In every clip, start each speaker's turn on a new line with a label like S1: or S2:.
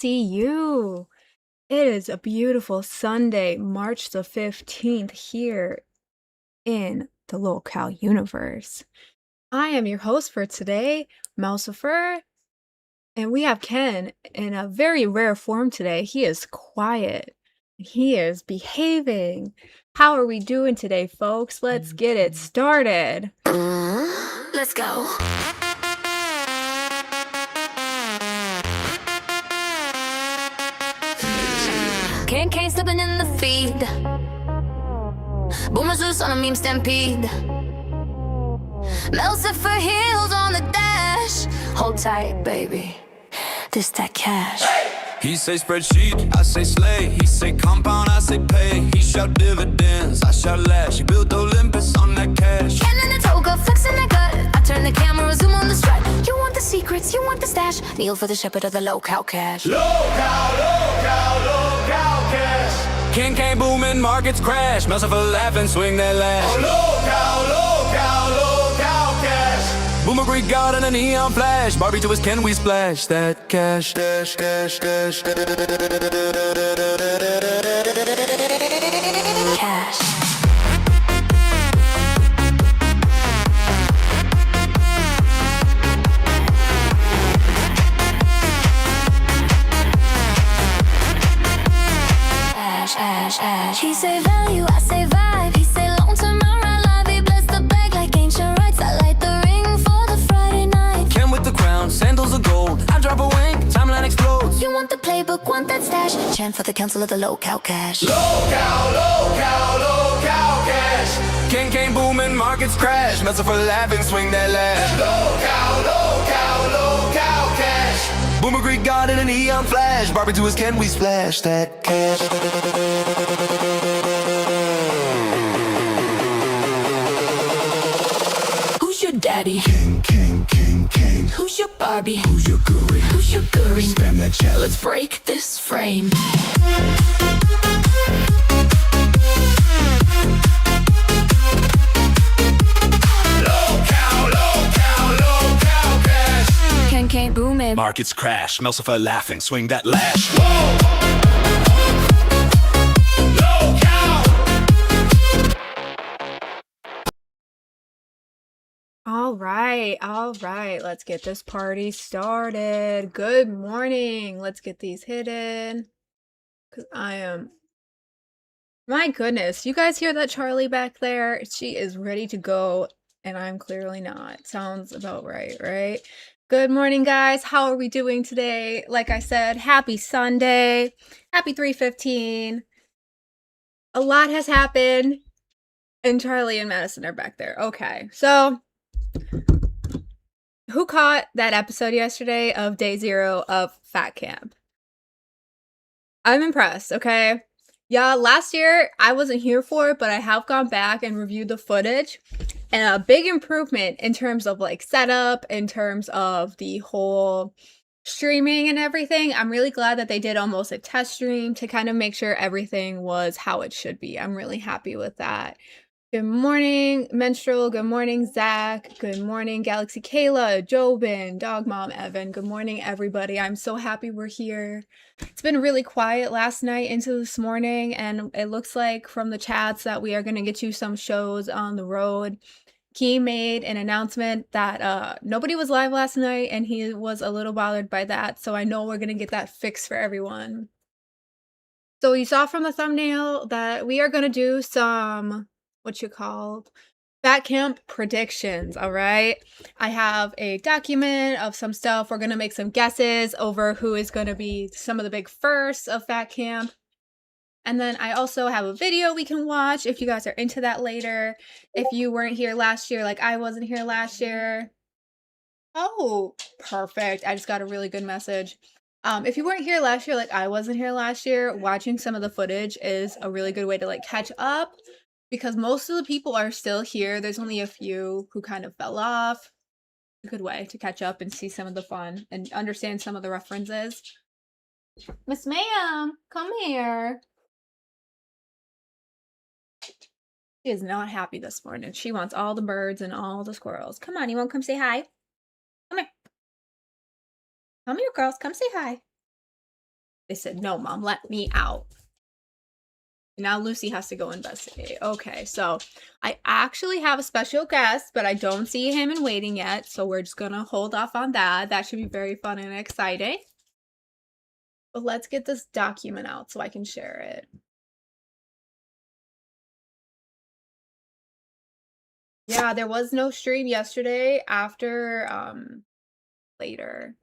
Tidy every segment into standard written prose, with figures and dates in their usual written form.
S1: See you. It is a beautiful Sunday, March the 15th, here in the Locale universe. I am your host for today, Mousifer, and we have Ken in a very rare form today. He is quiet. He is behaving. How are we doing today, folks? Let's get it started.
S2: Let's go. Can't slipping in the feed. Boomers loose on a meme stampede. Melsifer heels on the dash. Hold tight, baby. This that cash.
S3: He say spreadsheet, I say slay. He say compound, I say pay. He shout dividends, I shout lash. He built Olympus on that cash.
S2: Cannon and toga, flexing that gut. I turn the camera, zoom on the strike. You want the secrets, you want the stash. Kneel for the shepherd of the low-cow cash.
S3: Low-cow cash. King came booming, markets crash. Melsifer laughing, swing that lash. Oh, low-cow cash. Boomer Greek God in a neon flash. Barbie to his Ken, we splash that cash. Dash, dash, dash,
S2: cash. He say value, I say vibe. He say long term, I live. He bless the bag like ancient rites. I light the ring for the Friday night.
S3: Ken with the crown, sandals of gold. I drop a wink, timeline explodes.
S2: You want the playbook, want that stash. Chant for the council of the low-cow cash.
S3: Low-cow cash. King came booming, markets crash. Melsifer laughing, swing that lash. Low-cow cash. Boomer Greek God in a neon flash. Barbie to his Ken, we splash that cash.
S2: Who's your daddy?
S3: King.
S2: Who's your Barbie?
S3: Who's your guru?
S2: Who's your guru?
S3: Spam that chat.
S2: Let's break this frame. Low-cow cash. Can't boom it.
S3: Markets crash. Melsifer laughing, swing that lash.
S1: All right, let's get this party started. Good morning. Let's get these hidden. Because my goodness, you guys hear that Charlie back there? She is ready to go, and I'm clearly not. Sounds about right, right? Good morning, guys. How are we doing today? Like I said, happy Sunday. Happy 3:15. A lot has happened, and Charlie and Madison are back there. Okay, so who caught that episode yesterday of Day 0 of Fat Camp? I'm impressed, okay? Yeah, last year I wasn't here for it, but I have gone back and reviewed the footage. And a big improvement in terms of like setup, in terms of the whole streaming and everything. I'm really glad that they did almost a test stream to kind of make sure everything was how it should be. I'm really happy with that. Good morning, Menstrual. Good morning, Zach. Good morning, Galaxy Kayla, Jobin, Dog Mom, Evan. Good morning, everybody. I'm so happy we're here. It's been really quiet last night into this morning, and it looks like from the chats that we are going to get you some shows on the road. Key made an announcement that nobody was live last night, and he was a little bothered by that, so I know we're going to get that fixed for everyone. So you saw from the thumbnail that we are going to do some Fat Camp predictions, all right? I have a document of some stuff. We're going to make some guesses over who is going to be some of the big firsts of Fat Camp. And then I also have a video we can watch if you guys are into that later. If you weren't here last year, like I wasn't here last year. Oh, perfect. I just got a really good message. If you weren't here last year, like I wasn't here last year, watching some of the footage is a really good way to like catch up. Because most of the people are still here. There's only a few who kind of fell off. A good way to catch up and see some of the fun and understand some of the references. Miss Ma'am, come here. She is not happy this morning. She wants all the birds and all the squirrels. Come on, you want to come say hi? Come here. Come here, girls. Come say hi. They said, no, mom, let me out. Now Lucy has to go investigate. Okay, so I actually have a special guest, but I don't see him in waiting yet. So we're just going to hold off on that. That should be very fun and exciting. But let's get this document out so I can share it. Yeah, there was no stream yesterday after later.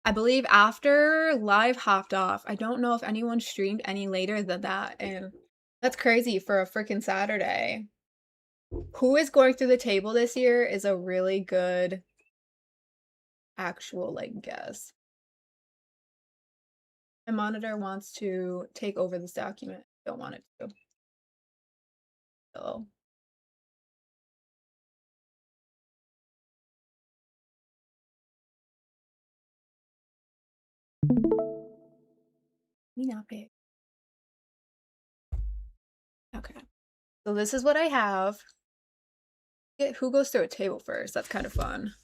S1: I believe after live hopped off. I don't know if anyone streamed any later than that, and that's crazy for a freaking Saturday. Who is going through the table this year is a really good actual like guess. My monitor wants to take over this document. Don't want it to. So me not big. Okay. So this is what I have. Who goes through a table first? That's kind of fun.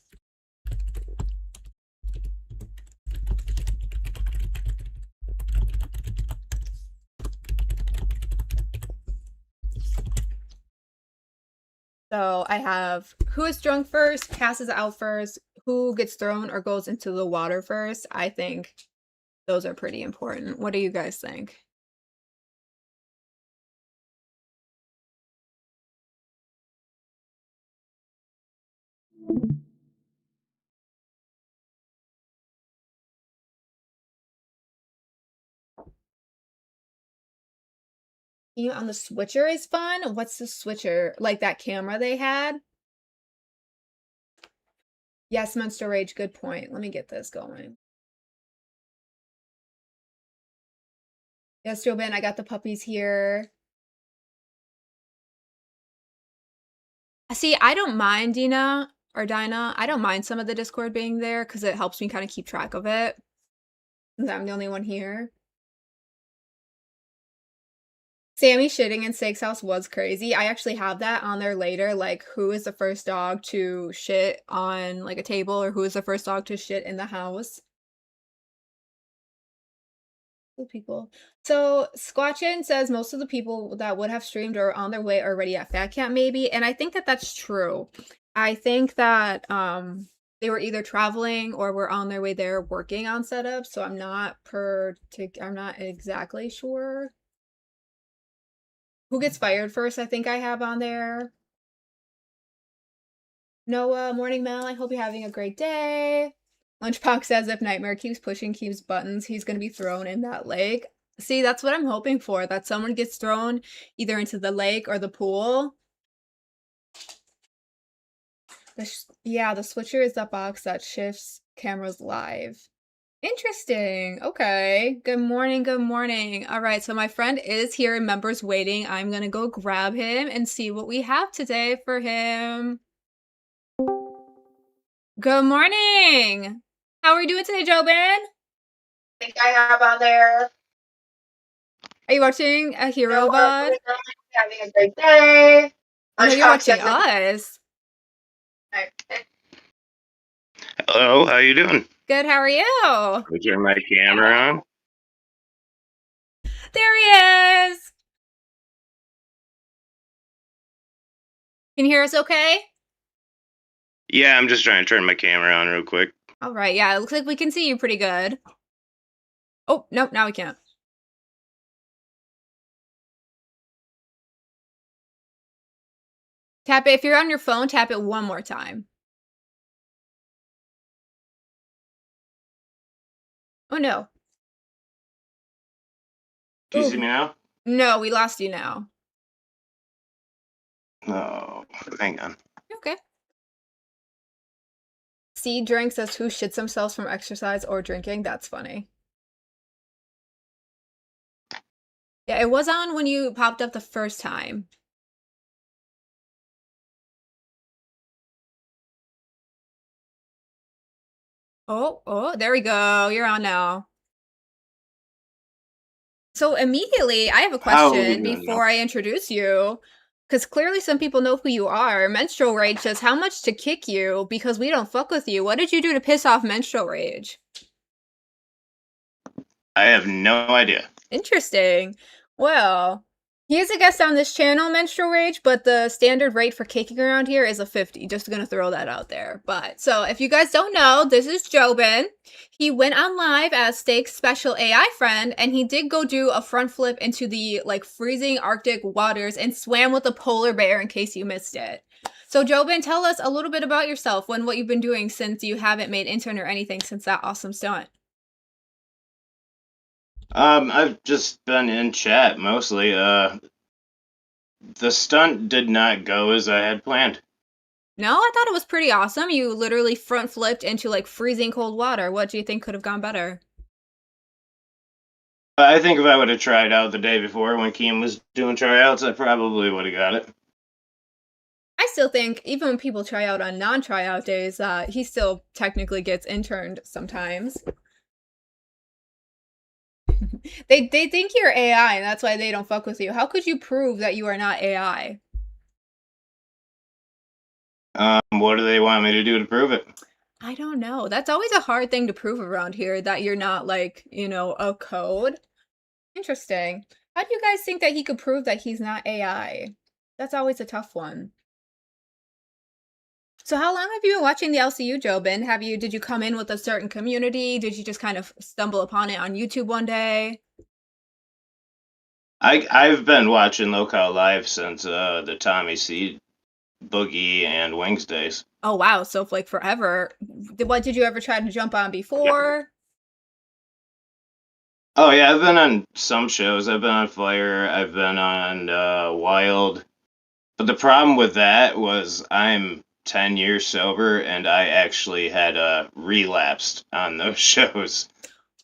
S1: So I have who is drunk first, passes out first, who gets thrown or goes into the water first. I think those are pretty important. What do you guys think? On the switcher is fun. What's the switcher? Like that camera they had? Yes, Monster Rage. Good point. Let me get this going. Yes, Jobin, I got the puppies here. See, I don't mind Dina or Dinah. I don't mind some of the Discord being there because it helps me kind of keep track of it. I'm the only one here. Sammy shitting in Steak's house was crazy. I actually have that on there later, like who is the first dog to shit on like a table or who is the first dog to shit in the house. People. So Squatchin says most of the people that would have streamed are on their way already at Fat Camp maybe, and I think that that's true. I think that they were either traveling or were on their way there working on setup, so I'm not exactly sure. Who gets fired first? I think I have on there. Noah, morning Mel, I hope you're having a great day. Lunchbox says if Nightmare keeps pushing Keeps buttons, he's going to be thrown in that lake. See, that's what I'm hoping for, that someone gets thrown either into the lake or the pool. Yeah, the switcher is that box that shifts cameras live. Interesting. Okay. Good morning. Good morning. All right. So my friend is here and members waiting. I'm going to go grab him and see what we have today for him. Good morning. How are you doing today, Jobin?
S4: I think I have on there.
S1: Are you watching a hero VOD?
S4: Having a great day.
S1: Oh, no, you're watching us.
S5: Hello, how you doing?
S1: Good, how are you?
S5: I'll turn my camera on.
S1: There he is. Can you hear us okay?
S5: Yeah, I'm just trying to turn my camera on real quick.
S1: All right, yeah, it looks like we can see you pretty good. Oh, nope, now we can't. Tap it. If you're on your phone, tap it one more time. Oh, no.
S5: Can you see me now?
S1: No, we lost you now.
S5: No, hang on.
S1: Okay. Seed Drink says who shits themselves from exercise or drinking. That's funny. Yeah, it was on when you popped up the first time. Oh, there we go. You're on now. So immediately, I have a question before I introduce you. Because clearly some people know who you are. Menstrual Rage says, how much to kick you because we don't fuck with you? What did you do to piss off Menstrual Rage?
S5: I have no idea.
S1: Interesting. Well, he is a guest on this channel, Menstrual Rage, but the standard rate for caking around here is a 50. Just gonna throw that out there. But so if you guys don't know, this is Jobin. He went on live as Steak's special AI friend, and he did go do a front flip into the like freezing Arctic waters and swam with a polar bear in case you missed it. So Jobin, tell us a little bit about yourself and what you've been doing since you haven't made intern or anything since that awesome stunt.
S5: I've just been in chat mostly. The stunt did not go as I had planned.
S1: No, I thought it was pretty awesome. You literally front flipped into like freezing cold water. What do you think could have gone better?
S5: I think if I would have tried out the day before when Keem was doing tryouts, I probably would have got it.
S1: I still think even when people try out on non-tryout days, he still technically gets interned sometimes. They think you're AI, and that's why they don't fuck with you. How could you prove that you are not AI?
S5: What do they want me to do to prove it?
S1: I don't know. That's always a hard thing to prove around here, that you're not like, a code. Interesting. How do you guys think that he could prove that he's not AI? That's always a tough one. So how long have you been watching the LCU, Jobin? Did you come in with a certain community? Did you just kind of stumble upon it on YouTube one day?
S5: I've been watching Locale Live since the Tommy C, Boogie, and Wings days.
S1: Oh wow, so like forever. What did you ever try to jump on before?
S5: Oh yeah, I've been on some shows. I've been on Fire. I've been on Wild. But the problem with that was I'm 10 years sober, and I actually had relapsed on those shows.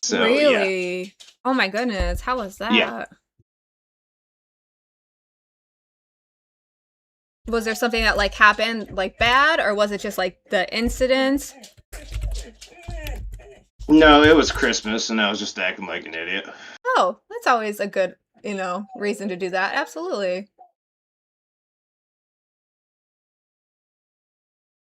S5: So
S1: Really?
S5: yeah.
S1: Oh my goodness, how was that?
S5: Yeah.
S1: Was there something that like happened like bad, or was it just like the incidents?
S5: No, it was Christmas, and I was just acting like an idiot.
S1: Oh, that's always a good, reason to do that. Absolutely.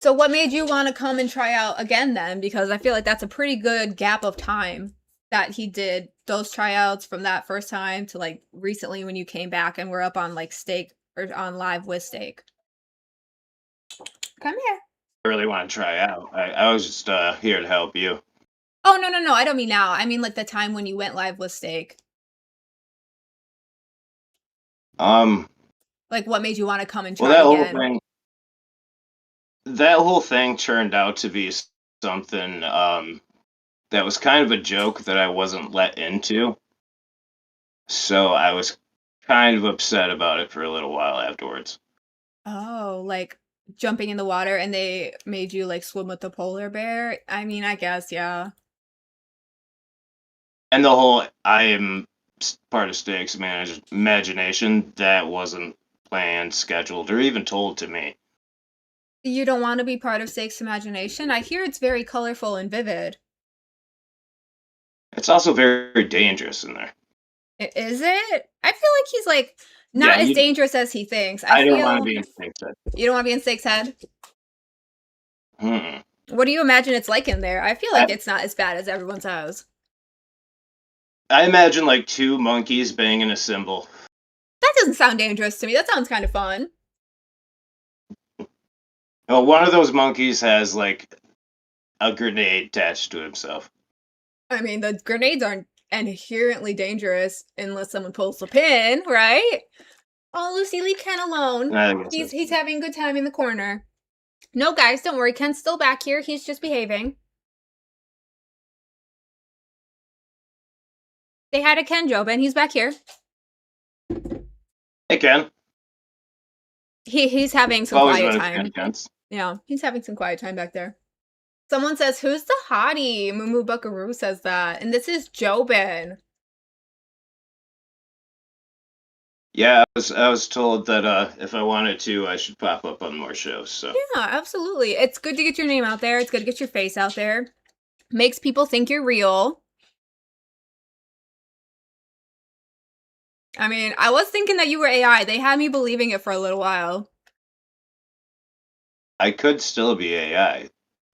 S1: So what made you want to come and try out again then? Because I feel like that's a pretty good gap of time that he did those tryouts from that first time to like recently when you came back and were up on like Steak or on live with Steak. Come here.
S5: I really want to try out. I was just here to help you.
S1: Oh, no. I don't mean now. I mean like the time when you went live with Steak. Like what made you want to come and try again?
S5: That whole thing turned out to be something that was kind of a joke that I wasn't let into. So I was kind of upset about it for a little while afterwards.
S1: Oh, like jumping in the water and they made you like swim with the polar bear? I mean, I guess, yeah.
S5: And the whole I am part of Steak's imagination, that wasn't planned, scheduled, or even told to me.
S1: You don't want to be part of Steak's imagination? I hear it's very colorful and vivid.
S5: It's also very dangerous in there.
S1: Is it? I feel like he's like not as dangerous as he thinks.
S5: I don't want to be in Steak's head.
S1: You don't want to be in Steak's head?
S5: Mm-mm.
S1: What do you imagine it's like in there? I feel like it's not as bad as everyone says.
S5: I imagine like two monkeys banging a cymbal.
S1: That doesn't sound dangerous to me. That sounds kind of fun.
S5: Well, one of those monkeys has like a grenade attached to himself.
S1: I mean, the grenades aren't inherently dangerous unless someone pulls the pin, right? Oh, Lucy, leave Ken alone. He's having a good time in the corner. No, guys, don't worry. Ken's still back here. He's just behaving. Say hi to Ken, Jobin. He's back here.
S5: Hey, Ken.
S1: He's having some quiet time. Yeah, he's having some quiet time back there. Someone says, "Who's the hottie?" Mumu Buckaroo says that, and this is Jobin.
S5: Yeah, I was told that if I wanted to, I should pop up on more shows. So
S1: yeah, absolutely. It's good to get your name out there. It's good to get your face out there. Makes people think you're real. I mean, I was thinking that you were AI. They had me believing it for a little while.
S5: I could still be AI.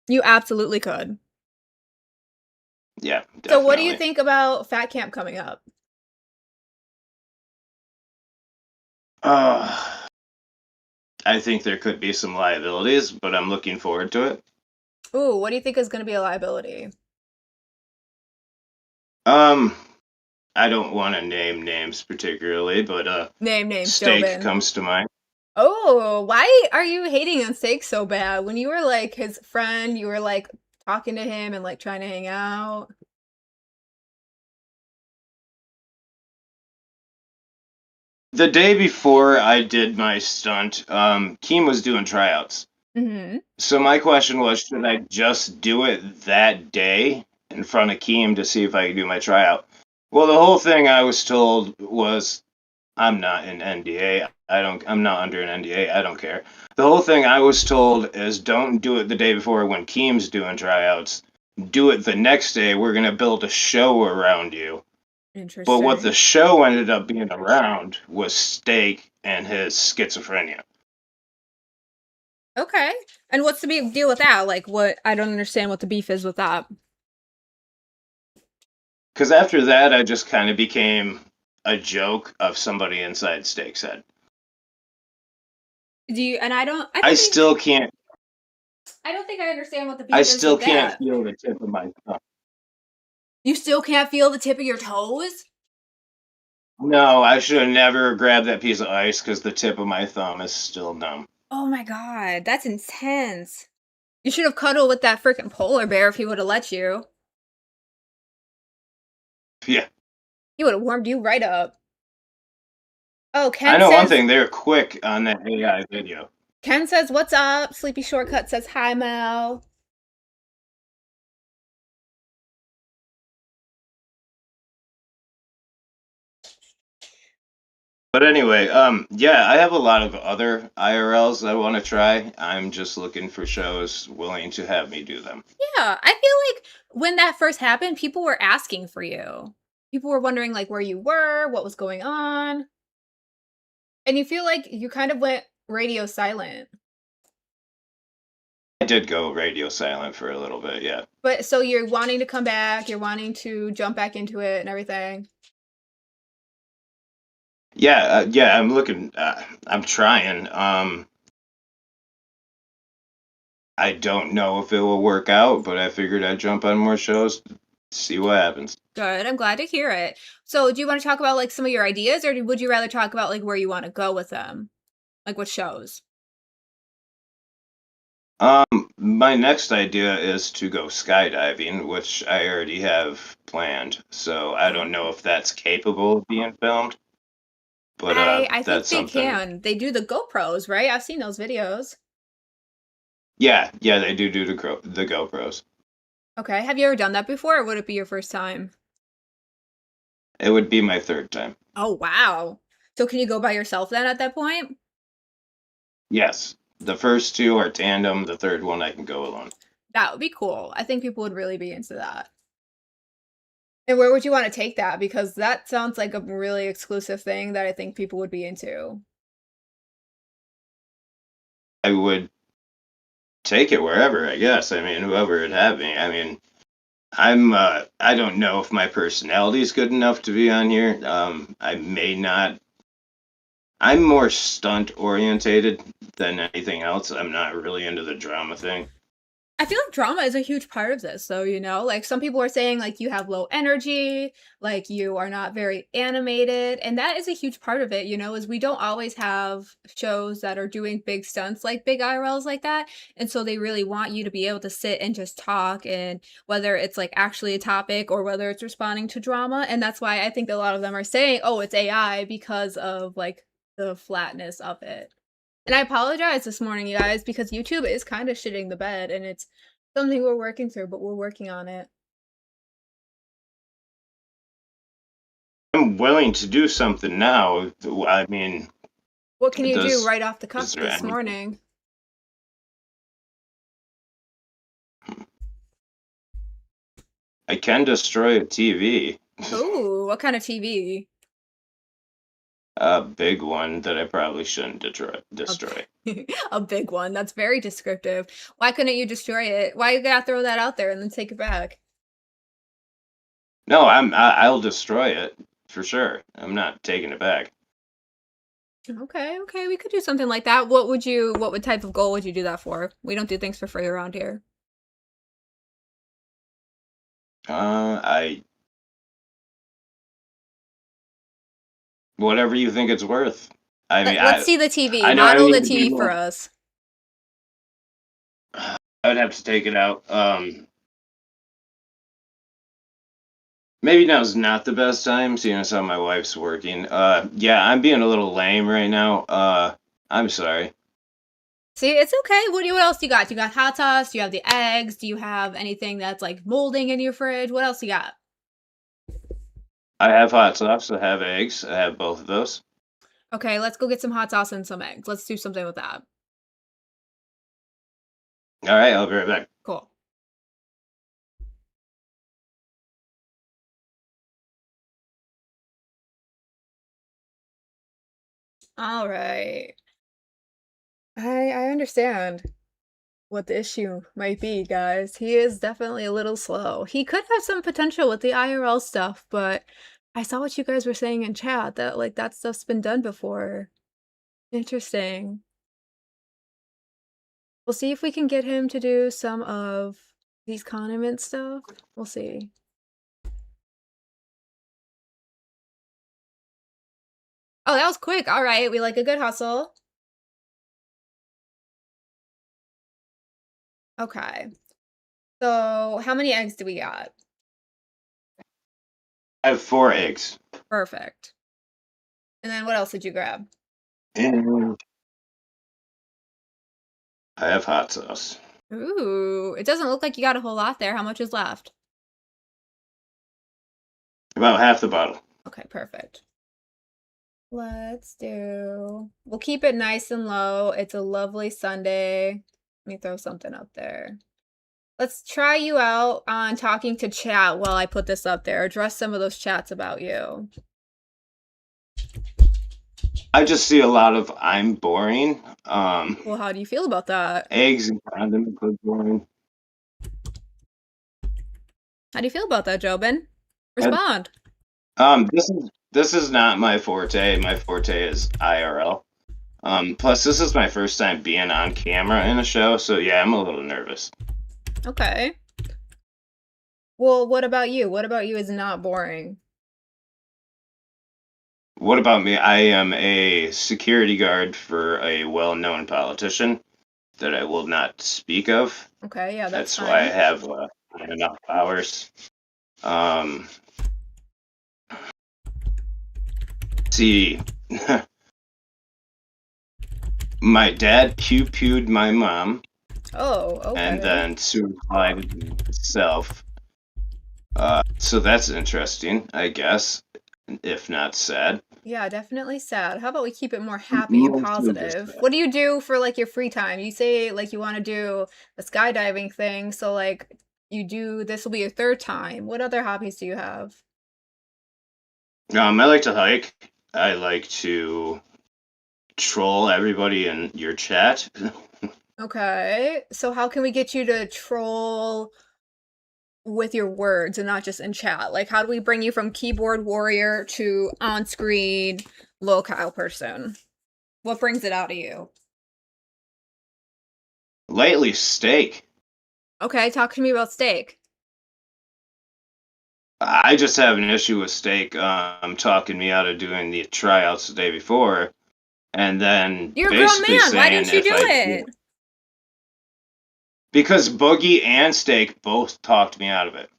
S1: You absolutely could.
S5: Yeah, definitely.
S1: So what do you think about Fat Camp coming up?
S5: I think there could be some liabilities, but I'm looking forward to it.
S1: Ooh, what do you think is going to be a liability?
S5: Um, I don't want to name names particularly, but
S1: Name,
S5: steak
S1: Jobin.
S5: comes to mind.
S1: Oh, why are you hating on Steak so bad? When you were like his friend, you were like talking to him and like trying to hang out.
S5: The day before I did my stunt, Keem was doing tryouts.
S1: Mm-hmm.
S5: So my question was, should I just do it that day in front of Keem to see if I could do my tryout? Well, the whole thing I was told was, I'm not an NDA. I'm not under an NDA. I don't care. The whole thing I was told is don't do it the day before when Keem's doing tryouts. Do it the next day. We're going to build a show around you.
S1: Interesting.
S5: But what the show ended up being around was Steak and his schizophrenia.
S1: Okay. And what's the big deal with that? Like, what? I don't understand what the beef is with that.
S5: Because after that, I just kind of became a joke of somebody inside Steak's head.
S1: Do you? And I don't.
S5: I still can't.
S1: I don't think I understand what the beef
S5: I
S1: is
S5: still
S1: with
S5: can't
S1: that.
S5: feel the tip of my thumb.
S1: You still can't feel the tip of your toes?
S5: No, I should have never grabbed that piece of ice because the tip of my thumb is still numb.
S1: Oh my god, that's intense. You should have cuddled with that freaking polar bear if he would have let you.
S5: Yeah.
S1: He would have warmed you right up. Oh, Ken
S5: I know
S1: says,
S5: one thing, they're quick on that AI video.
S1: Ken says, what's up? Sleepy Shortcut says, hi, Mel.
S5: But anyway, yeah, I have a lot of other IRLs I want to try. I'm just looking for shows willing to have me do them.
S1: Yeah, I feel like when that first happened, people were asking for you. People were wondering, like, where you were, what was going on. And you feel like you kind of went radio silent.
S5: I did go radio silent for a little bit, yeah.
S1: But so you're wanting to come back, you're wanting to jump back into it and everything.
S5: Yeah, yeah, I'm looking. I'm trying. I don't know if it will work out, but I figured I'd jump on more shows, see what happens.
S1: Good. I'm glad to hear it. So, do you want to talk about like some of your ideas, or would you rather talk about like where you want to go with them, like what shows?
S5: My next idea is to go skydiving, which I already have planned. So I don't know if that's capable of being filmed, but
S1: I think
S5: that's
S1: they
S5: something.
S1: can. They do the GoPros, right? I've seen those videos.
S5: Yeah, yeah, they do the GoPros.
S1: Okay. Have you ever done that before, or would it be your first time?
S5: It would be my third time.
S1: Oh, wow. So, can you go by yourself then at that point?
S5: Yes, the first two are tandem. The third one I can go alone.
S1: That would be cool. I think people would really be into that. And where would you want to take that? Because that sounds like a really exclusive thing that I think people would be into.
S5: I would take it wherever, I guess. I mean, whoever would have me. I mean, I don't know if my personality is good enough to be on here. I may not. I'm more stunt orientated than anything else. I'm not really into the drama thing.
S1: I feel like drama is a huge part of this, though, you know? Like, some people are saying, like, you have low energy, like, you are not very animated. And that is a huge part of it, you know, is we don't always have shows that are doing big stunts, like big IRLs like that. And so they really want you to be able to sit and just talk, and whether it's like actually a topic or whether it's responding to drama. And that's why I think a lot of them are saying, oh, it's AI because of like the flatness of it. And I apologize this morning, you guys, because YouTube is kind of shitting the bed, and it's something we're working through, but we're working on it.
S5: I'm willing to do something now. I mean,
S1: What can you do
S5: does
S1: right off the cuff
S5: is there
S1: this
S5: any-
S1: morning?
S5: I can destroy a TV,
S1: Ooh, what kind of TV?
S5: a big one that I probably shouldn't destroy.
S1: A big one. That's very descriptive. Why couldn't you destroy it? Why you gotta throw that out there and then take it back?
S5: No, I'll destroy it for sure. I'm not taking it back.
S1: Okay, okay, we could do something like that. What type of goal would you do that for? We don't do things for free around here.
S5: I whatever you think it's worth. I mean,
S1: Let's see the TV.
S5: I know I
S1: Model the
S5: need to be
S1: TV for
S5: more.
S1: us.
S5: I'd have to take it out. Maybe now's not the best time, seeing as how my wife's working. Yeah, I'm being a little lame right now. I'm sorry.
S1: See, it's okay. What else do you got? Do you got hot sauce? Do you have the eggs? Do you have anything that's like molding in your fridge? What else you got?
S5: I have hot sauce. I have eggs. I have both of those.
S1: Okay, let's go get some hot sauce and some eggs. Let's do something with that.
S5: All right, I'll be right back.
S1: Cool. All right. I understand what the issue might be, guys. He is definitely a little slow. He could have some potential with the IRL stuff, but I saw what you guys were saying in chat that like that stuff's been done before. Interesting. We'll see if we can get him to do some of these condiment stuff. We'll see. Oh, that was quick. All right, we like a good hustle. Okay. So, how many eggs do we got?
S5: I have 4 eggs.
S1: Perfect. And then what else did you grab?
S5: And I have hot sauce.
S1: Ooh, it doesn't look like you got a whole lot there. How much is left?
S5: About half the bottle.
S1: Okay, perfect. We'll keep it nice and low. It's a lovely Sunday. Let me throw something up there. Let's try you out on talking to chat while I put this up there. Address some of those chats about you.
S5: I just see a lot of I'm boring.
S1: Well, how do you feel about that?
S5: Eggs and condiments are boring.
S1: How do you feel about that, Jobin? Respond.
S5: This is not my forte. My forte is IRL. Plus this is my first time being on camera in a show, so yeah, I'm a little nervous.
S1: Okay. Well, what about you? What about you is not boring?
S5: What about me? I am a security guard for a well-known politician that I will not speak of.
S1: Okay, yeah, that's
S5: That's why I
S1: fine.
S5: have enough hours. See, my dad pew-pewed my mom
S1: Oh, okay.
S5: and then suicided himself. So that's interesting, I guess, if not sad.
S1: Yeah, definitely sad. How about we keep it more happy and
S5: Most of it's
S1: positive?
S5: sad.
S1: What do you do for like your free time? You say like you want to do a skydiving thing, so like this will be your third time. What other hobbies do you have?
S5: I like to hike. I like to troll everybody in your chat.
S1: Okay, so how can we get you to troll with your words and not just in chat? Like, how do we bring you from keyboard warrior to on-screen locale person? What brings it out of you?
S5: Lately, steak.
S1: Okay, talk to me about steak.
S5: I just have an issue with steak. Talking me out of doing the tryouts the day before, and then
S1: You're a grown
S5: basically
S1: man. Why
S5: saying
S1: didn't you
S5: if
S1: do
S5: I
S1: it?
S5: because Boogie and Steak both talked me out of it.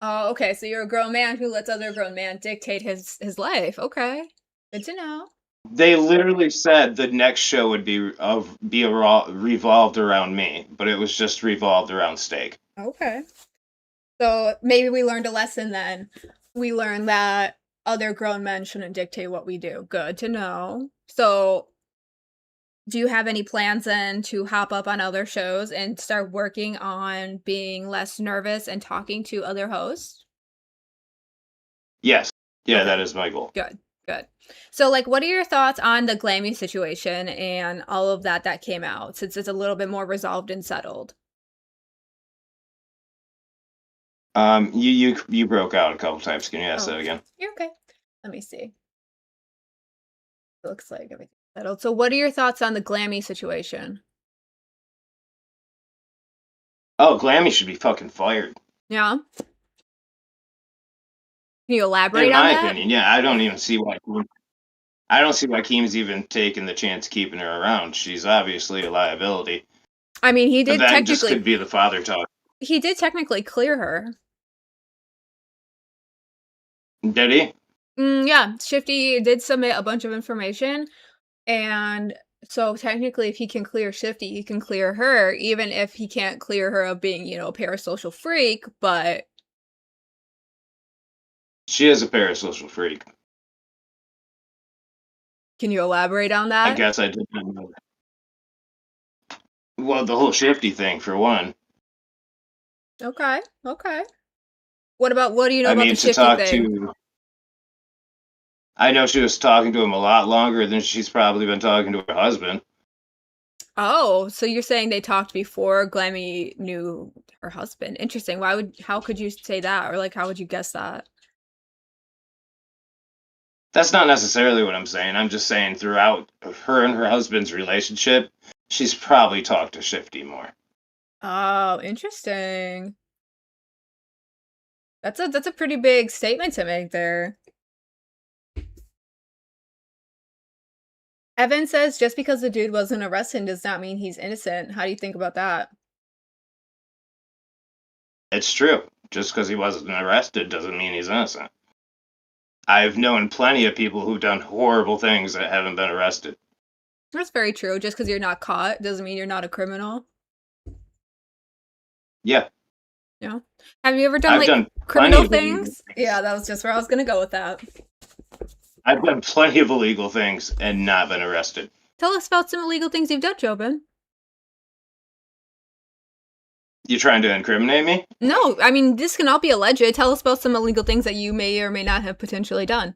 S1: Oh, okay. So you're a grown man who lets other grown man dictate his life. Okay, good to know.
S5: They literally said the next show would be revolved around me, but it was just revolved around Steak.
S1: Okay. So maybe we learned a lesson then. We learned that other grown men shouldn't dictate what we do. Good to know. So do you have any plans then to hop up on other shows and start working on being less nervous and talking to other hosts?
S5: Yes. Yeah,
S1: Okay.
S5: that is my goal.
S1: Good. So, like, what are your thoughts on the Glammy situation and all of that came out, since it's a little bit more resolved and settled?
S5: You broke out a couple times. Can you ask that again?
S1: You're okay. Let me see. It looks like everything's settled. So, what are your thoughts on the Glammy situation?
S5: Oh, Glammy should be fucking fired.
S1: Yeah. Can you elaborate
S5: In
S1: on
S5: my
S1: that?
S5: opinion, yeah. I don't see why Keem's even taking the chance keeping her around. She's obviously a liability.
S1: I mean, he
S5: But
S1: did
S5: that just
S1: technically.
S5: could be the father talk.
S1: He did technically clear her.
S5: Did he?
S1: Yeah, Shifty did submit a bunch of information, and so technically, if he can clear Shifty, he can clear her, even if he can't clear her of being, a parasocial freak. But
S5: She is a parasocial freak.
S1: can you elaborate on that?
S5: I guess I did not know that. Well, the whole Shifty thing, for one.
S1: Okay. What do you know
S5: I
S1: about
S5: mean,
S1: the
S5: to
S1: Shifty
S5: talk
S1: thing?
S5: to. I know she was talking to him a lot longer than she's probably been talking to her husband.
S1: Oh, so you're saying they talked before Glammy knew her husband? Interesting. How could you say that, or like, how would you guess that?
S5: That's not necessarily what I'm saying. I'm just saying throughout her and her husband's relationship, she's probably talked to Shifty more.
S1: Oh, interesting. That's a pretty big statement to make there. Evan says just because the dude wasn't arrested does not mean he's innocent. How do you think about that?
S5: It's true. Just because he wasn't arrested doesn't mean he's innocent. I've known plenty of people who've done horrible things that haven't been arrested.
S1: That's very true. Just because you're not caught doesn't mean you're not a criminal.
S5: Yeah.
S1: Yeah. Have you ever done
S5: I've
S1: like
S5: done
S1: criminal
S5: plenty of illegal
S1: things? Yeah, that was just where I was gonna go with that.
S5: I've done plenty of illegal things and not been arrested.
S1: Tell us about some illegal things you've done, Jobin.
S5: You trying to incriminate me?
S1: No, I mean, this can all be alleged. Tell us about some illegal things that you may or may not have potentially done.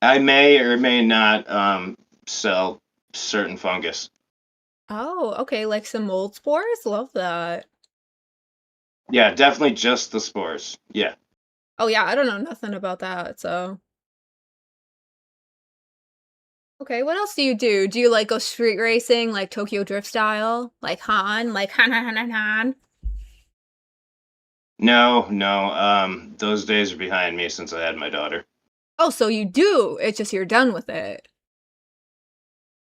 S5: I may or may not sell certain fungus.
S1: Oh, okay, like some mold spores? Love that.
S5: Yeah, definitely just the spores. Yeah.
S1: Oh yeah, I don't know nothing about that, so. Okay, what else do you do? Do you like go street racing, like Tokyo Drift style? Like Han? Like Han?
S5: No. Those days are behind me since I had my daughter.
S1: Oh, so you do. It's just you're done with it.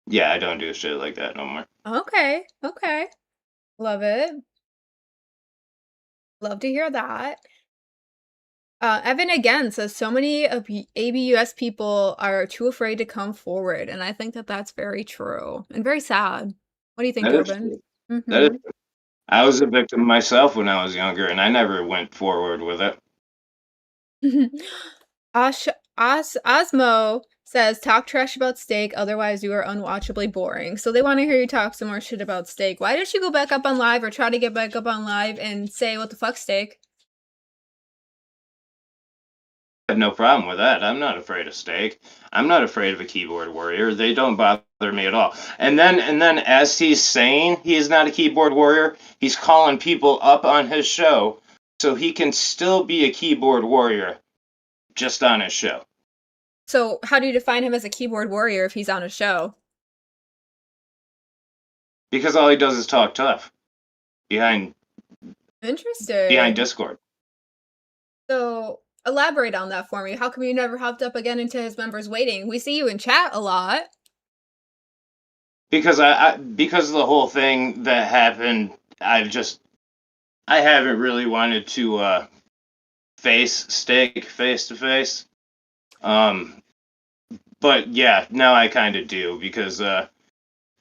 S5: Yeah, I don't do shit like that no more.
S1: Okay. Love it. Love to hear that. Evan again says so many of ABUS people are too afraid to come forward, and I think that that's very true and very sad. What do you think,
S5: That is
S1: Jobin?
S5: true. That is true. I was a victim myself when I was younger, and I never went forward with it.
S1: Osmo says, talk trash about Steak, otherwise you are unwatchably boring. So they want to hear you talk some more shit about Steak. Why don't you go back up on live or try to get back up on live and say, what the fuck, Steak?
S5: I have no problem with that. I'm not afraid of Steak. I'm not afraid of a keyboard warrior. They don't bother me at all. And then as he's saying he's not a keyboard warrior, he's calling people up on his show so he can still be a keyboard warrior just on his show.
S1: So how do you define him as a keyboard warrior if he's on a show?
S5: Because all he does is talk tough behind Discord.
S1: So elaborate on that for me. How come you never hopped up again into his members waiting? We see you in chat a lot.
S5: Because because of the whole thing that happened, I haven't really wanted to face Steak face to face. But yeah, now I kind of do because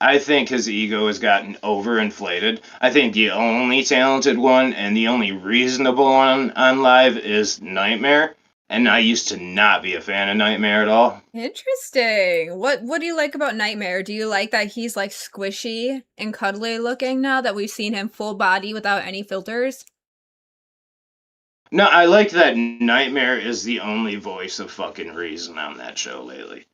S5: I think his ego has gotten overinflated. I think the only talented one and the only reasonable one on live is Nightmare. And I used to not be a fan of Nightmare at all.
S1: Interesting. What do you like about Nightmare? Do you like that he's like squishy and cuddly looking now that we've seen him full body without any filters?
S5: No, I like that Nightmare is the only voice of fucking reason on that show lately.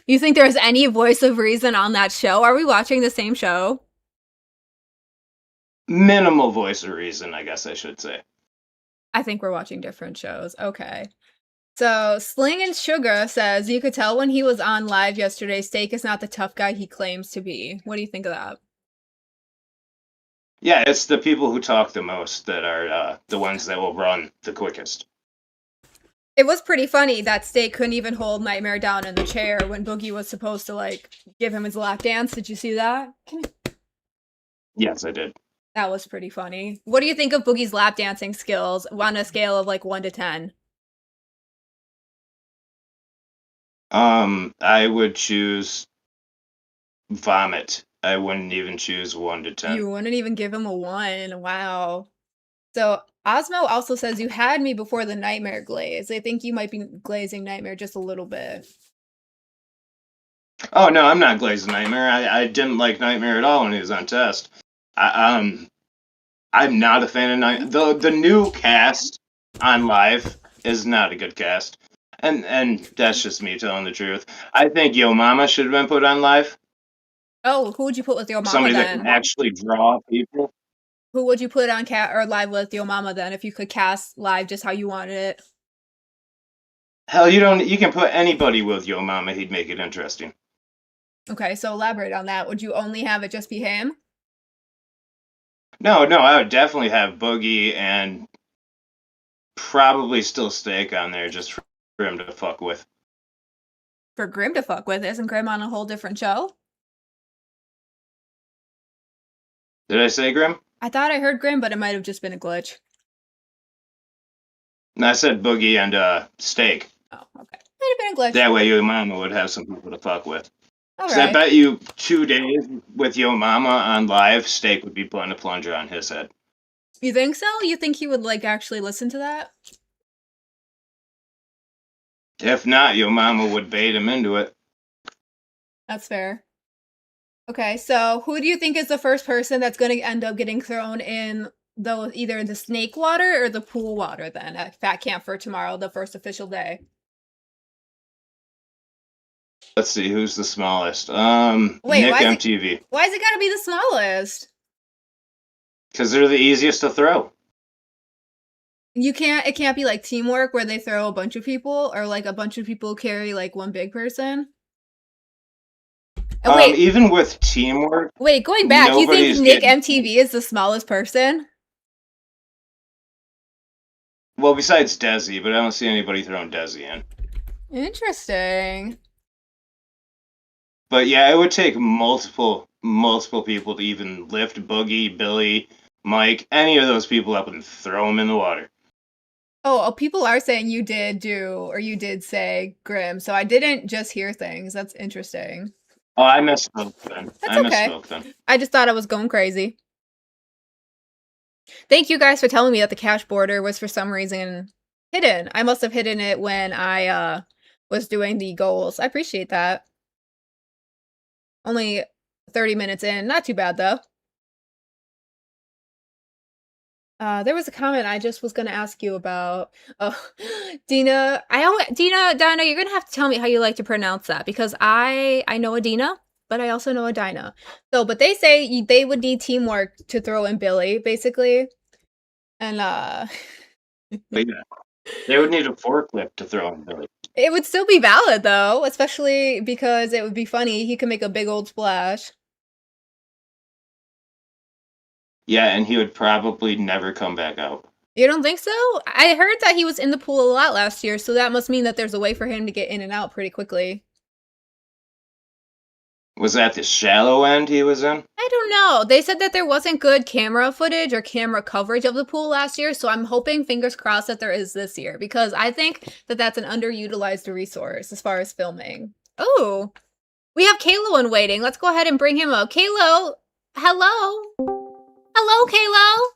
S1: You think there's any voice of reason on that show? Are we watching the same show?
S5: minimal voice of reason, I guess I should say.
S1: I think we're watching different shows. Okay. So Sling and Sugar says you could tell when he was on live yesterday, Steak is not the tough guy he claims to be. What do you think of that?
S5: Yeah, it's the people who talk the most that are the ones that will run the quickest.
S1: It was pretty funny that Steak couldn't even hold Nightmare down in the chair when Boogie was supposed to like give him his lap dance. Did you see that?
S5: Yes, I did.
S1: That was pretty funny. What do you think of Boogie's lap dancing skills on a scale of like 1 to 10?
S5: I would choose vomit. I wouldn't even choose 1 to 10.
S1: You wouldn't even give him a 1. Wow. So Osmo also says you had me before the Nightmare glaze. I think you might be glazing Nightmare just a little bit.
S5: Oh no, I'm not glazing Nightmare. I didn't like Nightmare at all when he was on test. I'm not a fan of Nightmare. The new cast on live is not a good cast, and that's just me telling the truth. I think Yo Mama should have been put on live.
S1: Oh, who would you put with your mama
S5: Somebody that
S1: then?
S5: can actually draw people.
S1: Who would you put on cat or live with your mama then if you could cast live just how you wanted it?
S5: Hell, you can put anybody with Yo Mama. He'd make it interesting.
S1: Okay, so elaborate on that. Would you only have it just be him?
S5: No, I would definitely have Boogie and probably still Steak on there just for him to fuck with.
S1: For Grim to fuck with? Isn't Grim on a whole different show?
S5: Did I say Grim?
S1: I thought I heard Grim, but it might have just been a glitch.
S5: No, I said Boogie and Steak.
S1: Oh, okay. Might have been a glitch.
S5: That way Yo Mama would have some people to fuck with.
S1: All
S5: Because I
S1: right.
S5: bet you 2 days with Yo Mama on live, Steak would be putting a plunger on his head.
S1: You think so? You think he would like actually listen to that?
S5: If not, Yo Mama would bait him into it.
S1: That's fair. Okay, so who do you think is the first person that's going to end up getting thrown in either the snake water or the pool water then at Fat Camp for tomorrow, the first official day?
S5: Let's see, who's the smallest?
S1: Wait,
S5: Nick
S1: why is it-
S5: MTV.
S1: Why is it got to be the smallest?
S5: Because they're the easiest to throw.
S1: It can't be like teamwork where they throw a bunch of people or like a bunch of people carry like one big person. Oh, wait,
S5: Even with teamwork,
S1: going back, you think
S5: nobody's
S1: Nick
S5: getting-
S1: MTV is the smallest person?
S5: well, besides Desi, but I don't see anybody throwing Desi in.
S1: Interesting.
S5: But yeah, it would take multiple people to even lift Boogie, Billy, Mike, any of those people up and throw them in the water.
S1: Oh, people are saying you did say Grim, so I didn't just hear things. That's interesting.
S5: Oh, I misspoke then.
S1: That's okay. I just thought I was going crazy. Thank you guys for telling me that the cash border was for some reason hidden. I must have hidden it when I was doing the goals. I appreciate that. Only 30 minutes in. Not too bad though. There was a comment I just was gonna ask you about. Oh, Dina. Dina, you're gonna have to tell me how you like to pronounce that because I know a Dina, but I also know a Dinah. So, but they say they would need teamwork to throw in Billy, basically. And
S5: But yeah, they would need a forklift to throw in Billy.
S1: it would still be valid though, especially because it would be funny. He could make a big old splash.
S5: Yeah, and he would probably never come back out.
S1: You don't think so? I heard that he was in the pool a lot last year, so that must mean that there's a way for him to get in and out pretty quickly.
S5: Was that the shallow end he was in?
S1: I don't know. They said that there wasn't good camera footage or camera coverage of the pool last year, so I'm hoping, fingers crossed, that there is this year because I think that that's an underutilized resource as far as filming. Oh, we have Kalo in waiting. Let's go ahead and bring him up. Kalo, hello. Hello, Kalo.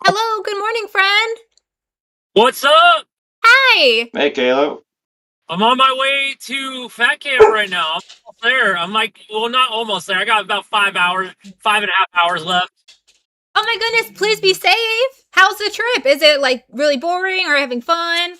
S1: Hello, good morning, friend.
S6: What's up?
S1: Hi.
S5: Hey, Kalo.
S6: I'm on my way to Fat Camp right now. I'm almost there. I'm like, well, not almost there. I got about 5 hours, 5.5 hours left.
S1: Oh my goodness, please be safe. How's the trip? Is it like really boring or having fun?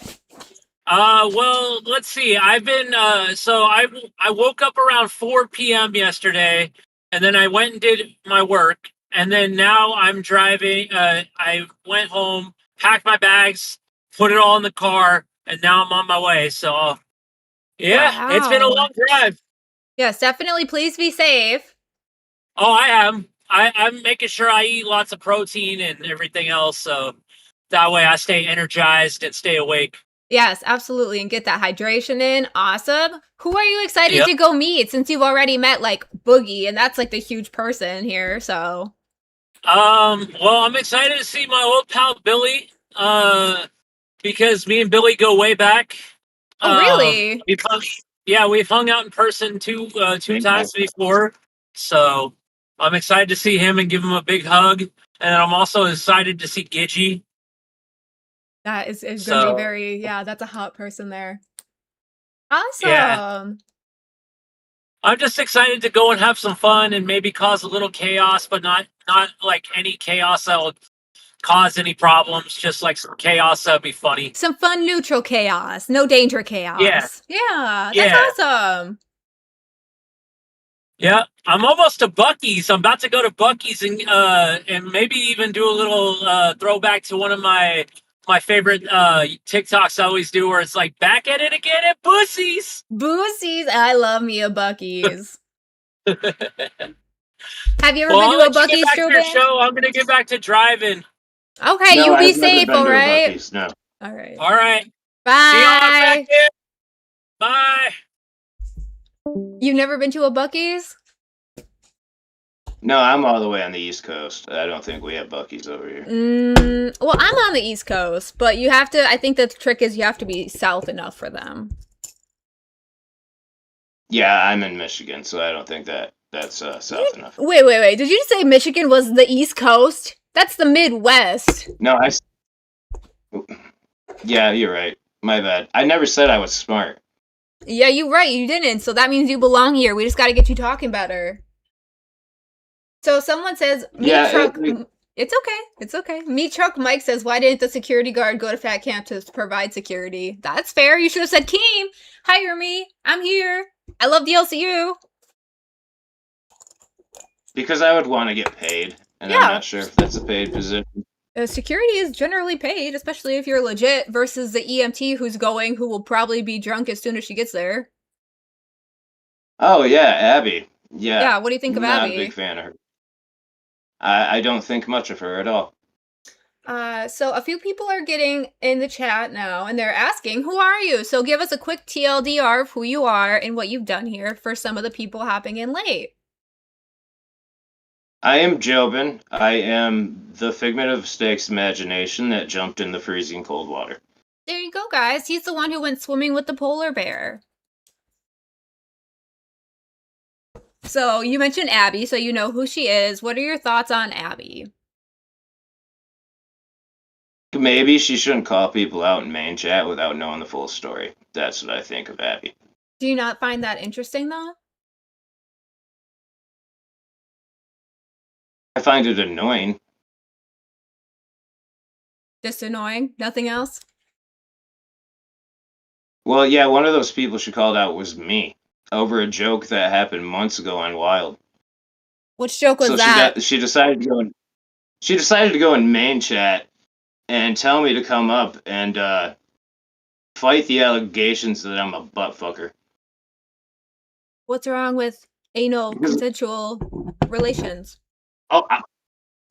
S6: Well, let's see. I've been, so I woke up around 4 p.m. yesterday. and then I went and did my work, and then now I'm driving. I went home, packed my bags, put it all in the car, and now I'm on my way. So, yeah, it's been a
S1: Wow.
S6: long drive.
S1: Yes, definitely. Please be safe.
S6: Oh, I am. I'm making sure I eat lots of protein and everything else, so that way I stay energized and stay awake.
S1: Yes, absolutely. And get that hydration in. Awesome. Who are you excited
S6: Yep.
S1: to go meet since you've already met like Boogie and that's like the huge person here? So,
S6: Well, I'm excited to see my old pal Billy. Because me and Billy go way back.
S1: oh, really?
S6: We've hung out in person two times before. So I'm excited to see him and give him a big hug. And I'm also excited to see Gidgey.
S1: That is going to
S6: So-
S1: be very, yeah, that's a hot person there. Awesome.
S6: Yeah. I'm just excited to go and have some fun and maybe cause a little chaos, but not like any chaos that will cause any problems. Just like some chaos that'd be funny.
S1: Some fun, neutral chaos. No danger chaos. Yeah, that's
S6: Yeah.
S1: awesome.
S6: Yeah, I'm almost to Buc-ee's. I'm about to go to Buc-ee's and maybe even do a little throwback to one of my favorite TikToks I always do, where it's like back at it again at Pussy's.
S1: Boosies. I love me a Buc-ee's. Have you ever
S6: Well,
S1: been
S6: I'll
S1: to a
S6: let you
S1: Buc-ee's,
S6: get back to your
S1: Jordan?
S6: show. I'm gonna get back to driving.
S1: Okay,
S5: No,
S1: you be
S5: I've never
S1: safe,
S5: been to a
S1: alright?
S5: Buc-ee's, no.
S1: Alright.
S6: All right. See y'all
S1: Bye.
S6: back here. Bye.
S1: You've never been to a Buc-ee's?
S5: No, I'm all the way on the East Coast. I don't think we have Buc-ee's over here.
S1: Well, I'm on the East Coast, but you have to, I think the trick is you have to be south enough for them.
S5: Yeah, I'm in Michigan, so I don't think that's south enough.
S1: Wait. Did you just say Michigan was the East Coast? That's the Midwest.
S5: No, Yeah, you're right. My bad. I never said I was smart.
S1: Yeah, you're right. You didn't. So that means you belong here. We just got to get you talking better. So someone says, Meat
S5: Yeah,
S1: Truck.
S5: it-
S1: It's okay. It's okay. Meat Truck Mike says, why didn't the security guard go to Fat Camp to provide security? That's fair. You should have said, Keem, hire me. I'm here. I love the LCU.
S5: Because I would want to get paid, and
S1: Yeah.
S5: I'm not sure if that's a paid position.
S1: Security is generally paid, especially if you're legit, versus the EMT who's going, who will probably be drunk as soon as she gets there.
S5: Oh yeah, Abby. Yeah.
S1: Yeah, what do you think of
S5: Not
S1: Abby?
S5: a big fan of her. I don't think much of her at all.
S1: So a few people are getting in the chat now, and they're asking, who are you? So give us a quick TLDR of who you are and what you've done here for some of the people hopping in late.
S5: I am Jobin. I am the figment of Stake's imagination that jumped in the freezing cold water.
S1: There you go, guys. He's the one who went swimming with the polar bear. So you mentioned Abby, so you know who she is. What are your thoughts on Abby?
S5: Maybe she shouldn't call people out in main chat without knowing the full story. That's what I think of Abby.
S1: Do you not find that interesting, though?
S5: I find it annoying.
S1: Just annoying? Nothing else?
S5: Well, yeah, one of those people she called out was me over a joke that happened months ago on Wild.
S1: Which joke was
S5: So
S1: that?
S5: she decided to go in. She decided to go in main chat and tell me to come up and fight the allegations that I'm a butt fucker.
S1: What's wrong with anal
S5: Because-
S1: consensual relations?
S5: Oh,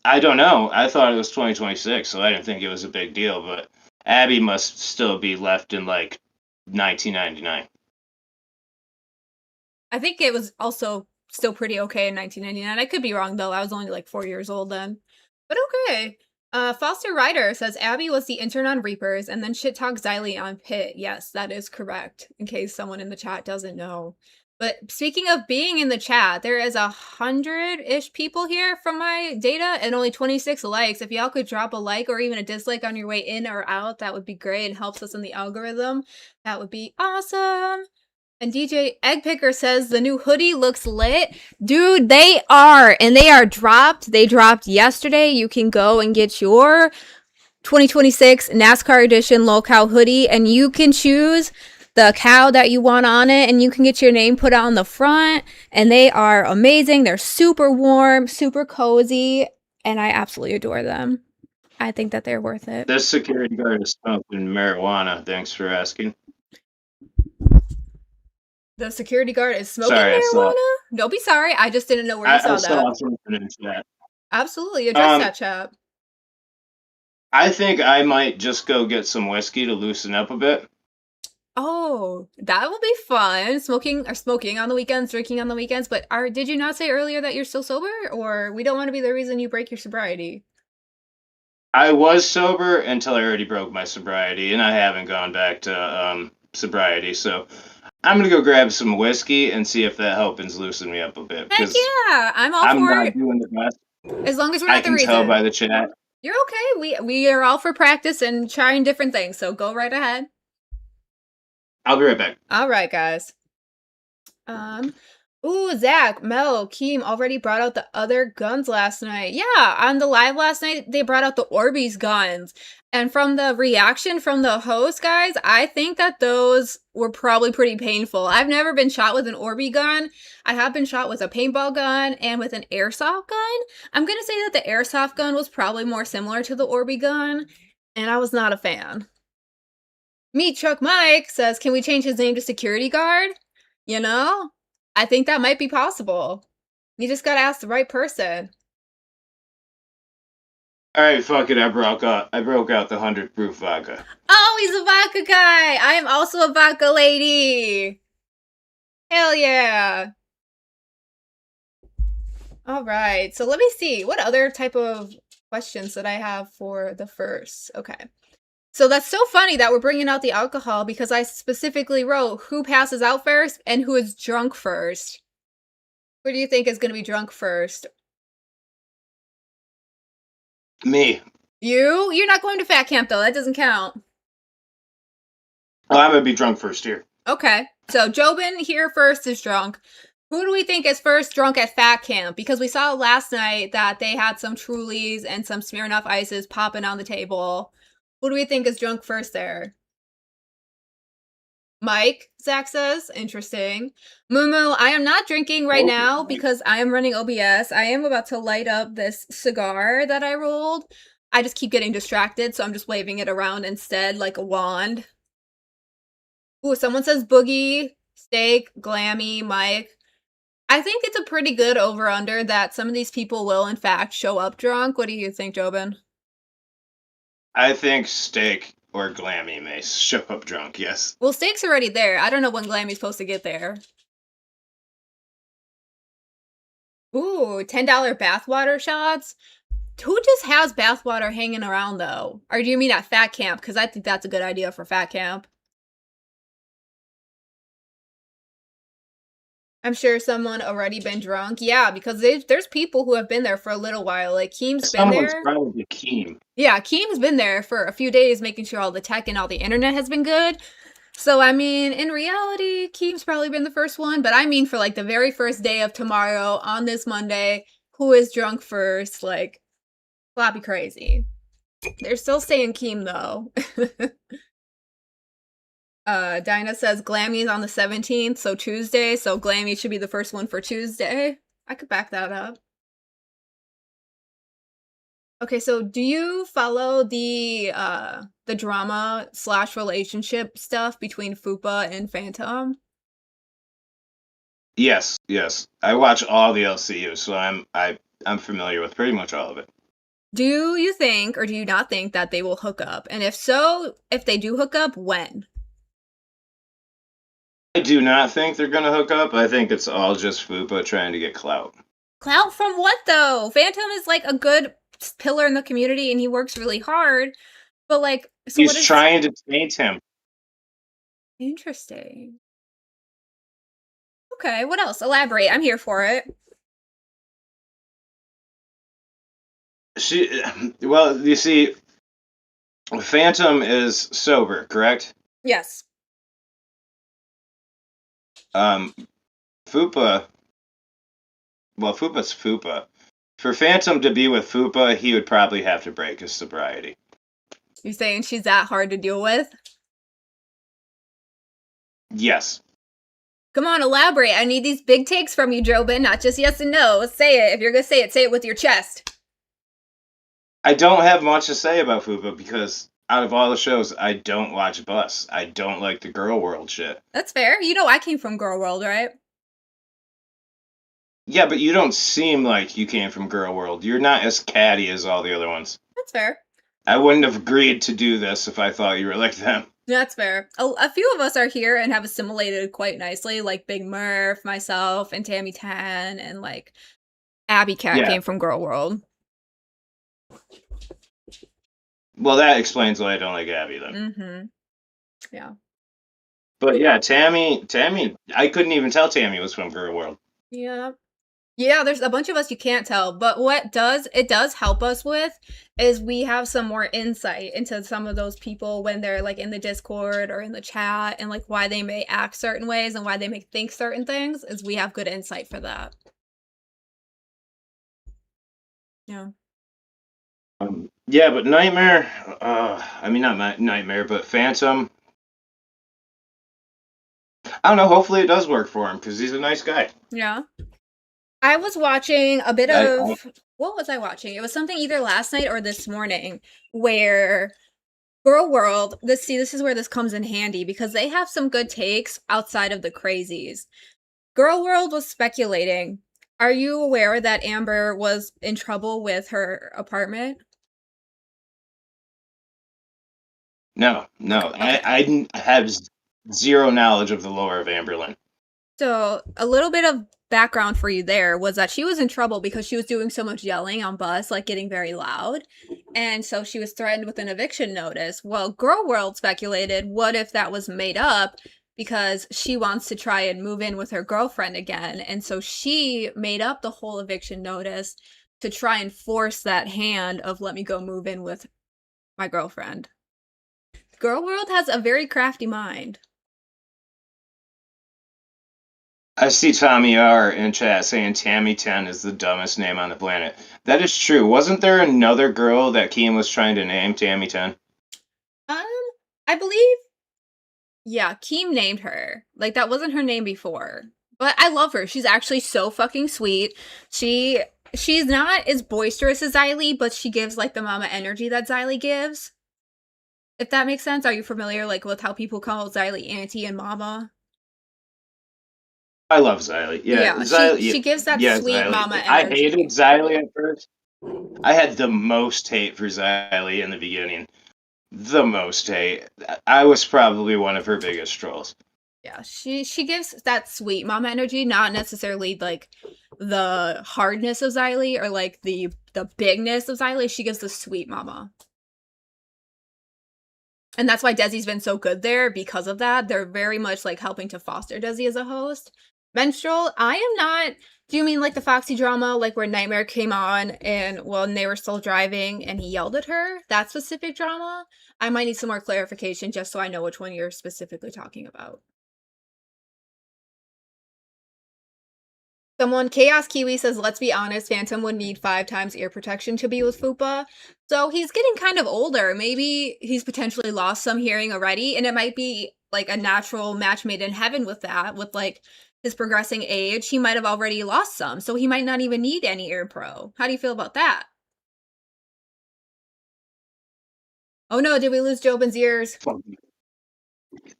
S5: I don't know. I thought it was 2026, so I didn't think it was a big deal. But Abby must still be left in like 1999.
S1: I think it was also still pretty okay in 1999. I could be wrong, though. I was only like 4 years old then. But okay. Foster Ryder says Abby was the intern on Reapers and then shit talked Xylee on Pit. Yes, that is correct, in case someone in the chat doesn't know. But speaking of being in the chat, there is 100-ish people here from my data and only 26 likes. If y'all could drop a like or even a dislike on your way in or out, that would be great. It helps us in the algorithm. That would be awesome. And DJ Eggpicker says the new hoodie looks lit. Dude, they are. And they are dropped. They dropped yesterday. You can go and get your 2026 NASCAR edition Low Cow hoodie. And you can choose the cow that you want on it, and you can get your name put on the front. And they are amazing. They're super warm, super cozy, and I absolutely adore them. I think that they're worth it.
S5: This security guard is smoking marijuana. Thanks for asking.
S1: The security guard is smoking
S5: Sorry, I saw-
S1: marijuana? Don't be sorry. I just didn't know where you
S5: I
S1: saw
S5: saw
S1: that.
S5: something in chat.
S1: Absolutely. Address that, chat.
S5: I think I might just go get some whiskey to loosen up a bit.
S1: Oh, that will be fun. Smoking on the weekends, drinking on the weekends. But did you not say earlier that you're still sober? Or we don't want to be the reason you break your sobriety?
S5: I was sober until I already broke my sobriety, and I haven't gone back to sobriety. So I'm gonna go grab some whiskey and see if that helps loosen me up a bit.
S1: Heck
S5: 'cause
S1: yeah, I'm all
S5: I'm
S1: for
S5: not
S1: it.
S5: doing the best.
S1: As long as we're
S5: I
S1: not the
S5: can tell
S1: reason.
S5: by the chat.
S1: You're okay. We are all for practice and trying different things. So go right ahead.
S5: I'll be right back.
S1: All right, guys. Ooh, Zach, Mel, Keem already brought out the other guns last night. Yeah, on the live last night, they brought out the Orbeez guns. And from the reaction from the host, guys, I think that those were probably pretty painful. I've never been shot with an Orbeez gun. I have been shot with a paintball gun and with an airsoft gun. I'm going to say that the airsoft gun was probably more similar to the Orbeez gun, and I was not a fan. Meat Truck Mike says, can we change his name to security guard? You know, I think that might be possible. You just gotta ask the right person.
S5: All right, fuck it. I broke out the 100 proof vodka.
S1: Oh, he's a vodka guy. I am also a vodka lady. Hell yeah. All right. So let me see. What other type of questions that I have for the first? Okay. So that's so funny that we're bringing out the alcohol because I specifically wrote who passes out first and who is drunk first. Who do you think is going to be drunk first?
S5: Me.
S1: You? You're not going to fat camp though. That doesn't count.
S5: Well, I'm gonna be drunk first here.
S1: Okay. So Jobin here first is drunk. Who do we think is first drunk at fat camp? Because we saw last night that they had some Trulies and some Smirnoff Ices popping on the table. Who do we think is drunk first there? Mike, Zach says. Interesting. Mumu, I am not drinking right now because I am running OBS. I am about to light up this cigar that I rolled. I just keep getting distracted, so I'm just waving it around instead like a wand. Ooh, someone says Boogie, Steak, Glammy, Mike. I think it's a pretty good over-under that some of these people will, in fact, show up drunk. What do you think, Jobin?
S5: I think Steak or Glammy may show up drunk, yes.
S1: Well, Steak's already there. I don't know when Glammy's supposed to get there. Ooh, $10 bathwater shots? Who just has bathwater hanging around, though? Or do you mean at fat camp? Because I think that's a good idea for fat camp. I'm sure someone already been drunk. Yeah, because there's people who have been there for a little while. Like, Keem's been
S5: Someone's
S1: there.
S5: probably Keem.
S1: Yeah, Keem's been there for a few days, making sure all the tech and all the internet has been good. So, I mean, in reality, Keem's probably been the first one. But I mean, for like the very first day of tomorrow on this Monday, who is drunk first? Like, floppy crazy. They're still saying Keem, though. Dinah says Glammy's on the 17th, so Tuesday. So Glammy should be the first one for Tuesday. I could back that up. Okay, so do you follow the drama / relationship stuff between Fupa and Phantom?
S5: Yes. I watch all the LCU, so I'm familiar with pretty much all of it.
S1: Do you think or do you not think that they will hook up? And if so, if they do hook up, when?
S5: I do not think they're gonna hook up. I think it's all just Fupa trying to get clout.
S1: Clout from what though? Phantom is like a good pillar in the community and he works really hard. But like, so
S5: He's trying to taint him.
S1: Interesting. Okay, what else? Elaborate. I'm here for it.
S5: Well, you see, Phantom is sober, correct?
S1: Yes.
S5: Fupa. Well, Fupa's Fupa. For Phantom to be with Fupa, he would probably have to break his sobriety.
S1: You saying she's that hard to deal with?
S5: Yes.
S1: Come on, elaborate. I need these big takes from you, Jobin, not just yes and no. Say it. If you're gonna say it with your chest.
S5: I don't have much to say about Fupa because out of all the shows, I don't watch Bus. I don't like the girl world shit.
S1: That's fair. You know I came from Girl World, right?
S5: Yeah, but you don't seem like you came from girl world. You're not as catty as all the other ones.
S1: That's fair.
S5: I wouldn't have agreed to do this if I thought you were like them.
S1: That's fair. A few of us are here and have assimilated quite nicely, like Big Murph, myself, and Tammy Tan, and like Abby Cat
S5: Yeah.
S1: came from Girl World.
S5: Well, that explains why I don't like Abby then.
S1: Mm-hmm. Yeah.
S5: But yeah, Tammy, I couldn't even tell Tammy was from Girl World.
S1: Yeah. Yeah, there's a bunch of us you can't tell, but what it does help us with is we have some more insight into some of those people when they're like in the Discord or in the chat and like why they may act certain ways and why they may think certain things, is we have good insight for that. Yeah.
S5: Yeah, but Nightmare, I mean not Nightmare, but Phantom. I don't know, hopefully it does work for him because he's a nice guy.
S1: Yeah. I was watching a bit of what was I watching? It was something either last night or this morning where Girl World, this is where this comes in handy because they have some good takes outside of the crazies. Girl World was speculating. Are you aware that Amber was in trouble with her apartment?
S5: No.
S1: Okay.
S5: I have zero knowledge of the lore of Amberlyn.
S1: So, a little bit of background for you there was that she was in trouble because she was doing so much yelling on Bus, like getting very loud. And so she was threatened with an eviction notice. Well, Girl World speculated, what if that was made up because she wants to try and move in with her girlfriend again? And so she made up the whole eviction notice to try and force that hand of let me go move in with my girlfriend. Girl World has a very crafty mind.
S5: I see Tommy R in chat saying Tammy 10 is the dumbest name on the planet. That is true. Wasn't there another girl that Keem was trying to name Tammy 10?
S1: I believe, yeah, Keem named her. Like, that wasn't her name before. But I love her. She's actually so fucking sweet. She's not as boisterous as Xylee, but she gives, like, the mama energy that Xylee gives. If that makes sense. Are you familiar, like, with how people call Xylee auntie and mama?
S5: I love Xylee. Yeah, Xylee,
S1: she gives that sweet
S5: Xylee.
S1: mama energy.
S5: I hated Xylee at first. I had the most hate for Xylee in the beginning. The most hate. I was probably one of her biggest trolls.
S1: Yeah, she gives that sweet mama energy, not necessarily like the hardness of Xylee or like the bigness of Xylee. She gives the sweet mama. And that's why Desi's been so good there because of that. They're very much like helping to foster Desi as a host. Menstrual, I am not. Do you mean like the Foxy drama, like where Nightmare came on and when they were still driving and he yelled at her? That specific drama? I might need some more clarification just so I know which one you're specifically talking about. Someone, Chaos Kiwi says, let's be honest, Phantom would need 5 times ear protection to be with Fupa. So he's getting kind of older. Maybe he's potentially lost some hearing already, and it might be like a natural match made in heaven with that, with like his progressing age. He might have already lost some, so he might not even need any ear pro. How do you feel about that? Oh no, did we lose Jobin's ears?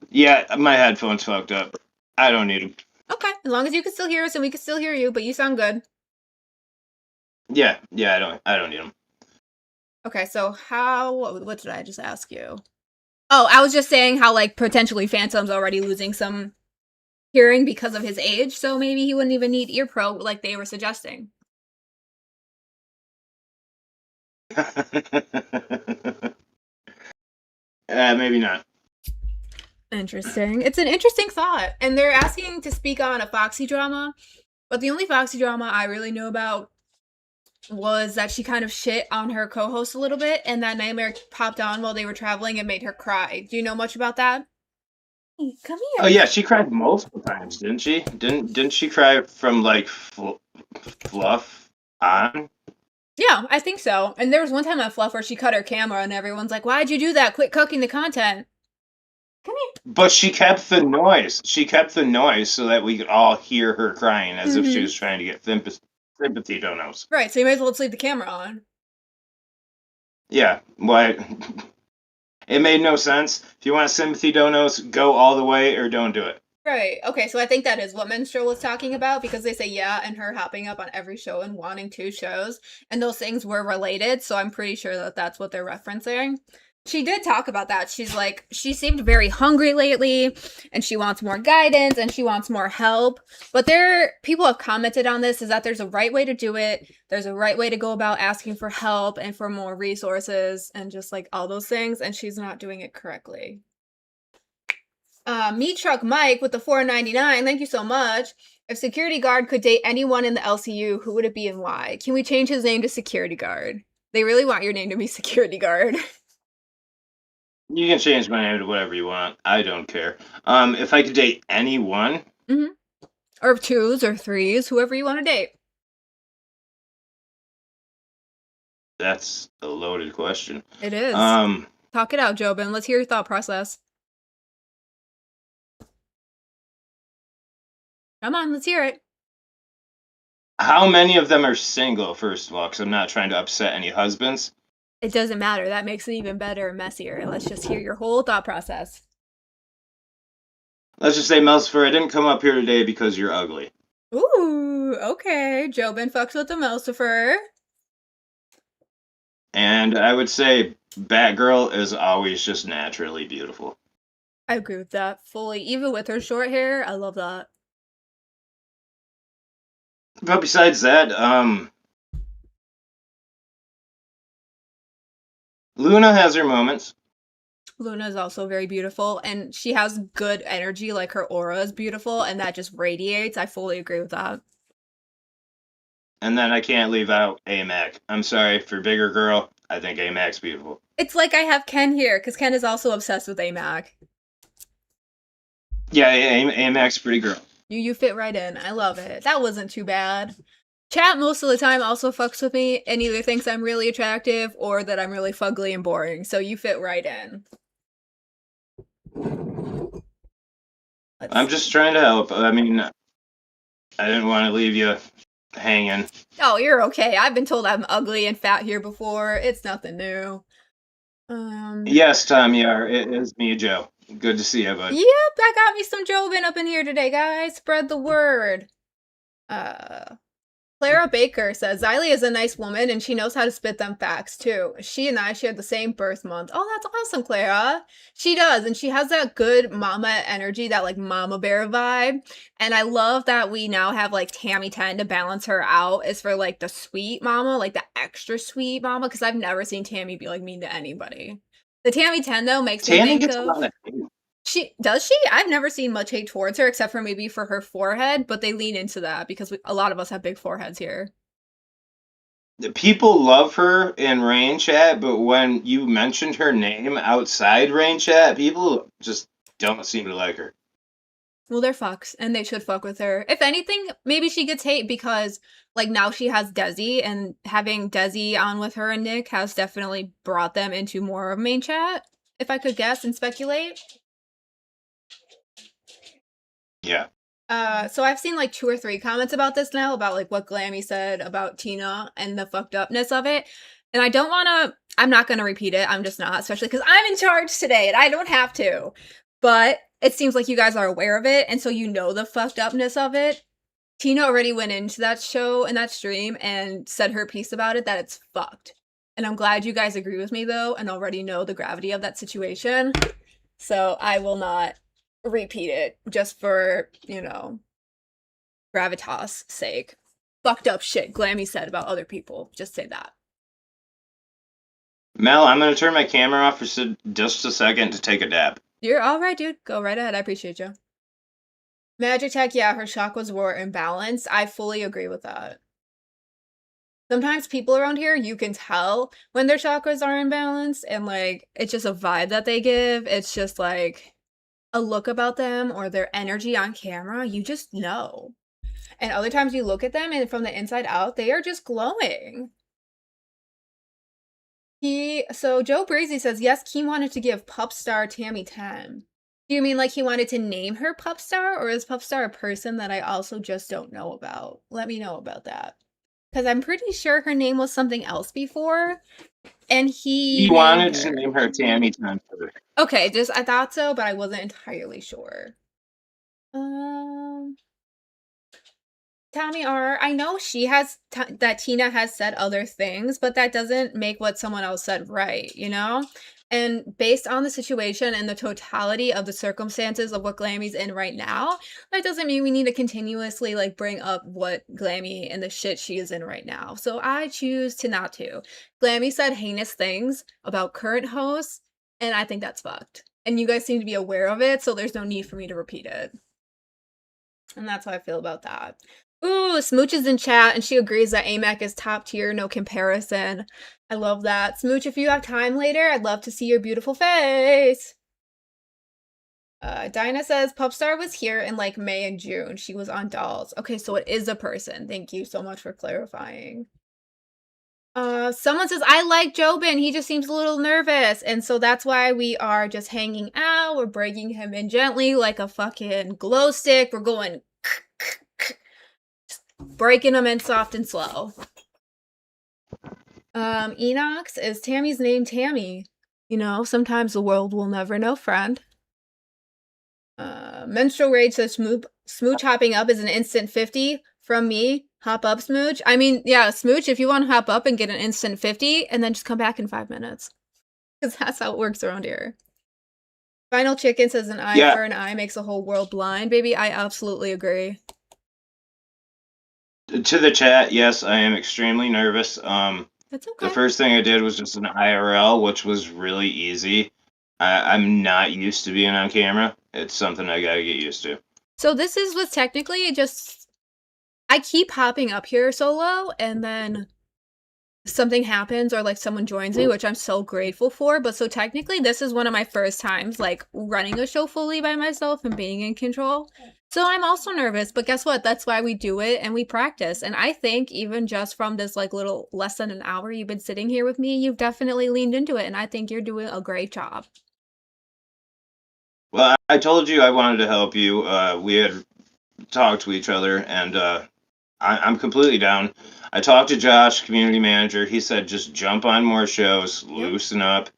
S5: Yeah, my headphones fucked up. I don't need them.
S1: Okay, as long as you can still hear us and we can still hear you, but you sound good.
S5: Yeah, I don't need them.
S1: Okay, so what did I just ask you? Oh, I was just saying how like potentially Phantom's already losing some hearing because of his age, so maybe he wouldn't even need ear pro like they were suggesting.
S5: Maybe not.
S1: Interesting. It's an interesting thought. And they're asking to speak on a Foxy drama, but the only Foxy drama I really know about was that she kind of shit on her co-host a little bit, and that Nightmare popped on while they were traveling and made her cry. Do you know much about that? Hey, come here.
S5: Oh yeah, she cried multiple times, didn't she? Didn't she cry from like Fluff on?
S1: Yeah, I think so. And there was one time on Fluff where she cut her camera and everyone's like, why'd you do that? Quit cooking the content. Come here.
S5: But she kept the noise. She kept the noise so that we could all hear her crying as if she
S1: Mhm.
S5: was trying to get sympathy donos.
S1: Right, so you may as well just leave the camera on.
S5: Yeah, what? It made no sense. If you want sympathy donos, go all the way or don't do it.
S1: Right. Okay, so I think that is what Minstrel was talking about because they say yeah and her hopping up on every show and wanting 2 shows, and those things were related, so I'm pretty sure that that's what they're referencing. She did talk about that. She's like, she seemed very hungry lately, and she wants more guidance and she wants more help. But people have commented on this is that there's a right way to do it. There's a right way to go about asking for help and for more resources and just like all those things, and she's not doing it correctly. Meat Truck Mike with the $4.99. Thank you so much. If Security Guard could date anyone in the LCU, who would it be and why? Can we change his name to Security Guard? They really want your name to be Security Guard.
S5: You can change my name to whatever you want. I don't care. If I could date anyone,
S1: Or 2s or 3s, whoever you want to date.
S5: that's a loaded question.
S1: It is.
S5: Um,
S1: Talk it out, Jobin. Let's hear your thought process. Come on, let's hear it.
S5: how many of them are single? First of all, because I'm not trying to upset any husbands.
S1: It doesn't matter. That makes it even better and messier. Let's just hear your whole thought process.
S5: Let's just say, Melsifer, I didn't come up here today because you're ugly.
S1: Ooh, okay. Jobin fucks with the Melsifer.
S5: And I would say Batgirl is always just naturally beautiful.
S1: I agree with that fully. Even with her short hair, I love that.
S5: But besides that, Luna has her moments.
S1: Luna is also very beautiful, and she has good energy, like her aura is beautiful, and that just radiates. I fully agree with that.
S5: And then I can't leave out AMAC. I'm sorry, for bigger girl, I think AMAC's beautiful.
S1: It's like I have Ken here, because Ken is also obsessed with AMAC.
S5: Yeah, AMAC's a pretty girl.
S1: You fit right in. I love it. That wasn't too bad. Chat most of the time also fucks with me and either thinks I'm really attractive or that I'm really fugly and boring, so you fit right in.
S5: I'm just trying to help. I mean, I didn't want to leave you hanging.
S1: Oh, you're okay. I've been told I'm ugly and fat here before. It's nothing new.
S5: Yes, Tom Yar, it is me, Joe. Good to see you, bud.
S1: Yep, I got me some Jobin up in here today, guys. Spread the word. Clara Baker says, Xylee is a nice woman and she knows how to spit them facts too. She and I share the same birth month. Oh, that's awesome, Clara. She does, and she has that good mama energy, that like mama bear vibe. And I love that we now have like Tammy 10 to balance her out as for like the sweet mama, like the extra sweet mama, because I've never seen Tammy be like mean to anybody. The Tammy 10 though makes me
S5: Tammy
S1: think
S5: gets a
S1: of...
S5: lot of hate.
S1: Does she? I've never seen much hate towards her except for maybe for her forehead, but they lean into that because a lot of us have big foreheads here.
S5: People love her in rain chat, but when you mentioned her name outside rain chat, people just don't seem to like her.
S1: Well, they're fucks, and they should fuck with her. If anything, maybe she gets hate because, like, now she has Desi, and having Desi on with her and Nick has definitely brought them into more of main chat, if I could guess and speculate.
S5: Yeah.
S1: So I've seen like 2 or 3 comments about this now, about like what Glammy said about Tina and the fucked upness of it. And I'm not gonna repeat it. I'm just not, especially because I'm in charge today and I don't have to. But it seems like you guys are aware of it, and so you know the fucked upness of it. Tina already went into that show and that stream and said her piece about it, that it's fucked. And I'm glad you guys agree with me though, and already know the gravity of that situation. So I will not repeat it just for, gravitas sake. Fucked up shit Glammy said about other people. Just say that.
S5: Mel, I'm going to turn my camera off for just a second to take a dab.
S1: You're all right, dude. Go right ahead. I appreciate you. Magic Tech, yeah, her chakras were imbalanced. I fully agree with that. Sometimes people around here, you can tell when their chakras are imbalanced, and like, it's just a vibe that they give. It's just like a look about them or their energy on camera. You just know. And other times you look at them and from the inside out, they are just glowing. So Joe Breezy says, yes, Keem wanted to give Pup Star Tammy 10. Do you mean like he wanted to name her Pupstar, or is Pupstar a person that I also just don't know about? Let me know about that. Because I'm pretty sure her name was something else before, and he
S5: He
S1: named
S5: wanted to
S1: her.
S5: name her Tammy Time Turner.
S1: Okay, just I thought so, but I wasn't entirely sure. Tommy R, I know she has that Tina has said other things, but that doesn't make what someone else said right, you know? And based on the situation and the totality of the circumstances of what Glammy's in right now, that doesn't mean we need to continuously like bring up what Glammy and the shit she is in right now. So I choose to not to. Glammy said heinous things about current hosts, and I think that's fucked. And you guys seem to be aware of it, so there's no need for me to repeat it. And that's how I feel about that. Ooh, Smooch is in chat and she agrees that AMAC is top tier, no comparison. I love that. Smooch, if you have time later, I'd love to see your beautiful face. Dinah says Pupstar was here in like May and June. She was on Dolls. Okay, so it is a person. Thank you so much for clarifying. Someone says, I like Jobin. He just seems a little nervous. And so that's why we are just hanging out. We're breaking him in gently like a fucking glow stick. We're going breaking them in soft and slow. Enox, is Tammy's name Tammy? You know, sometimes the world will never know, friend. Menstrual Rage says Smooch hopping up is an instant 50 from me. Hop up, Smooch. I mean, yeah, Smooch, if you want to hop up and get an instant 50 and then just come back in 5 minutes. Because that's how it works around here. Final Chicken says an eye for an eye makes a whole world blind. Baby, I absolutely agree.
S5: To the chat, yes, I am extremely nervous.
S1: That's okay.
S5: The first thing I did was just an IRL, which was really easy. I'm not used to being on camera. It's something I gotta get used to.
S1: So this is what's technically just... I keep hopping up here solo, and then something happens or like someone joins me, which I'm so grateful for. But so technically this is one of my first times like running a show fully by myself and being in control. So I'm also nervous, but guess what? That's why we do it and we practice. And I think even just from this like little less than an hour you've been sitting here with me, you've definitely leaned into it. And I think you're doing a great job.
S5: Well, I told you I wanted to help you. We had talked to each other, and I'm completely down. I talked to Josh, community manager. He said just jump on more shows, loosen up.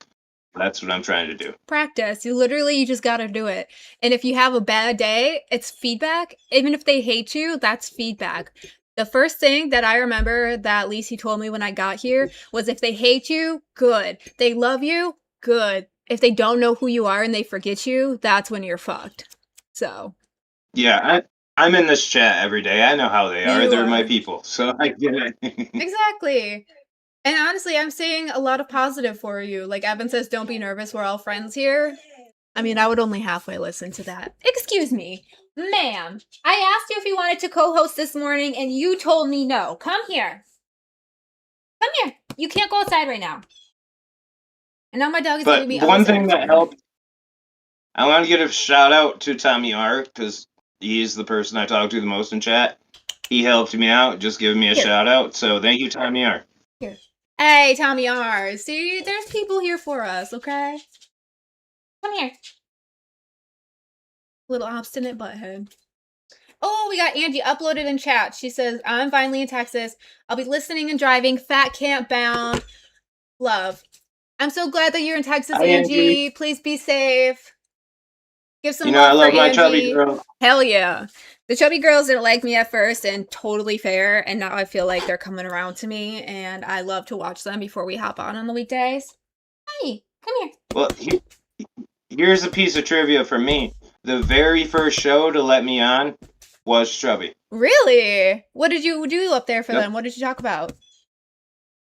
S5: That's what I'm trying to do.
S1: Practice. You just got to do it. And if you have a bad day, it's feedback. Even if they hate you, that's feedback. The first thing that I remember that Lacey told me when I got here was if they hate you, good. They love you, good. If they don't know who you are and they forget you, that's when you're fucked. So.
S5: Yeah, I'm in this chat every day. I know how they are. They're my people, so I get it.
S1: Exactly. And honestly, I'm saying a lot of positive for you. Like Evan says, don't be nervous. We're all friends here. I mean, I would only halfway listen to that. Excuse me, ma'am. I asked you if you wanted to co-host this morning, and you told me no. Come here. Come here. You can't go outside right now. And now my dog is giving me.
S5: But one thing that helped, I want to give a shout out to Tommy R, because he's the person I talk to the most in chat. He helped me out, just giving me a shout out. So thank you, Tommy R.
S1: Here. Hey, Tommy R. See, there's people here for us, okay? Come here. Little obstinate butthead. Oh, we got Angie uploaded in chat. She says, I'm finally in Texas. I'll be listening and driving. Fat camp bound. Love. I'm so glad that you're in Texas,
S5: Hi,
S1: Angie. Please be safe. Give some
S5: I
S1: love
S5: love
S1: for
S5: my
S1: Angie.
S5: chubby girl.
S1: Hell yeah. The chubby girls didn't like me at first, and totally fair. And now I feel like they're coming around to me, and I love to watch them before we hop on the weekdays. Hi, come here.
S5: Well, here's a piece of trivia for me. The very first show to let me on was Chubby.
S1: Really? What did you do up there for them? What did you talk about?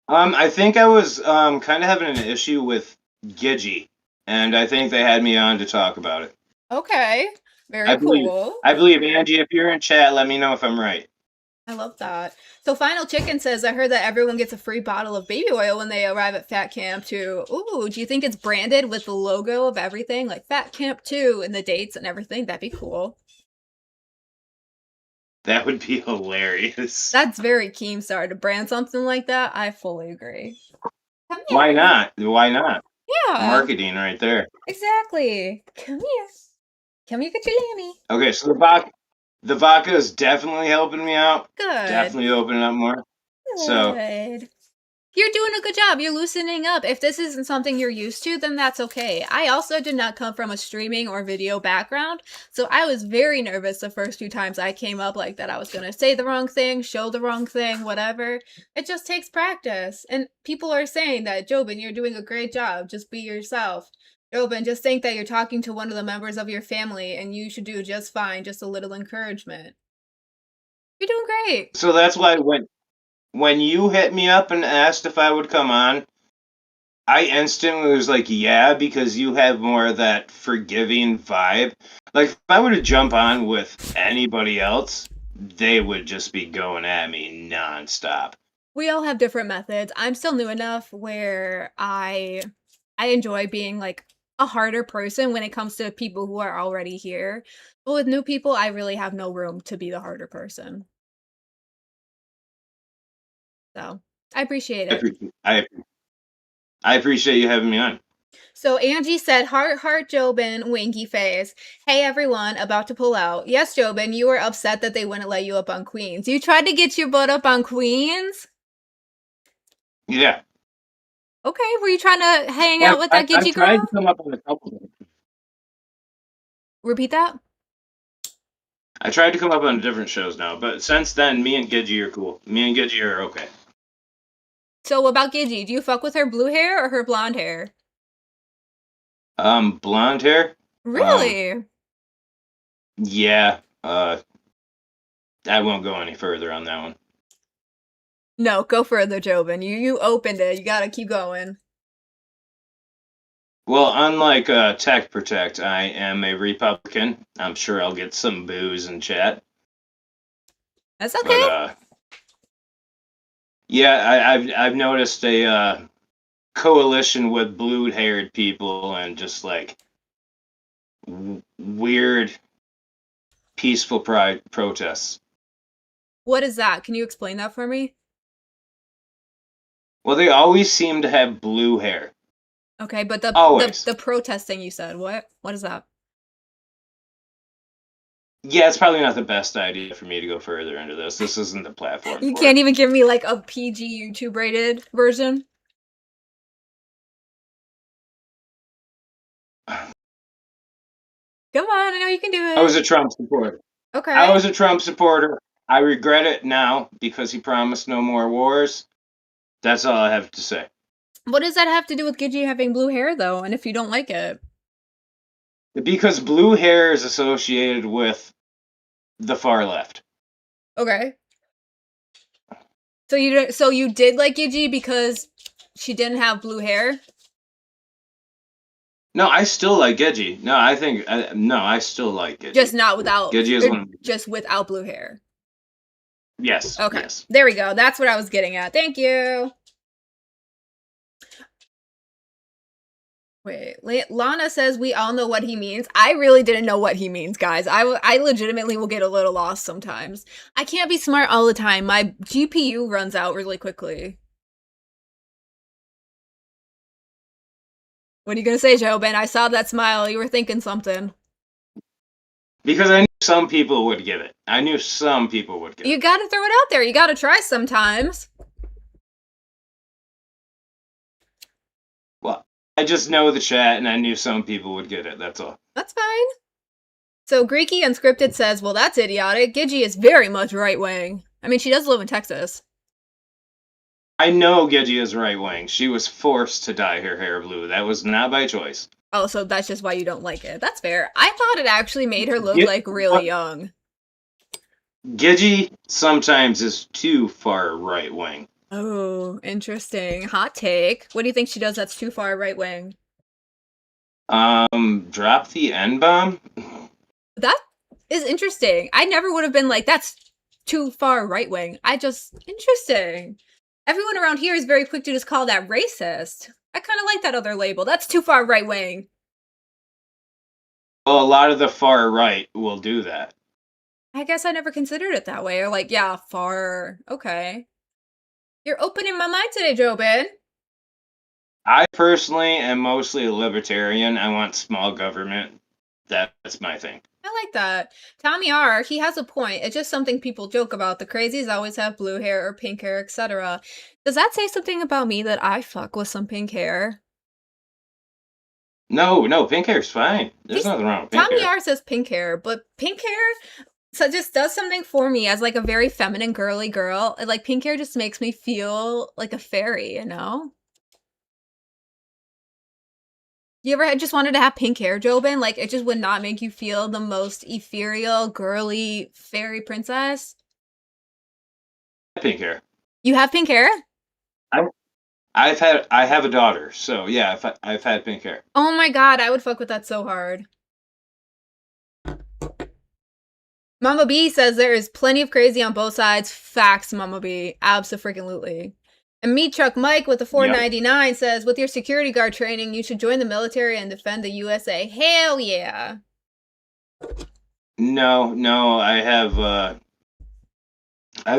S5: I think I was kind of having an issue with Gidgey, and I think they had me on to talk about it.
S1: Okay. Very cool.
S5: I believe, Angie, if you're in chat, let me know if I'm right.
S1: I love that. So Final Chicken says, I heard that everyone gets a free bottle of baby oil when they arrive at Fat Camp 2. Ooh, do you think it's branded with the logo of everything? Like Fat Camp 2 and the dates and everything? That'd be cool.
S5: That would be hilarious.
S1: That's very Keemstar to brand something like that. I fully agree.
S5: Why not? Why not?
S1: Yeah.
S5: Marketing right there.
S1: Exactly. Come here. Come here, get your lammy.
S5: Okay, so the vodka is definitely helping me out.
S1: Good.
S5: Definitely opening up more. So
S1: Good. You're doing a good job. You're loosening up. If this isn't something you're used to, then that's okay. I also did not come from a streaming or video background, so I was very nervous the first few times I came up like that. I was going to say the wrong thing, show the wrong thing, whatever. It just takes practice. And people are saying that, Jobin, you're doing a great job. Just be yourself. Jobin, just think that you're talking to one of the members of your family and you should do just fine. Just a little encouragement. You're doing great.
S5: so that's why when you hit me up and asked if I would come on, I instantly was like, yeah, because you have more of that forgiving vibe. Like, if I were to jump on with anybody else, they would just be going at me nonstop.
S1: We all have different methods. I'm still new enough where I enjoy being like a harder person when it comes to people who are already here. But with new people, I really have no room to be the harder person. So I appreciate
S5: I
S1: it.
S5: appreciate, I appreciate you having me on.
S1: So Angie said, heart, heart, Jobin, winky face. Hey everyone, about to pull out. Yes, Jobin, you were upset that they wouldn't let you up on Queens. You tried to get your butt up on Queens?
S5: Yeah.
S1: Okay, were you trying to hang out with that
S5: I've
S1: Gidgy
S5: tried
S1: girl?
S5: to come up on a couple of them.
S1: Repeat that?
S5: I tried to come up on different shows now, but since then, me and Gidgy are cool. Me and Gidgy are okay.
S1: So about Gidgy, do you fuck with her blue hair or her blonde hair?
S5: Blonde hair?
S1: Really?
S5: Yeah. I won't go any further on that one.
S1: No, go further, Jobin. You opened it. You gotta keep going.
S5: Well, unlike Tech Protect, I am a Republican. I'm sure I'll get some boos in chat.
S1: That's
S5: But
S1: okay.
S5: yeah, I've noticed a coalition with blue-haired people and just like weird, peaceful pride protests.
S1: What is that? Can you explain that for me?
S5: Well, they always seem to have blue hair.
S1: Okay, but the
S5: Always.
S1: the protesting you said, what is that?
S5: Yeah, it's probably not the best idea for me to go further into this. This isn't the platform.
S1: You
S5: for
S1: can't
S5: it.
S1: even give me like a PG YouTube rated version? Come on, I know you can do it.
S5: I was a Trump supporter.
S1: Okay.
S5: I was a Trump supporter. I regret it now because he promised no more wars. That's all I have to say.
S1: What does that have to do with Gidgy having blue hair though? And if you don't like it?
S5: Because blue hair is associated with the far left.
S1: Okay. So you did like Gidgy because she didn't have blue hair?
S5: No, I still like Gedgy. No, I still like Gedgy.
S1: Just not without
S5: Gedgy is one of
S1: just without blue hair.
S5: Yes.
S1: Okay.
S5: Yes.
S1: There we go. That's what I was getting at. Thank you. Wait, Lana says we all know what he means. I really didn't know what he means, guys. I legitimately will get a little lost sometimes. I can't be smart all the time. My GPU runs out really quickly. What are you gonna say, Jobin? I saw that smile. You were thinking something.
S5: Because I knew some people would give it. I knew some people would give
S1: You
S5: it.
S1: gotta throw it out there. You gotta try sometimes.
S5: Well, I just know the chat, and I knew some people would get it. That's all.
S1: That's fine. So Greeky Unscripted says, well, that's idiotic. Gidgy is very much right-wing. I mean, she does live in Texas.
S5: I know Gedgy is right wing. She was forced to dye her hair blue. That was not by choice.
S1: Oh, so that's just why you don't like it. That's fair. I thought it actually made her look
S5: Yeah.
S1: like really young.
S5: Gedgy sometimes is too far right wing.
S1: Oh, interesting. Hot take. What do you think she does that's too far right-wing?
S5: Drop the N-bomb?
S1: That is interesting. I never would have been like, that's too far right-wing. Interesting. Everyone around here is very quick to just call that racist. I kind of like that other label. That's too far right-wing.
S5: Well, a lot of the far right will do that.
S1: I guess I never considered it that way. Or like, yeah, far. Okay. You're opening my mind today, Jobin.
S5: I personally am mostly a libertarian. I want small government, That's my thing.
S1: I like that. Tommy R, he has a point. It's just something people joke about. The crazies always have blue hair or pink hair, etc. Does that say something about me that I fuck with some pink hair?
S5: No, pink hair's fine. There's
S1: He's-
S5: nothing wrong with pink
S1: Tommy
S5: hair.
S1: R says pink hair, but pink hair so just does something for me as like a very feminine girly girl. Like pink hair just makes me feel like a fairy, you know? You ever just wanted to have pink hair, Jobin? Like it just would not make you feel the most ethereal, girly fairy princess?
S5: Pink hair.
S1: You have pink hair?
S5: I have a daughter, so yeah, I've had pink hair.
S1: Oh my god, I would fuck with that so hard. Mama B says there is plenty of crazy on both sides. Facts, Mama B. Abso-freaking-lutely. And Meat Truck Mike with the 499 says, with your security guard training, you should join the military and defend the USA. Hell yeah.
S5: No, I have a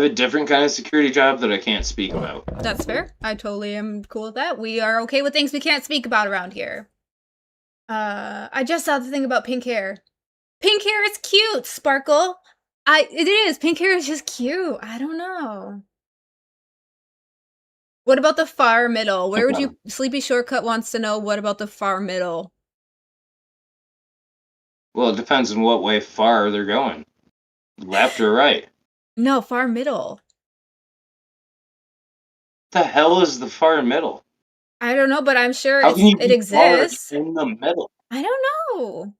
S5: different kind of security job that I can't speak about.
S1: That's fair. I totally am cool with that. We are okay with things we can't speak about around here. I just saw the thing about pink hair. Pink hair is cute, Sparkle. It is. Pink hair is just cute. I don't know. What about the far middle? Where would you... Sleepy Shortcut wants to know, what about the far middle?
S5: Well, it depends on what way far they're going. Left or right.
S1: No, far middle.
S5: The hell is the far middle?
S1: I don't know, but I'm sure
S5: How can you
S1: it
S5: be far
S1: exists.
S5: in the middle?
S1: I don't know.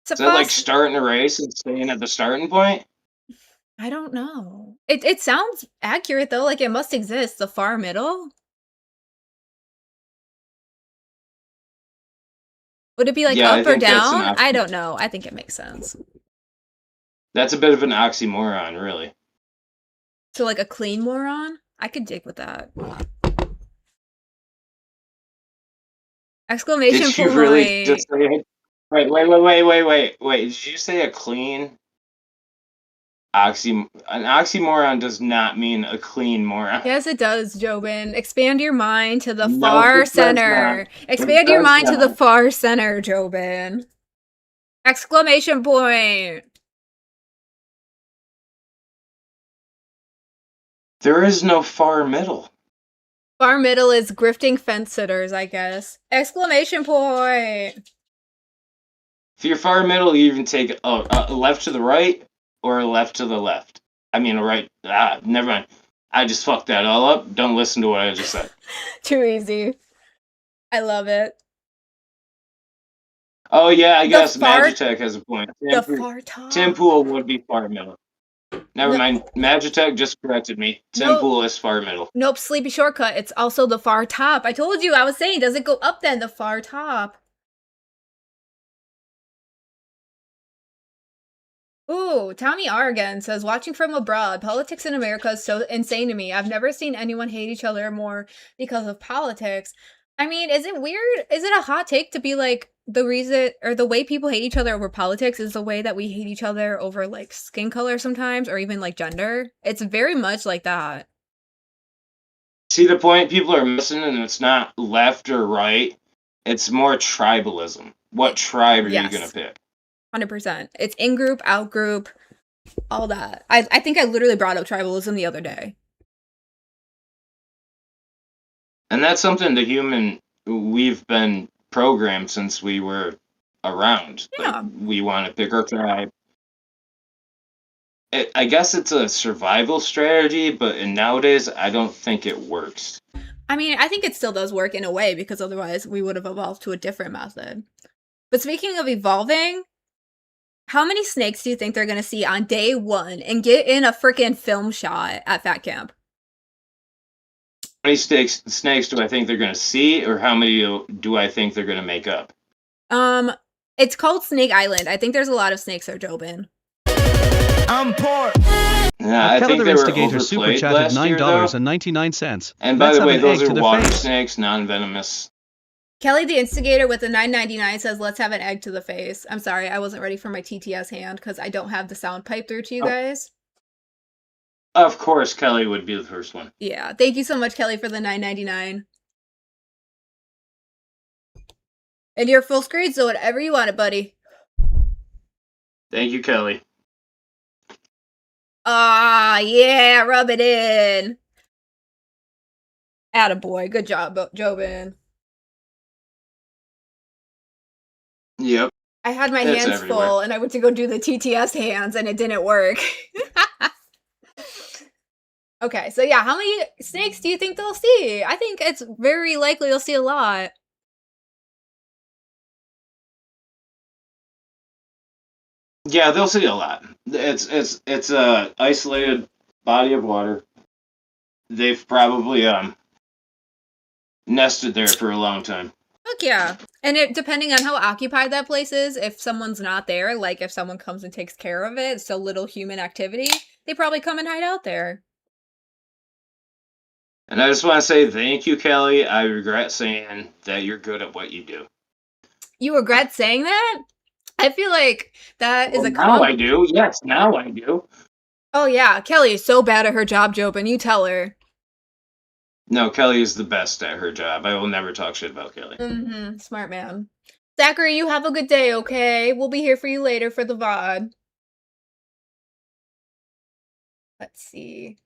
S1: It's a
S5: Is that like
S1: poss-
S5: starting a race and staying at the starting point?
S1: I don't know. It sounds accurate though, like it must exist, the far middle. Would it be like
S5: Yeah, I
S1: up or
S5: think that's an
S1: down?
S5: option.
S1: I don't know. I think it makes sense.
S5: That's a bit of an oxymoron, really.
S1: So like a clean moron? I could dig with that. Exclamation
S5: Did you
S1: point.
S5: really just say it? Wait. Did you say a clean an oxymoron does not mean a clean moron.
S1: Yes, it does, Jobin. Expand your mind to the
S5: No,
S1: far
S5: it does
S1: center.
S5: not.
S1: Expand
S5: It
S1: your
S5: does
S1: mind to the
S5: not.
S1: far center, Jobin. Exclamation point.
S5: There is no far middle.
S1: Far middle is grifting fence sitters, I guess. Exclamation point.
S5: If you're far middle, you even take a left to the right or a left to the left. I mean, a right. Never mind. I just fucked that all up. Don't listen to what I just said.
S1: Too easy. I love it.
S5: Oh yeah, I guess
S1: far-
S5: Magitech has a point.
S1: The far top.
S5: Tim Pool would be far middle. Never
S1: No.
S5: mind. Magitech just corrected me. Tim
S1: No.
S5: Pool is far middle.
S1: Nope, Sleepy Shortcut. It's also the far top. I told you, I was saying, does it go up then, the far top? Ooh, Tommy R again says, watching from abroad, politics in America is so insane to me. I've never seen anyone hate each other more because of politics. I mean, is it weird? Is it a hot take to be like, the reason or the way people hate each other over politics is the way that we hate each other over like skin color sometimes, or even like gender? It's very much like that.
S5: See the point people are missing, and it's not left or right. It's more tribalism. What tribe are
S1: Yes.
S5: you gonna pick?
S1: 100%. It's in group, out group, all that. I think I literally brought up tribalism the other day.
S5: And that's something we've been programmed since we were around.
S1: Yeah.
S5: Like, we want to pick our tribe. I guess it's a survival strategy, but nowadays I don't think it works.
S1: I mean, I think it still does work in a way, because otherwise we would have evolved to a different method. But speaking of evolving, how many snakes do you think they're going to see on day one and get in a freaking film shot at Fat Camp?
S5: How many snakes do I think they're going to see, or how many do I think they're going to make up?
S1: It's called Snake Island. I think there's a lot of snakes there, Jobin.
S3: I'm poor.
S5: Yeah, I think
S7: Calendar
S5: they were
S7: Instigator super
S5: overplayed
S7: chatted
S5: last year, though.
S7: $9.99.
S5: And by
S7: Let's
S5: the
S7: have
S5: way,
S7: an
S5: those
S7: egg
S5: are
S7: to the
S5: water
S7: face.
S5: snakes, non-venomous.
S1: Kelly the Instigator with the $9.99 says, let's have an egg to the face. I'm sorry, I wasn't ready for my TTS hand because I don't have the sound pipe through to you guys.
S5: Of course, Kelly would be the first one.
S1: Yeah, thank you so much, Kelly, for the $9.99. And you're full screen, so whatever you want it, buddy.
S5: Thank you, Kelly.
S1: Ah, yeah, rub it in. Attaboy. Good job, Jobin.
S5: Yep.
S1: I had my
S5: It's
S1: hands
S5: everywhere.
S1: full, and I went to go do the TTS hands, and it didn't work. Okay, so yeah, how many snakes do you think they'll see? I think it's very likely they'll see a lot.
S5: Yeah, they'll see a lot. It's a isolated body of water. They've probably nested there for a long time.
S1: Heck yeah. And depending on how occupied that place is, if someone's not there, like if someone comes and takes care of it, so little human activity, they probably come and hide out there.
S5: And I just want to say thank you, Kelly. I regret saying that you're good at what you do.
S1: You regret saying that? I feel like that is a
S5: now I do. Yes, now I do.
S1: Oh yeah, Kelly is so bad at her job, Jobin. You tell her.
S5: No, Kelly is the best at her job. I will never talk shit about Kelly.
S1: Mm-hmm. Smart man. Zachary, you have a good day, okay? We'll be here for you later for the VOD. Let's see.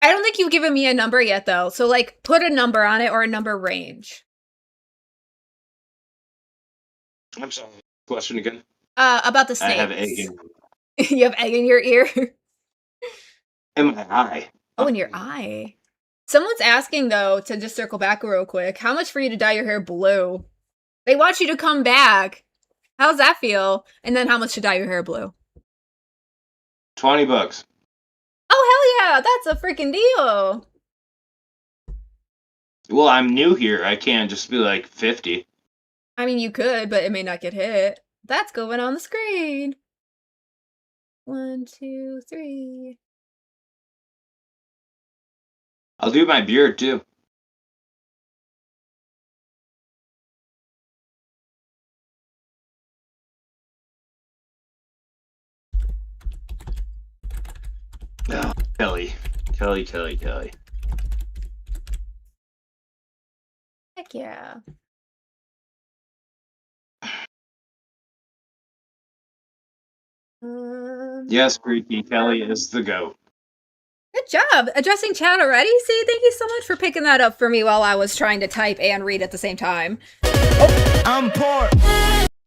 S1: I don't think you've given me a number yet, though. So, like, put a number on it or a number range.
S5: I'm sorry. Question again?
S1: About the snakes.
S5: I have egg in
S1: You have egg in your ear?
S5: in my eye.
S1: Oh, in your eye. Someone's asking, though, to just circle back real quick, how much for you to dye your hair blue? They want you to come back. How's that feel? And then how much to dye your hair blue?
S5: $20.
S1: Oh, hell yeah! That's a freaking deal!
S5: Well, I'm new here. I can't just be like 50.
S1: I mean, you could, but it may not get hit. That's going on the screen. 1, 2, 3.
S5: I'll do my beard too. Oh, Kelly. Kelly.
S1: Heck yeah.
S5: Yes, Freaky. Kelly is the GOAT.
S1: Good job addressing chat already. See, thank you so much for picking that up for me while I was trying to type and read at the same time.
S3: I'm poor.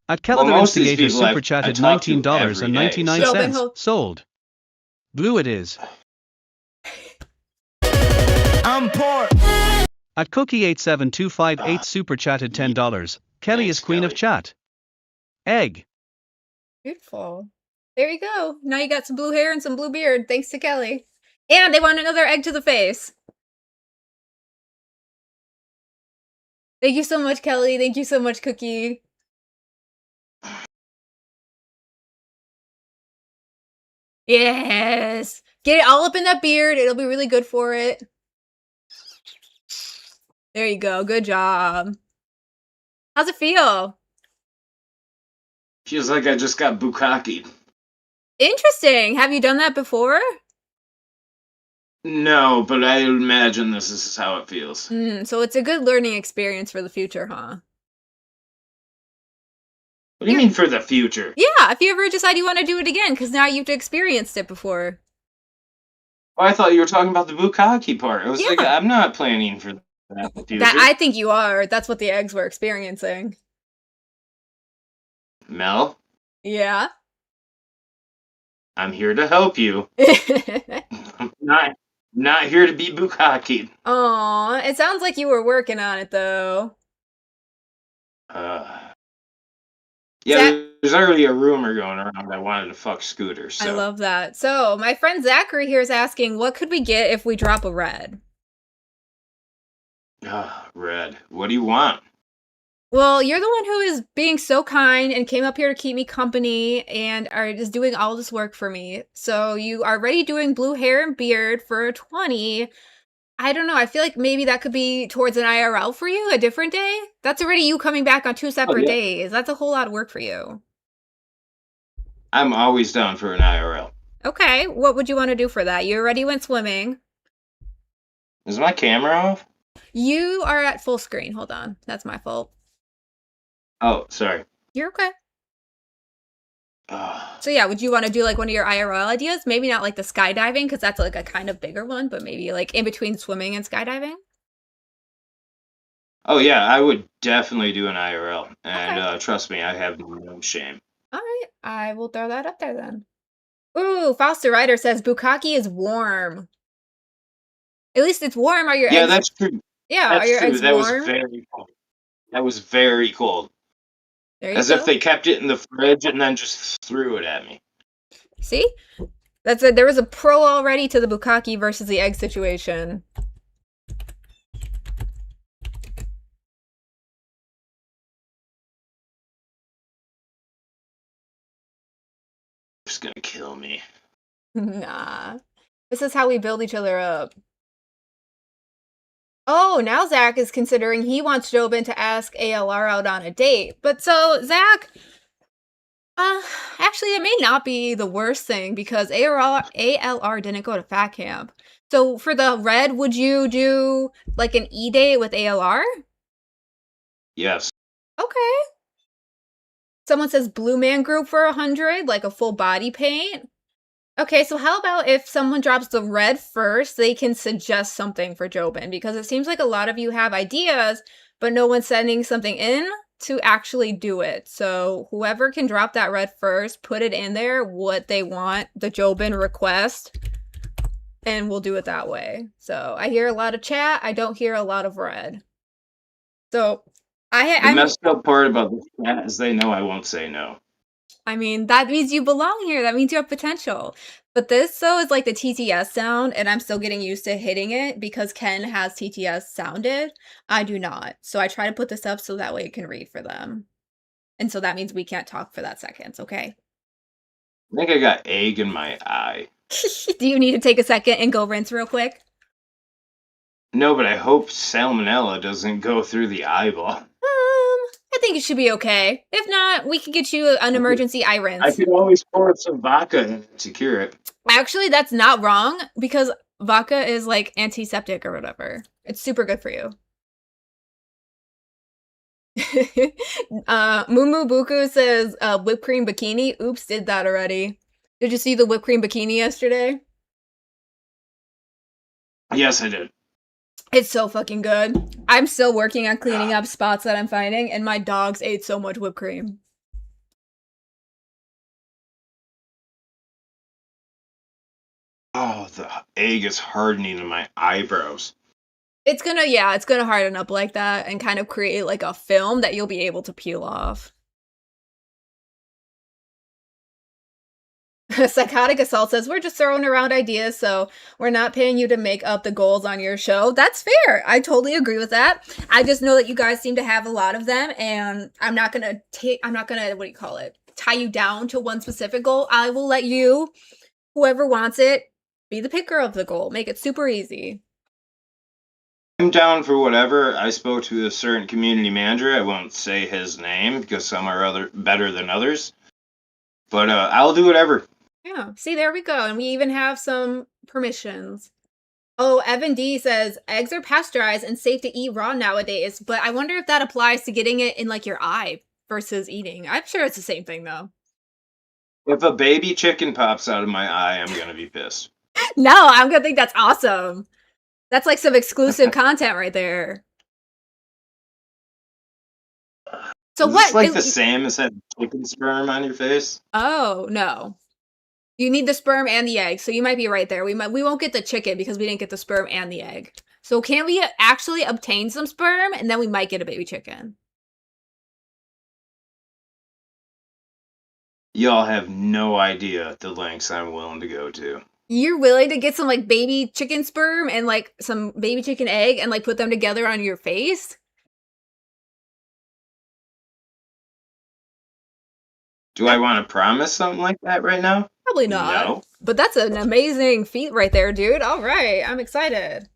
S7: At Keller
S5: Well, most of these
S7: Instigator
S5: people
S7: super
S5: I
S7: chatted
S5: talk to
S7: $19.99.
S1: every day.
S7: Sold. Blue it is.
S3: I'm poor.
S7: At Cookie87258 super chatted $10. Kelly
S5: Thanks,
S7: is queen of
S5: Kelly.
S7: chat. Egg.
S1: Beautiful. There you go. Now you got some blue hair and some blue beard, thanks to Kelly. And they want another egg to the face. Thank you so much, Kelly. Thank you so much, Cookie. Yes. Get it all up in that beard. It'll be really good for it. There you go. Good job. How's it feel?
S5: Feels like I just got bukkake.
S1: Interesting. Have you done that before?
S5: No, but I imagine this is how it feels.
S1: So it's a good learning experience for the future, huh?
S5: What do you mean for the future?
S1: Yeah, if you ever decide you want to do it again, because now you've experienced it before.
S5: Oh, I thought you were talking about the bukkake part. I was like,
S1: Yeah.
S5: I'm not planning for that in the future.
S1: That I think you are. That's what the eggs were experiencing.
S5: Mel,
S1: Yeah.
S5: I'm here to help you. I'm not here to be bukkake.
S1: Aw, it sounds like you were working on it though.
S5: Yeah, there's already a rumor going around I wanted to fuck Scooter. So.
S1: I love that. So my friend Zachary here is asking, what could we get if we drop a red?
S5: Red. What do you want?
S1: Well, you're the one who is being so kind and came up here to keep me company and are just doing all this work for me. So you are already doing blue hair and beard for 20. I don't know. I feel like maybe that could be towards an IRL for you, a different day. That's already you coming back on 2 separate days. That's a whole lot of work for you.
S5: I'm always down for an IRL.
S1: Okay. What would you want to do for that? You already went swimming.
S5: Is my camera off?
S1: You are at full screen. Hold on. That's my fault.
S5: Oh, sorry.
S1: You're okay.
S5: Oh,
S1: So yeah, would you want to do like one of your IRL ideas? Maybe not like the skydiving because that's like a kind of bigger one, but maybe like in between swimming and skydiving.
S5: oh yeah, I would definitely do an IRL, and
S1: Okay.
S5: trust me, I have no shame.
S1: All right, I will throw that up there then. Ooh, Foster Ryder says bukkake is warm. At least it's warm. Are your
S5: Yeah,
S1: eggs?
S5: that's true.
S1: Yeah, are
S5: That's
S1: your
S5: true.
S1: eggs
S5: That was
S1: warm?
S5: very cold. That was very cold.
S1: There you
S5: As if
S1: go.
S5: they kept it in the fridge and then just threw it at me.
S1: See, that's it. There was a pro already to the bukkake versus the egg situation.
S5: Just gonna kill me.
S1: Nah, this is how we build each other up. Oh, now Zach is considering he wants Jobin to ask ALR out on a date. But so, Zach, actually, it may not be the worst thing because ALR didn't go to fat camp. So for the red, would you do like an E-date with ALR?
S5: Yes.
S1: Okay. Someone says Blue Man Group for 100, like a full body paint. Okay, so how about if someone drops the red first, they can suggest something for Jobin because it seems like a lot of you have ideas, but no one's sending something in to actually do it. So whoever can drop that red first, put it in there what they want, the Jobin request, and we'll do it that way. So I hear a lot of chat, I don't hear a lot of red. So
S5: The
S1: I'm
S5: messed up part about this chat is they know I won't say no.
S1: I mean, that means you belong here. That means you have potential. But this, though, is like the TTS sound, and I'm still getting used to hitting it because Ken has TTS sounded. I do not. So I try to put this up so that way it can read for them. And so that means we can't talk for that seconds, okay?
S5: I think I got egg in my eye.
S1: Do you need to take a second and go rinse real quick?
S5: No, but I hope salmonella doesn't go through the eyeball.
S1: I think it should be okay. If not, we can get you an emergency eye
S5: I
S1: rinse.
S5: could always pour some vodka in it to cure it.
S1: Actually, that's not wrong because vodka is like antiseptic or whatever. It's super good for you. Mumu Buku says whipped cream bikini. Oops, did that already. Did you see the whipped cream bikini yesterday?
S5: Yes, I did.
S1: It's so fucking good. I'm still working on cleaning up spots that I'm finding, and my dogs ate so much whipped cream.
S5: Oh, the egg is hardening in my eyebrows.
S1: It's gonna harden up like that and kind of create like a film that you'll be able to peel off. Psychotic Assault says, we're just throwing around ideas, so we're not paying you to make up the goals on your show. That's fair. I totally agree with that. I just know that you guys seem to have a lot of them, and I'm not gonna, tie you down to one specific goal. I will let you, whoever wants it, be the picker of the goal. Make it super easy.
S5: I'm down for whatever. I spoke to a certain community manager. I won't say his name because some are better than others. But I'll do whatever.
S1: Yeah, see, there we go. And we even have some permissions. Oh, Evan D says, eggs are pasteurized and safe to eat raw nowadays, but I wonder if that applies to getting it in, like, your eye versus eating. I'm sure it's the same thing, though.
S5: If a baby chicken pops out of my eye, I'm going to be pissed.
S1: No, I'm gonna think that's awesome. That's, like, some exclusive content right there. So
S5: is
S1: what?
S5: this like the same as having chicken sperm on your face?
S1: Oh, no. You need the sperm and the egg, so you might be right there. We won't get the chicken because we didn't get the sperm and the egg. So can we actually obtain some sperm and then we might get a baby chicken?
S5: Y'all have no idea the lengths I'm willing to go to.
S1: You're willing to get some like baby chicken sperm and like some baby chicken egg and like put them together on your face?
S5: Do I want to promise something like that right now?
S1: Probably not.
S5: No.
S1: But that's an amazing feat right there, dude. All right, I'm excited.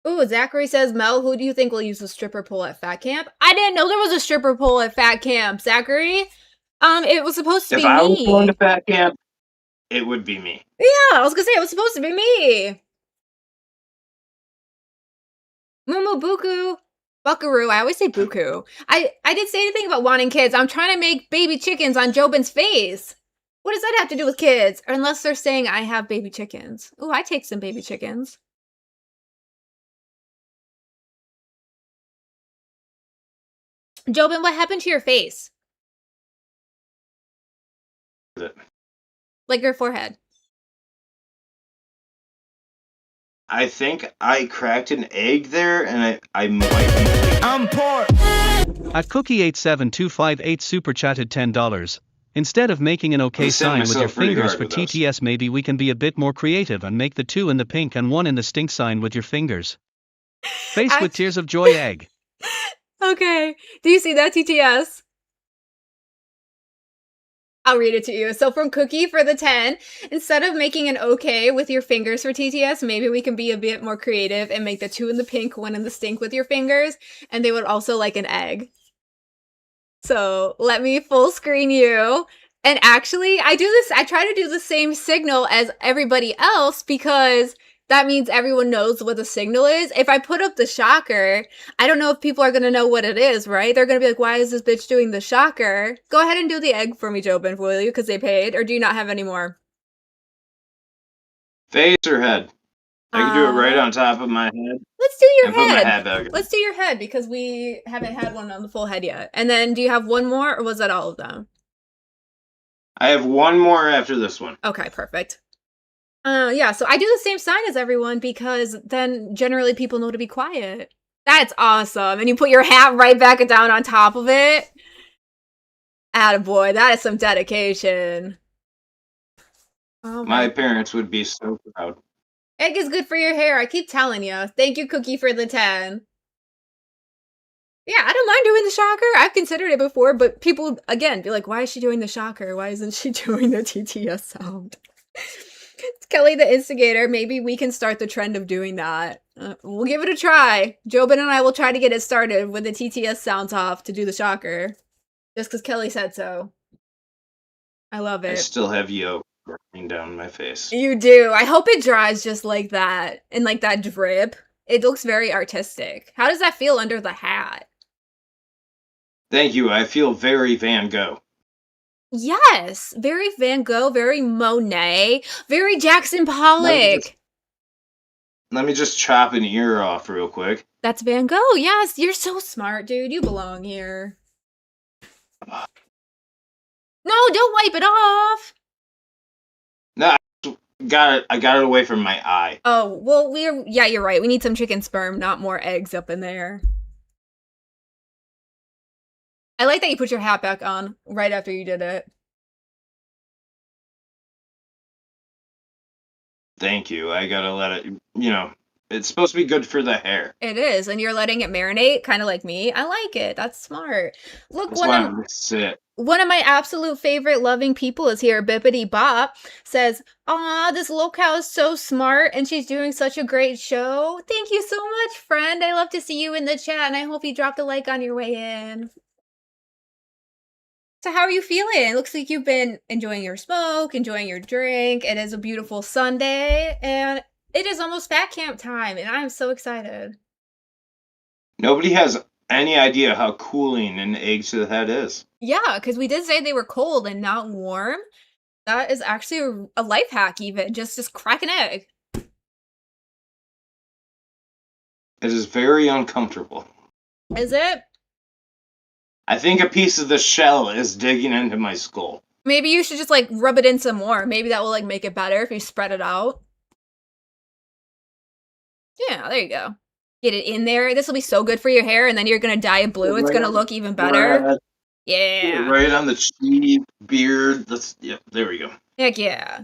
S1: Ooh, Zachary says, Mel, who do you think will use the stripper pole at Fat Camp? I didn't know there was a stripper pole at Fat Camp, Zachary. It was supposed to be
S5: If I was
S1: me.
S5: going to fat camp, it would be me.
S1: Yeah, I was gonna say it was supposed to be me. Mumu Buckaroo. I always say buku. I didn't say anything about wanting kids. I'm trying to make baby chickens on Jobin's face. What does that have to do with kids? Unless they're saying I have baby chickens. Ooh, I take some baby chickens. Jobin, what happened to your face? Like your forehead.
S5: I think I cracked an egg there, and I might be.
S3: I'm poor.
S7: At Cookie87258 super chatted $10. Instead of making an OK
S5: I'm setting
S7: sign with your
S5: myself pretty
S7: fingers
S5: hard
S7: for
S5: with those.
S7: TTS, maybe we can be a bit more creative and make the 2 in the pink and 1 in the stink sign with your fingers. Face with
S1: Act-
S7: tears of joy egg.
S1: Okay. Do you see that, TTS? I'll read it to you. So from Cookie for the 10, instead of making an okay with your fingers for TTS, maybe we can be a bit more creative and make the 2 in the pink, 1 in the stink with your fingers, and they would also like an egg. So let me full screen you. And actually, I try to do the same signal as everybody else because that means everyone knows what the signal is. If I put up the shocker, I don't know if people are going to know what it is, right? They're going to be like, why is this bitch doing the shocker? Go ahead and do the egg for me, Jobin, will you? Because they paid. Or do you not have any more?
S5: Face or head? I can do it right on top of my head.
S1: Let's do your
S5: And put my
S1: head.
S5: hat back.
S1: Let's do your head because we haven't had one on the full head yet. And then do you have one more or was that all of them?
S5: I have one more after this one.
S1: Okay, perfect. Yeah, so I do the same sign as everyone because then generally people know to be quiet. That's awesome. And you put your hat right back down on top of it. Attaboy, that is some dedication. Oh
S5: My parents would be so proud.
S1: Egg is good for your hair. I keep telling you. Thank you, Cookie, for the 10. Yeah, I don't mind doing the shocker. I've considered it before, but people, again, be like, why is she doing the shocker? Why isn't she doing the TTS sound? It's Kelly the instigator. Maybe we can start the trend of doing that. We'll give it a try. Jobin and I will try to get it started with the TTS sounds off to do the shocker. Just because Kelly said so. I love
S5: I
S1: it.
S5: still have yolk running down my face.
S1: You do. I hope it dries just like that. And like that drip. It looks very artistic. How does that feel under the hat?
S5: Thank you. I feel very Van Gogh.
S1: Yes. Very Van Gogh, very Monet, very Jackson Pollock.
S5: Let me just chop an ear off real quick.
S1: That's Van Gogh. Yes. You're so smart, dude. You belong here. No, don't wipe it off.
S5: No, I got it away from my eye.
S1: Oh, well, yeah, you're right. We need some chicken sperm, not more eggs up in there. I like that you put your hat back on right after you did it.
S5: Thank you. I gotta let it, it's supposed to be good for the hair.
S1: It is, and you're letting it marinate, kind of like me. I like it. That's smart. Look,
S5: That's why I'm gonna sit.
S1: one of my absolute favorite loving people is here. Bippity Bop says, "Aw, this locale is so smart, and she's doing such a great show. Thank you so much, friend. I love to see you in the chat, and I hope you dropped a like on your way in." So how are you feeling? It looks like you've been enjoying your smoke, enjoying your drink. It is a beautiful Sunday, and it is almost fat camp time, and I'm so excited.
S5: Nobody has any idea how cooling an egg to the head is.
S1: Yeah, because we did say they were cold and not warm. That is actually a life hack even. Just crack an egg.
S5: It is very uncomfortable.
S1: Is it?
S5: I think a piece of the shell is digging into my skull.
S1: Maybe you should just like rub it in some more. Maybe that will like make it better if you spread it out. Yeah, there you go. Get it in there. This will be so good for your hair, and then you're gonna dye it blue. It's gonna look even better. Yeah.
S5: Right on the cheek, beard. There we go.
S1: Heck yeah.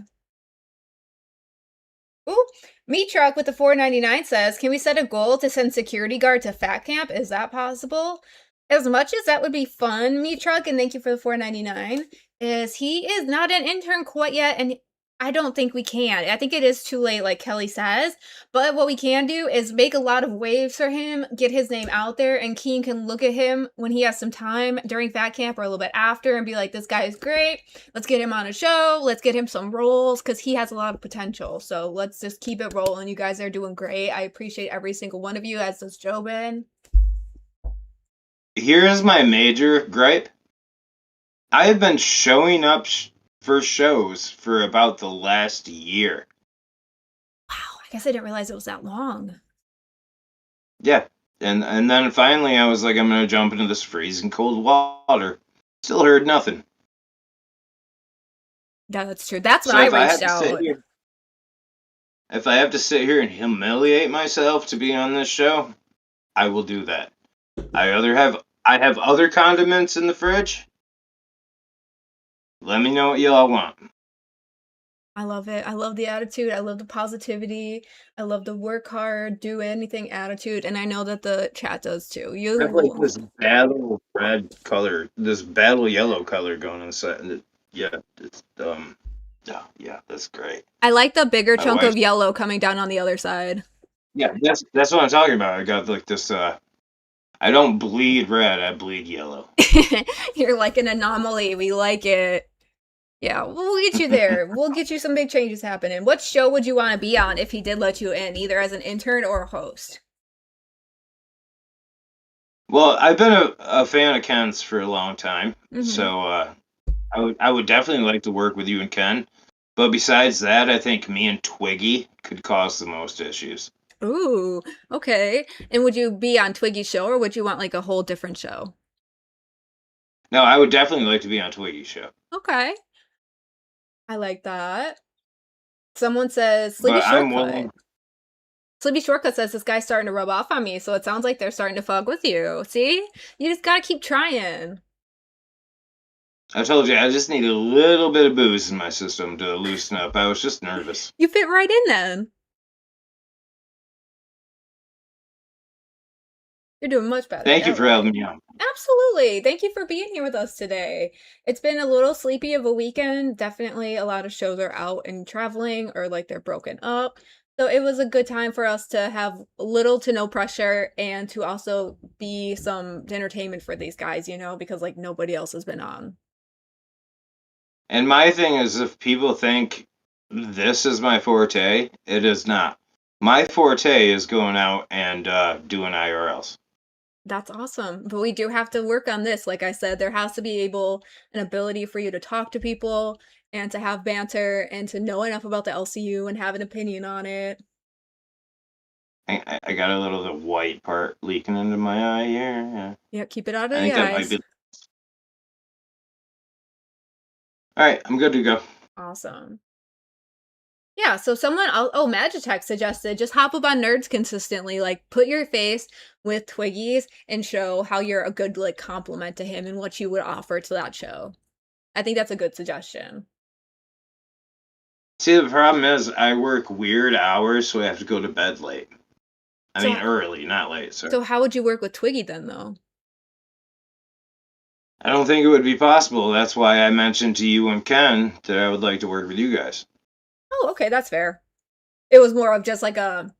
S1: Ooh, Meat Truck with the $4.99 says, "Can we set a goal to send security guard to Fat Camp? Is that possible?" As much as that would be fun, Meat Truck, and thank you for the $4.99, is he is not an intern quite yet, and I don't think we can. I think it is too late, like Kelly says. But what we can do is make a lot of waves for him, get his name out there, and Keen can look at him when he has some time during Fat Camp or a little bit after and be like, this guy is great. Let's get him on a show. Let's get him some roles because he has a lot of potential. So let's just keep it rolling. You guys are doing great. I appreciate every single one of you, as does Jobin.
S5: Here's my major gripe. I have been showing up for shows for about the last year.
S1: Wow, I guess I didn't realize it was that long.
S5: Yeah. And then finally I was like, I'm gonna jump into this freezing cold water. Still heard nothing.
S1: Yeah, that's true. That's when
S5: So
S1: I
S5: if I have
S1: reached
S5: to
S1: out.
S5: sit here, if I have to sit here and humiliate myself to be on this show, I will do that. I have other condiments in the fridge. Let me know what y'all want.
S1: I love it. I love the attitude. I love the positivity. I love the work hard, do anything attitude. And I know that the chat does too.
S5: I have like this battle red color, this battle yellow color going inside. And yeah, it's yeah, that's great.
S1: I like the bigger
S5: My
S1: chunk
S5: wife-
S1: of yellow coming down on the other side.
S5: Yeah, that's what I'm talking about. I got like this. I don't bleed red. I bleed yellow.
S1: You're like an anomaly. We like it. Yeah, we'll get you there. We'll get you some big changes happening. What show would you want to be on if he did let you in, either as an intern or a host?
S5: Well, I've been a fan of Ken's for a long time,
S1: Mhm.
S5: so I would definitely like to work with you and Ken. But besides that, I think me and Twiggy could cause the most issues.
S1: Ooh, okay. And would you be on Twiggy's show, or would you want like a whole different show?
S5: No, I would definitely like to be on Twiggy's show.
S1: Okay. I like that. Someone says Sleepy
S5: But I'm
S1: Shortcut.
S5: willing.
S1: Sleepy Shortcut says this guy's starting to rub off on me, so it sounds like they're starting to fuck with you. See? You just gotta keep trying.
S5: I told you I just need a little bit of booze in my system to loosen up. I was just nervous.
S1: You fit right in then. You're doing much better.
S5: Thank you for
S1: Alright.
S5: having me on.
S1: Absolutely. Thank you for being here with us today. It's been a little sleepy of a weekend. Definitely a lot of shows are out and traveling, or like they're broken up. So it was a good time for us to have little to no pressure and to also be some entertainment for these guys, you know, because like nobody else has been on.
S5: And my thing is, if people think this is my forte, it is not. My forte is going out and doing IRLs.
S1: That's awesome. But we do have to work on this. Like I said, there has to be an ability for you to talk to people and to have banter and to know enough about the LCU and have an opinion on it.
S5: I got a little of the white part leaking into my eye here. Yeah.
S1: Yeah, keep it out of
S5: I
S1: the
S5: think that might
S1: eyes.
S5: be. All right, I'm good to go.
S1: Awesome. Yeah, so Magitech suggested just hop up on Nerds consistently, like put your face with Twiggy's and show how you're a good like compliment to him and what you would offer to that show. I think that's a good suggestion.
S5: See, the problem is I work weird hours, so I have to go to bed late. I
S1: So-
S5: mean, early, not late. Sorry.
S1: So how would you work with Twiggy then, though?
S5: I don't think it would be possible. That's why I mentioned to you and Ken that I would like to work with you guys.
S1: Oh, okay, that's fair. It was more of just like a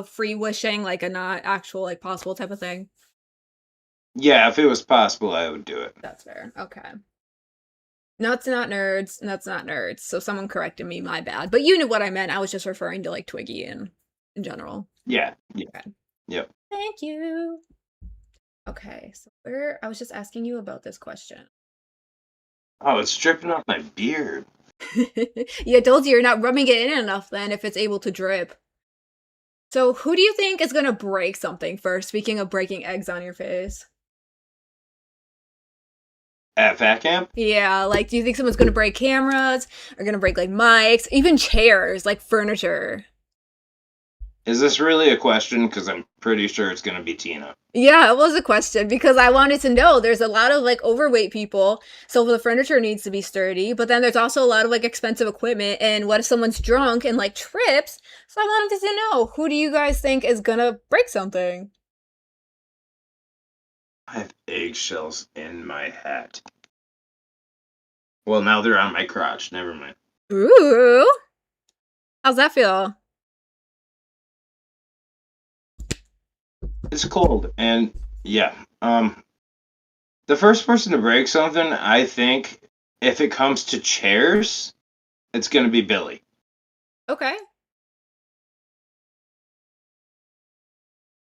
S1: free wishing, like a not actual like possible type of thing.
S5: Yeah, if it was possible, I would do it.
S1: That's fair. Okay. Nuts not nerds. Nuts not nerds. So someone corrected me. My bad. But you knew what I meant. I was just referring to like Twiggy in general.
S5: Yeah. Yeah.
S1: Okay.
S5: Yep.
S1: Thank you. Okay, so I was just asking you about this question.
S5: Oh, it's dripping off my beard.
S1: Yeah, I told you you're not rubbing it in enough then if it's able to drip. So who do you think is gonna break something first? Speaking of breaking eggs on your face.
S5: At Fat Camp?
S1: Yeah, like do you think someone's gonna break cameras or gonna break like mics, even chairs, like furniture?
S5: Is this really a question? Because I'm pretty sure it's going to be Tina.
S1: Yeah, it was a question because I wanted to know. There's a lot of like overweight people, so the furniture needs to be sturdy, but then there's also a lot of like expensive equipment. And what if someone's drunk and like trips? So I wanted to know, who do you guys think is gonna break something?
S5: I have eggshells in my hat. Well, now they're on my crotch. Never mind.
S1: Ooh. How's that feel?
S5: It's cold, and yeah. The first person to break something, I think, if it comes to chairs, it's gonna be Billy.
S1: Okay.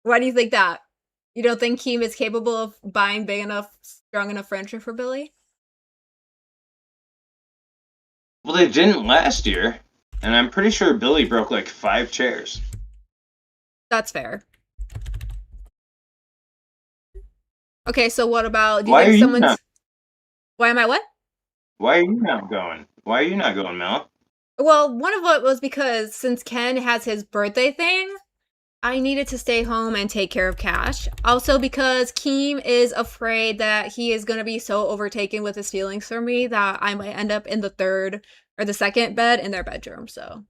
S1: Why do you think that? You don't think Keem is capable of buying big enough, strong enough furniture for Billy?
S5: Well, they didn't last year, and I'm pretty sure Billy broke like 5 chairs.
S1: That's fair. Okay, so what about? Do you
S5: Why are
S1: think
S5: you
S1: someone's?
S5: not?
S1: Why am I what?
S5: Why are you not going? Why are you not going, Mel?
S1: Well, one of it was because since Ken has his birthday thing, I needed to stay home and take care of Cash. Also because Keem is afraid that he is going to be so overtaken with his feelings for me that I might end up in the third or the second bed in their bedroom, so.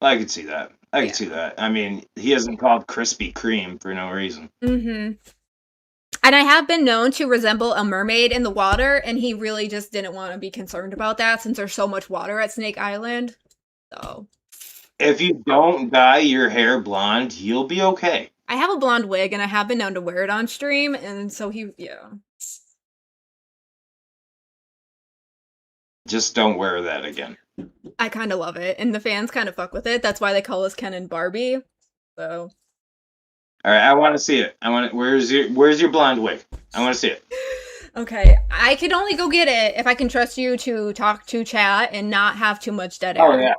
S5: I could see that. I
S1: Yeah.
S5: could see that. I mean, he isn't called Krispy Kreme for no reason.
S1: Mm-hmm. And I have been known to resemble a mermaid in the water, and he really just didn't want to be concerned about that since there's so much water at Snake Island. So.
S5: If you don't dye your hair blonde, you'll be okay.
S1: I have a blonde wig, and I have been known to wear it on stream, and so yeah.
S5: Just don't wear that again.
S1: I kind of love it, and the fans kind of fuck with it. That's why they call us Ken and Barbie. So.
S5: All right, I want to see it. I want it. Where's your blonde wig? I want to see it.
S1: Okay, I can only go get it if I can trust you to talk to chat and not have too much dead air.
S5: Oh yeah.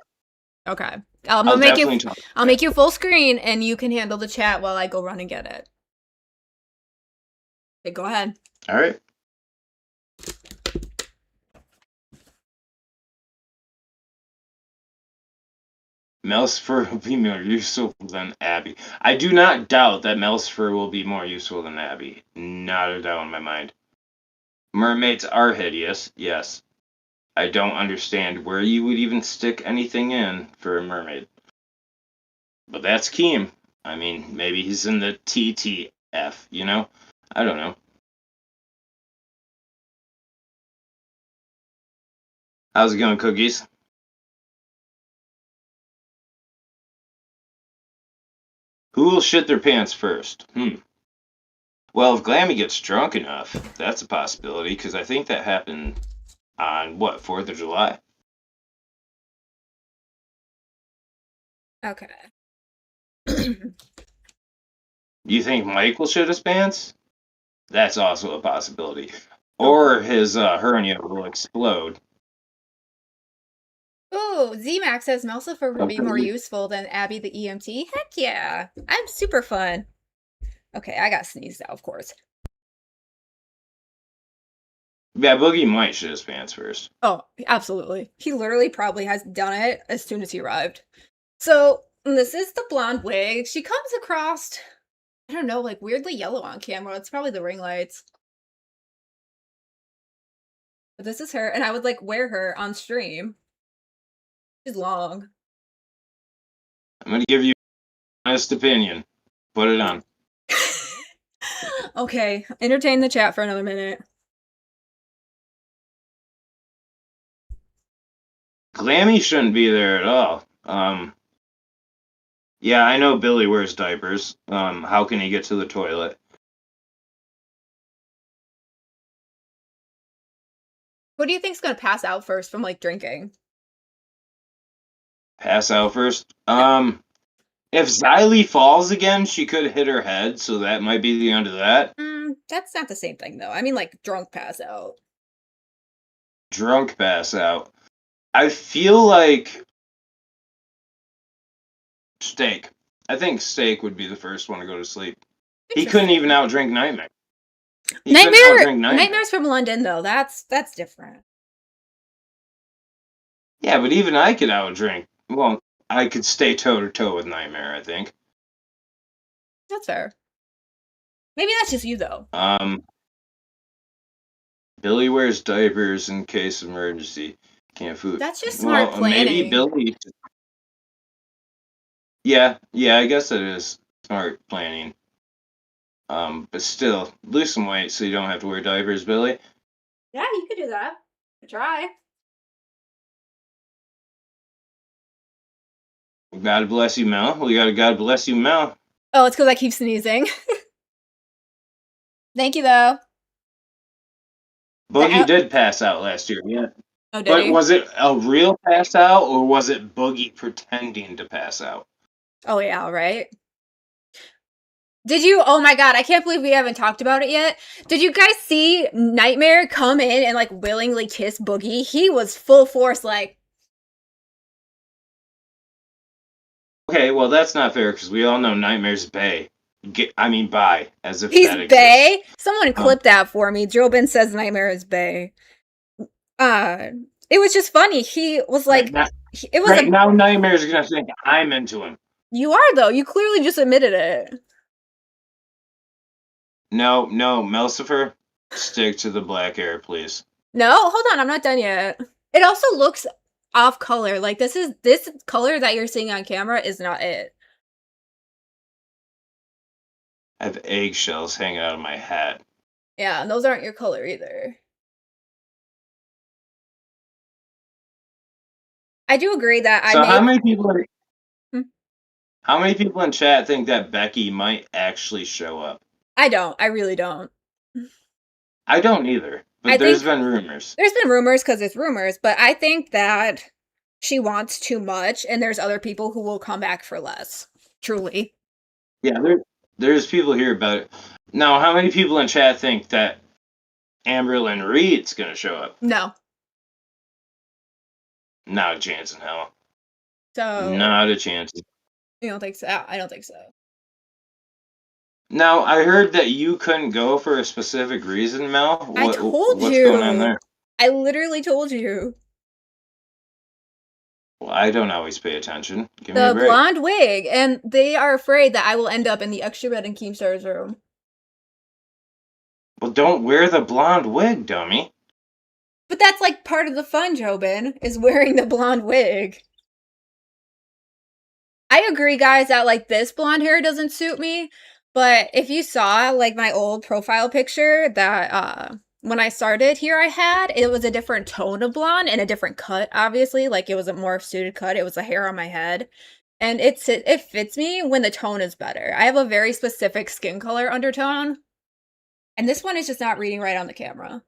S1: Okay.
S5: I'll
S1: I'll make
S5: definitely
S1: you.
S5: talk.
S1: I'll make you full screen, and you can handle the chat while I go run and get it. Okay, go ahead.
S5: All right. Melsifer will be more useful than Abby. I do not doubt that Melsifer will be more useful than Abby. Not a doubt in my mind. Mermaids are hideous, yes. I don't understand where you would even stick anything in for a mermaid. But that's Keem. I mean, maybe he's in the TTF, you know? I don't know. How's it going, Cookies? Who will shit their pants first? Well, if Glammy gets drunk enough, that's a possibility, because I think that happened on, 4th of July?
S1: Okay.
S5: You think Mike will shit his pants? That's also a possibility. Or his hernia will explode.
S1: Oh, ZMax says Melsifer would be more
S5: Okay.
S1: useful than Abby the EMT. Heck yeah. I'm super fun. Okay, I got sneezed out, of course.
S5: Yeah, Boogie might shit his pants first.
S1: Oh, absolutely. He literally probably has done it as soon as he arrived. So, this is the blonde wig. She comes across, I don't know, like weirdly yellow on camera. It's probably the ring lights. But this is her, and I would like wear her on stream. She's long.
S5: I'm going to give you an honest opinion. Put it on.
S1: Okay, entertain the chat for another minute.
S5: Glammy shouldn't be there at all. Yeah, I know Billy wears diapers. How can he get to the toilet?
S1: Who do you think's gonna pass out first from like drinking?
S5: Pass out first? If Xylee falls again, she could hit her head, so that might be the end of that.
S1: That's not the same thing though. I mean like drunk pass out.
S5: Drunk pass out. I feel like Steak. I think Steak would be the first one to go to sleep. He couldn't even outdrink Nightmare. He couldn't outdrink Nightmare.
S1: Nightmares from London though. That's different.
S5: Yeah, but even I could outdrink. Well, I could stay toe to toe with Nightmare, I think.
S1: That's fair. Maybe that's just you though.
S5: Billy wears diapers in case of emergency. Can't food.
S1: That's just smart planning.
S5: Maybe Billy. Yeah, I guess it is smart planning. But still, lose some weight so you don't have to wear diapers, Billy.
S1: Yeah, you could do that. Try.
S5: God bless you, Mel. We got a God bless you, Mel.
S1: Oh, it's because I keep sneezing. Thank you, though.
S5: Boogie did pass out last year, yeah.
S1: Oh, did
S5: But
S1: he?
S5: was it a real pass out or was it Boogie pretending to pass out?
S1: Oh, yeah, right? Did you? Oh my god, I can't believe we haven't talked about it yet. Did you guys see Nightmare come in and like willingly kiss Boogie? He was full force like,
S5: Okay, well that's not fair because we all know Nightmare's Bay. Bi, as if
S1: he's
S5: that exists.
S1: bae? Someone clip that for me. Jobin says Nightmare is bae. It was just funny. He was like, it was
S5: Right now Nightmare's gonna think I'm into him.
S1: You are though. You clearly just admitted it.
S5: No, Melcifer, stick to the black hair, please.
S1: No, hold on, I'm not done yet. It also looks off color. Like this color that you're seeing on camera is not it.
S5: I have eggshells hanging out of my hat.
S1: Yeah, and those aren't your color either. I do agree that
S5: So
S1: how many people
S5: how many people in chat think that Becky might actually show up?
S1: I don't. I really don't.
S5: I don't either. But there's been rumors.
S1: There's been rumors because it's rumors, but I think that she wants too much and there's other people who will come back for less. Truly.
S5: Yeah, there's people here about it. Now, how many people in chat think that Amberlynn Reed's gonna show up?
S1: No.
S5: Not a chance in hell.
S1: So
S5: Not a chance.
S1: you don't think so? I don't think so.
S5: Now, I heard that you couldn't go for a specific reason, Mel.
S1: I told
S5: what's
S1: you.
S5: going on there?
S1: I literally told you.
S5: Well, I don't always pay attention. Give me a
S1: The
S5: break.
S1: blonde wig, and they are afraid that I will end up in the extra bed in Keemstar's room.
S5: Well, don't wear the blonde wig, dummy.
S1: But that's like part of the fun, Jobin, is wearing the blonde wig. I agree, guys, that like this blonde hair doesn't suit me. But if you saw like my old profile picture that when I started here I had, it was a different tone of blonde and a different cut, obviously. Like it was a more suited cut. It was the hair on my head. And it fits me when the tone is better. I have a very specific skin color undertone. And this one is just not reading right on the camera.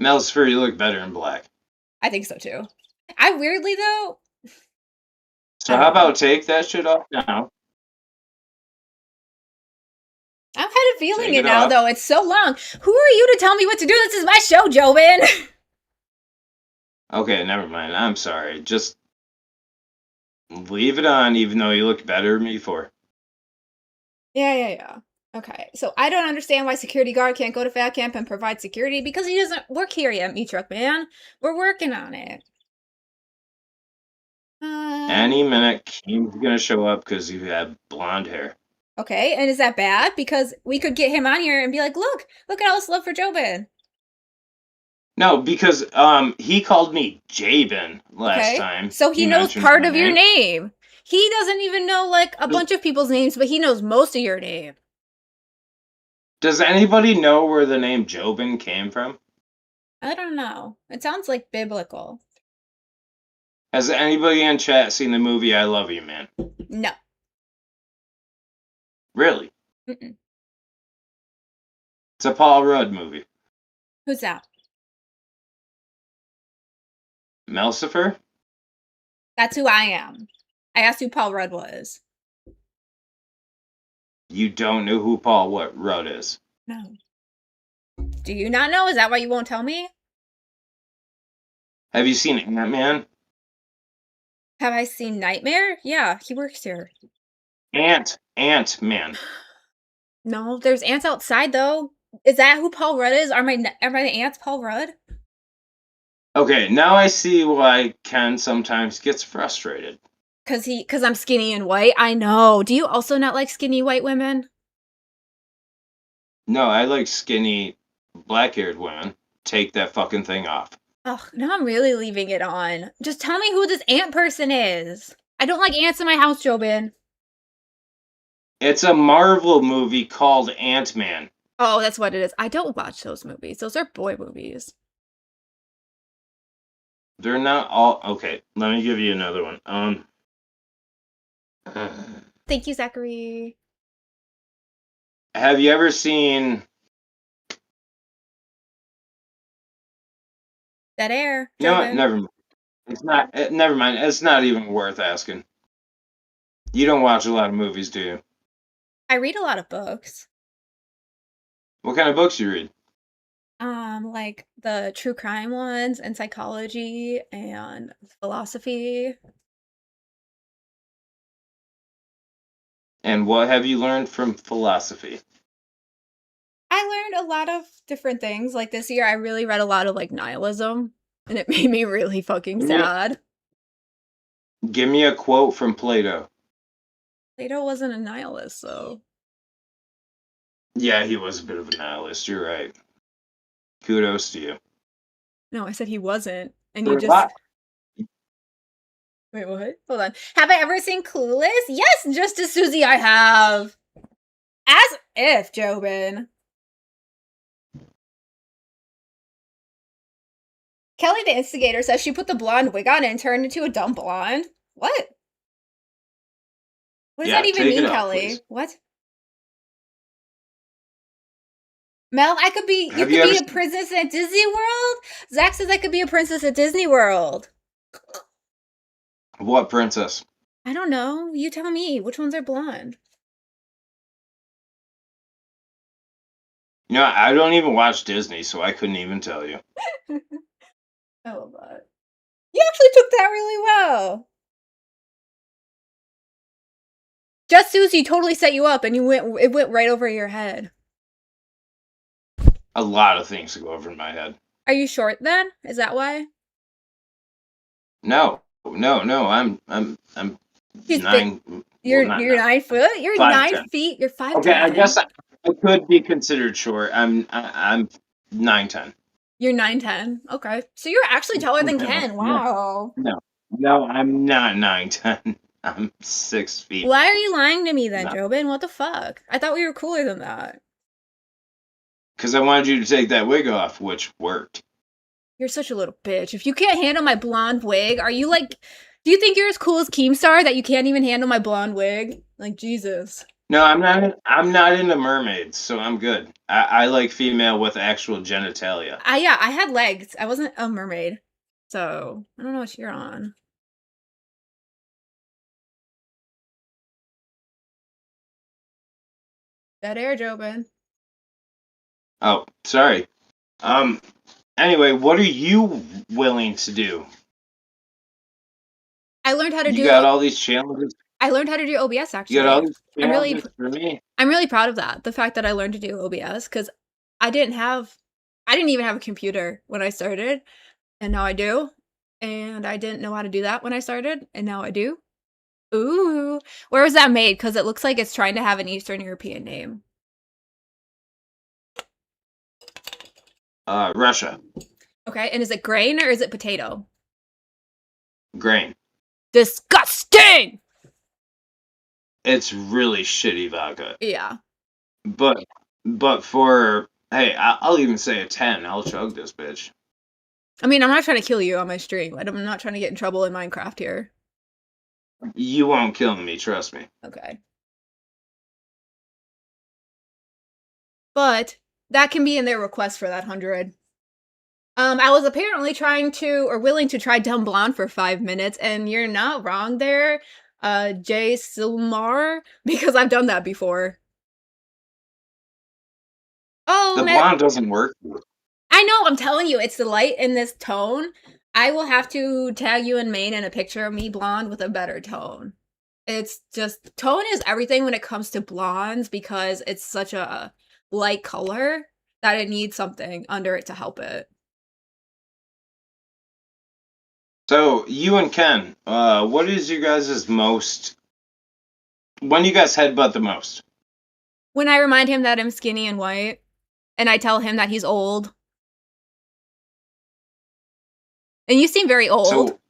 S5: Mel's you look better in black.
S1: I think so too. I weirdly though.
S5: So how about take that shit off now?
S1: I'm kind of feeling
S5: Take
S1: it
S5: it
S1: now,
S5: off.
S1: though. It's so long. Who are you to tell me what to do? This is my show, Jobin.
S5: Okay, never mind. I'm sorry. Just leave it on, even though you look better than me before.
S1: Yeah. Okay, so I don't understand why security guard can't go to Fat Camp and provide security because he doesn't work here yet, Meat Truck Man. We're working on it.
S5: Any minute, Keem's gonna show up because you have blonde hair.
S1: Okay, and is that bad? Because we could get him on here and be like, look at all this love for Jobin.
S5: No, because he called me Jabin last time.
S1: So he knows
S5: mentioned
S1: part
S5: my
S1: of your name. He doesn't even know like a bunch of people's names, but he knows most of your name.
S5: Does anybody know where the name Jobin came from?
S1: I don't know. It sounds like biblical.
S5: Has anybody in chat seen the movie I Love You, Man?
S1: No.
S5: Really?
S1: Mm-mm.
S5: It's a Paul Rudd movie.
S1: Who's that?
S5: Melcifer?
S1: That's who I am. I asked who Paul Rudd was.
S5: You don't know who Paul Rudd is?
S1: No. Do you not know? Is that why you won't tell me?
S5: Have you seen Ant-Man?
S1: Have I seen Nightmare? Yeah, he works here.
S5: Ant-Man.
S1: No, there's ants outside though. Is that who Paul Rudd is? Are my the ants Paul Rudd?
S5: Okay, now I see why Ken sometimes gets frustrated.
S1: Cause I'm skinny and white. I know. Do you also not like skinny white women?
S5: No, I like skinny, black-haired women. Take that fucking thing off.
S1: Ugh, now I'm really leaving it on. Just tell me who this ant person is. I don't like ants in my house, Jobin.
S5: It's a Marvel movie called Ant-Man.
S1: Oh, that's what it is. I don't watch those movies. Those are boy movies.
S5: They're not all okay. Let me give you another one.
S1: Thank you, Zachary.
S5: Have you ever seen?
S1: Dead air.
S5: You know what?
S1: Jobin.
S5: Never mind. It's not. Never mind. It's not even worth asking. You don't watch a lot of movies, do you?
S1: I read a lot of books.
S5: What kind of books you read?
S1: Like the true crime ones and psychology and philosophy.
S5: And what have you learned from philosophy?
S1: I learned a lot of different things. Like this year, I really read a lot of like nihilism, and it made me really fucking sad.
S5: Give me a quote from Plato.
S1: Plato wasn't a nihilist, so.
S5: Yeah, he was a bit of a nihilist. You're right. Kudos to you.
S1: No, I said he wasn't. And
S5: For
S1: you
S5: a
S1: just.
S5: lot-
S1: Wait, what? Hold on. Have I ever seen Clueless? Yes, Justice Susie, I have. As if, Jobin. Kelly the Instigator says she put the blonde wig on and turned into a dumb blonde. What? What does
S5: Yeah,
S1: that even
S5: take it
S1: mean,
S5: out,
S1: Kelly?
S5: please.
S1: What? Mel, I could be. You
S5: Have
S1: could
S5: you
S1: be
S5: ever
S1: a princess at Disney World. Zach says I could be a princess at Disney World.
S5: What princess?
S1: I don't know. You tell me. Which ones are blonde?
S5: You know, I don't even watch Disney, so I couldn't even tell you.
S1: I love that. You actually took that really well. Just Susie totally set you up, and it went right over your head.
S5: A lot of things go over my head.
S1: Are you short then? Is that why?
S5: No. I'm
S1: He's
S5: nine.
S1: You're
S5: well, not
S1: you're 9 foot. You're
S5: 5'10".
S1: 9 feet. You're 5'10".
S5: Okay, I guess I could be considered short. I'm 9'10".
S1: You're 9'10". Okay, so you're actually taller than
S5: No,
S1: Ken.
S5: yeah.
S1: Wow.
S5: No, I'm not 9'10". I'm 6 feet.
S1: Why are you lying to me then,
S5: No.
S1: Jobin? What the fuck? I thought we were cooler than that.
S5: Because I wanted you to take that wig off, which worked.
S1: You're such a little bitch. If you can't handle my blonde wig, are you like... Do you think you're as cool as Keemstar that you can't even handle my blonde wig? Like, Jesus.
S5: No, I'm not into mermaids, so I'm good. I like female with actual genitalia.
S1: Yeah, I had legs. I wasn't a mermaid. So, I don't know what you're on. Dead air, Jobin.
S5: Oh, sorry. Anyway, what are you willing to do?
S1: I learned how to
S5: You
S1: do...
S5: got all these challenges.
S1: I learned how to do OBS, actually.
S5: You got all these
S1: I'm really...
S5: challenges for me.
S1: I'm really proud of that. The fact that I learned to do OBS, because I didn't even have a computer when I started, and now I do. And I didn't know how to do that when I started, and now I do. Ooh, where was that made? Because it looks like it's trying to have an Eastern European name.
S5: Russia.
S1: Okay, and is it grain or is it potato?
S5: Grain.
S1: Disgusting!
S5: It's really shitty vodka.
S1: Yeah.
S5: But for hey, I'll even say a 10. I'll chug this bitch.
S1: I mean, I'm not trying to kill you on my stream. I'm not trying to get in trouble in Minecraft here.
S5: You won't kill me, trust me.
S1: Okay. But that can be in their request for that 100. I was apparently willing to try Dumb Blonde for 5 minutes, and you're not wrong there, Jay Silmar, because I've done that before. Oh,
S5: The blonde doesn't work.
S1: I know, I'm telling you, it's the light in this tone. I will have to tag you in main in a picture of me blonde with a better tone. It's just, tone is everything when it comes to blondes because it's such a light color that it needs something under it to help it.
S5: So, you and Ken, what is you guys' most... When do you guys headbutt the most?
S1: When I remind him that I'm skinny and white, and I tell him that he's old. And you seem very old.
S5: So,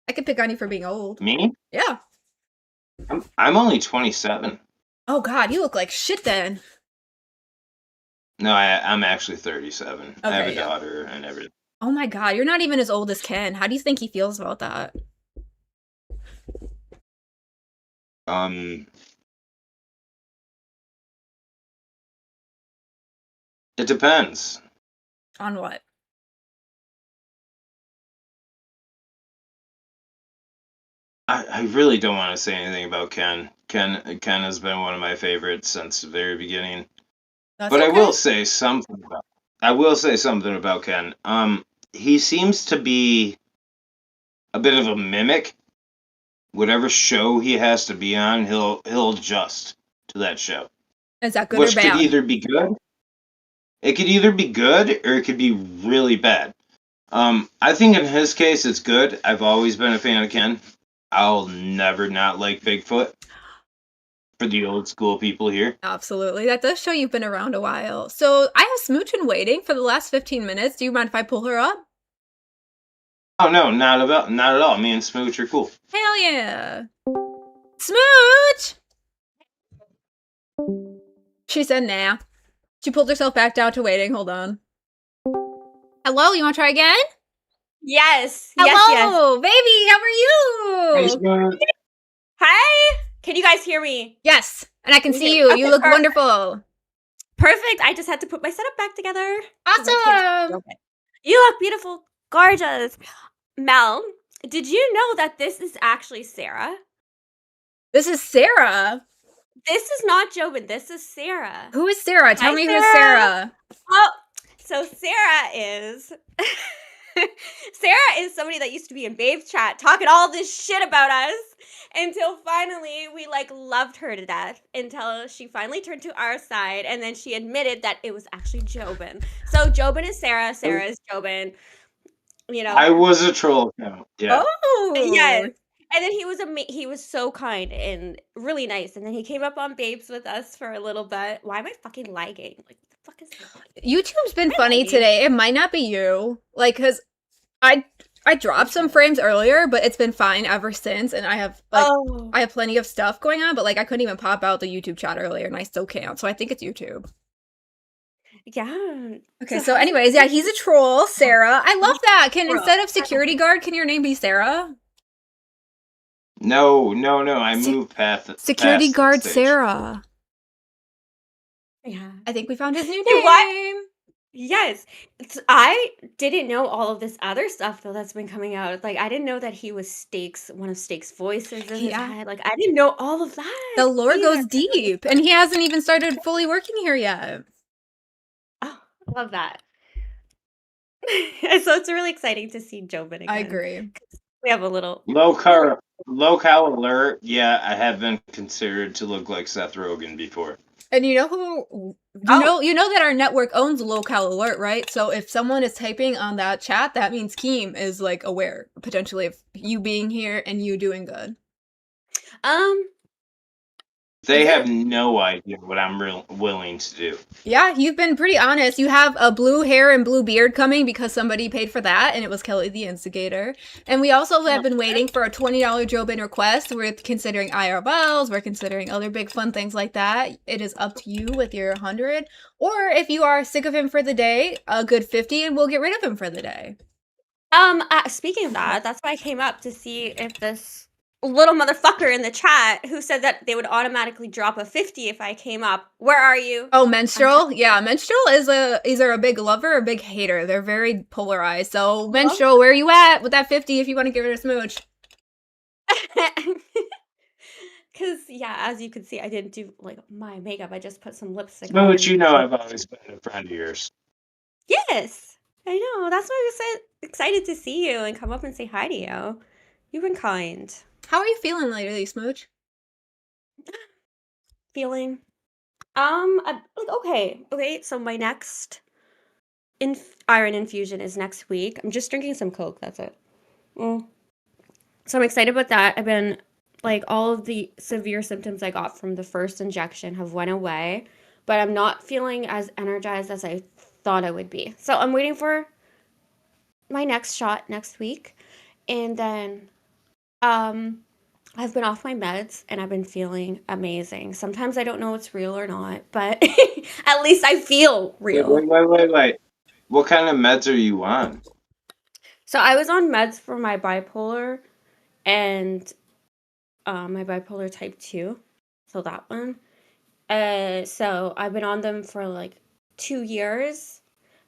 S1: I could pick on you for being old.
S5: me?
S1: Yeah.
S5: I'm only 27.
S1: Oh god, you look like shit then.
S5: No, I'm actually 37. I have a
S1: Okay, yeah.
S5: daughter and everything.
S1: Oh my god, you're not even as old as Ken. How do you think he feels about that?
S5: It depends.
S1: On what?
S5: I really don't want to say anything about Ken. Ken has been one of my favorites since the very beginning.
S1: That's
S5: But I
S1: okay.
S5: will say something about Ken. He seems to be a bit of a mimic. Whatever show he has to be on, he'll adjust to that show.
S1: Is that good or
S5: Which could
S1: bad?
S5: either be good. It could either be good or it could be really bad. I think in his case it's good. I've always been a fan of Ken. I'll never not like Bigfoot. For the old school people here.
S1: Absolutely. That does show you've been around a while. So I have Smoochin waiting for the last 15 minutes. Do you mind if I pull her up?
S5: Oh no, not at all. Me and Smooch are cool.
S1: Hell yeah. Smooch! She said nah. She pulled herself back down to waiting. Hold on. Hello, you want to try again?
S8: Yes.
S1: Hello, baby. How are you?
S5: Smooch.
S8: Hi. Can you guys hear me?
S1: Yes, and I can see you. You look wonderful.
S8: Perfect. I just had to put my setup back together.
S1: Awesome.
S8: You look beautiful. Gorgeous. Mel, did you know that this is actually Sarah?
S1: This is Sarah.
S8: This is not Jobin. This is Sarah.
S1: Who is Sarah? Tell
S8: Hi,
S1: me who's
S8: Sarah.
S1: Sarah.
S8: Oh, so Sarah is Sarah is somebody that used to be in Babe's chat talking all this shit about us until finally we loved her to death until she finally turned to our side and then she admitted that it was actually Jobin. So Jobin is Sarah, Sarah is Jobin. You know.
S5: I was a troll account. Yeah.
S1: Oh.
S8: Yes. And then he was so kind and really nice. And then he came up on Babes with us for a little bit. Why am I fucking lagging? Like, what the fuck is that?
S1: YouTube's been funny today. It might not be you. Cause I dropped some frames earlier, but it's been fine ever since. And I have I have plenty of stuff going on, but I couldn't even pop out the YouTube chat earlier and I still can't. So I think it's YouTube.
S8: Yeah.
S1: Okay, so anyways, yeah, he's a troll, Sarah. I love that. Instead of security guard, can your name be Sarah?
S5: No. I moved past
S1: Security
S5: past that
S1: guard
S5: stage.
S1: Sarah.
S8: Yeah.
S1: I think we found his new
S8: You
S1: name.
S8: know what? Yes. I didn't know all of this other stuff though that's been coming out. I didn't know that he was one of Steak's voices in his
S1: Yeah.
S8: head. I didn't know all of that.
S1: The lore
S8: either.
S1: goes deep, and he hasn't even started fully working here yet.
S8: Oh, I love that. So it's really exciting to see Jobin again.
S1: I agree.
S8: We have a little
S5: Locale alert. Yeah, I have been considered to look like Seth Rogen before.
S1: And you know who? You know that our network owns Locale Alert, right? So if someone is typing on that chat, that means Keem is aware potentially of you being here and you doing good.
S5: They have no idea what I'm willing to do.
S1: Yeah, you've been pretty honest. You have a blue hair and blue beard coming because somebody paid for that, and it was Kelly the Instigator. And we also have been waiting for a $20 Jobin request. We're considering IRLs, we're considering other big fun things like that. It is up to you with your 100. Or if you are sick of him for the day, a good 50, and we'll get rid of him for the day.
S8: Speaking of that, that's why I came up to see if this little motherfucker in the chat who said that they would automatically drop a 50 if I came up. Where are you?
S1: Oh, Menstrual? Yeah, Menstrual is either a big lover or a big hater. They're very polarized. So, Menstrual, where are you at with that 50 if you want to give it a smooch?
S8: Because, yeah, as you can see, I didn't do, my makeup. I just put some lipstick
S5: No,
S8: on.
S5: but you know I've always been a friend of yours.
S8: Yes, I know. That's why I was so excited to see you and come up and say hi to you. You've been kind.
S1: How are you feeling lately, Smooch?
S8: Feeling okay, so my next iron infusion is next week. I'm just drinking some Coke, that's it. So I'm excited about that. I've been all of the severe symptoms I got from the first injection have went away, but I'm not feeling as energized as I thought I would be. So I'm waiting for my next shot next week, and then I've been off my meds and I've been feeling amazing. Sometimes I don't know it's real or not, but at least I feel real.
S5: Wait. What kind of meds are you on?
S8: So I was on meds for my bipolar and my bipolar type 2. So that one. So I've been on them for like 2 years.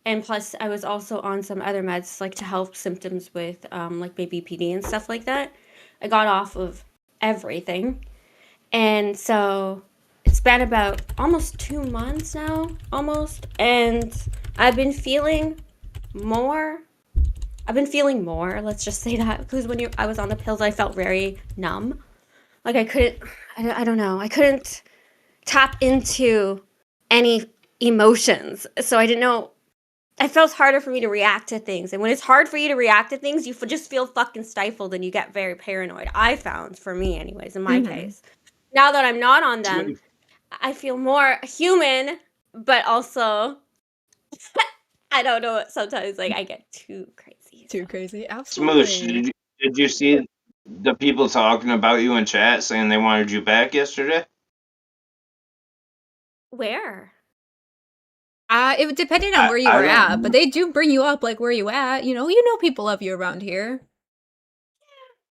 S8: And plus I was also on some other meds like to help symptoms with like my BPD and stuff like that. I got off of everything. And so it's been about almost 2 months now, almost. And I've been feeling more. Let's just say that, because when I was on the pills, I felt very numb. Like I don't know, I couldn't tap into any emotions. So I didn't know, it felt harder for me to react to things. And when it's hard for you to react to things, you just feel fucking stifled and you get very paranoid. I found, for me anyways, in my case. Now that I'm not on them, I feel more human, but also, I don't know, sometimes like I get too crazy.
S1: Too crazy.
S5: Smooch,
S1: Absolutely.
S5: did you see the people talking about you in chat saying they wanted you back yesterday?
S8: Where?
S1: It depended on where you
S5: I
S1: were
S5: don't
S1: at,
S5: know.
S1: but they do bring you up like where you at. You know people love you around here.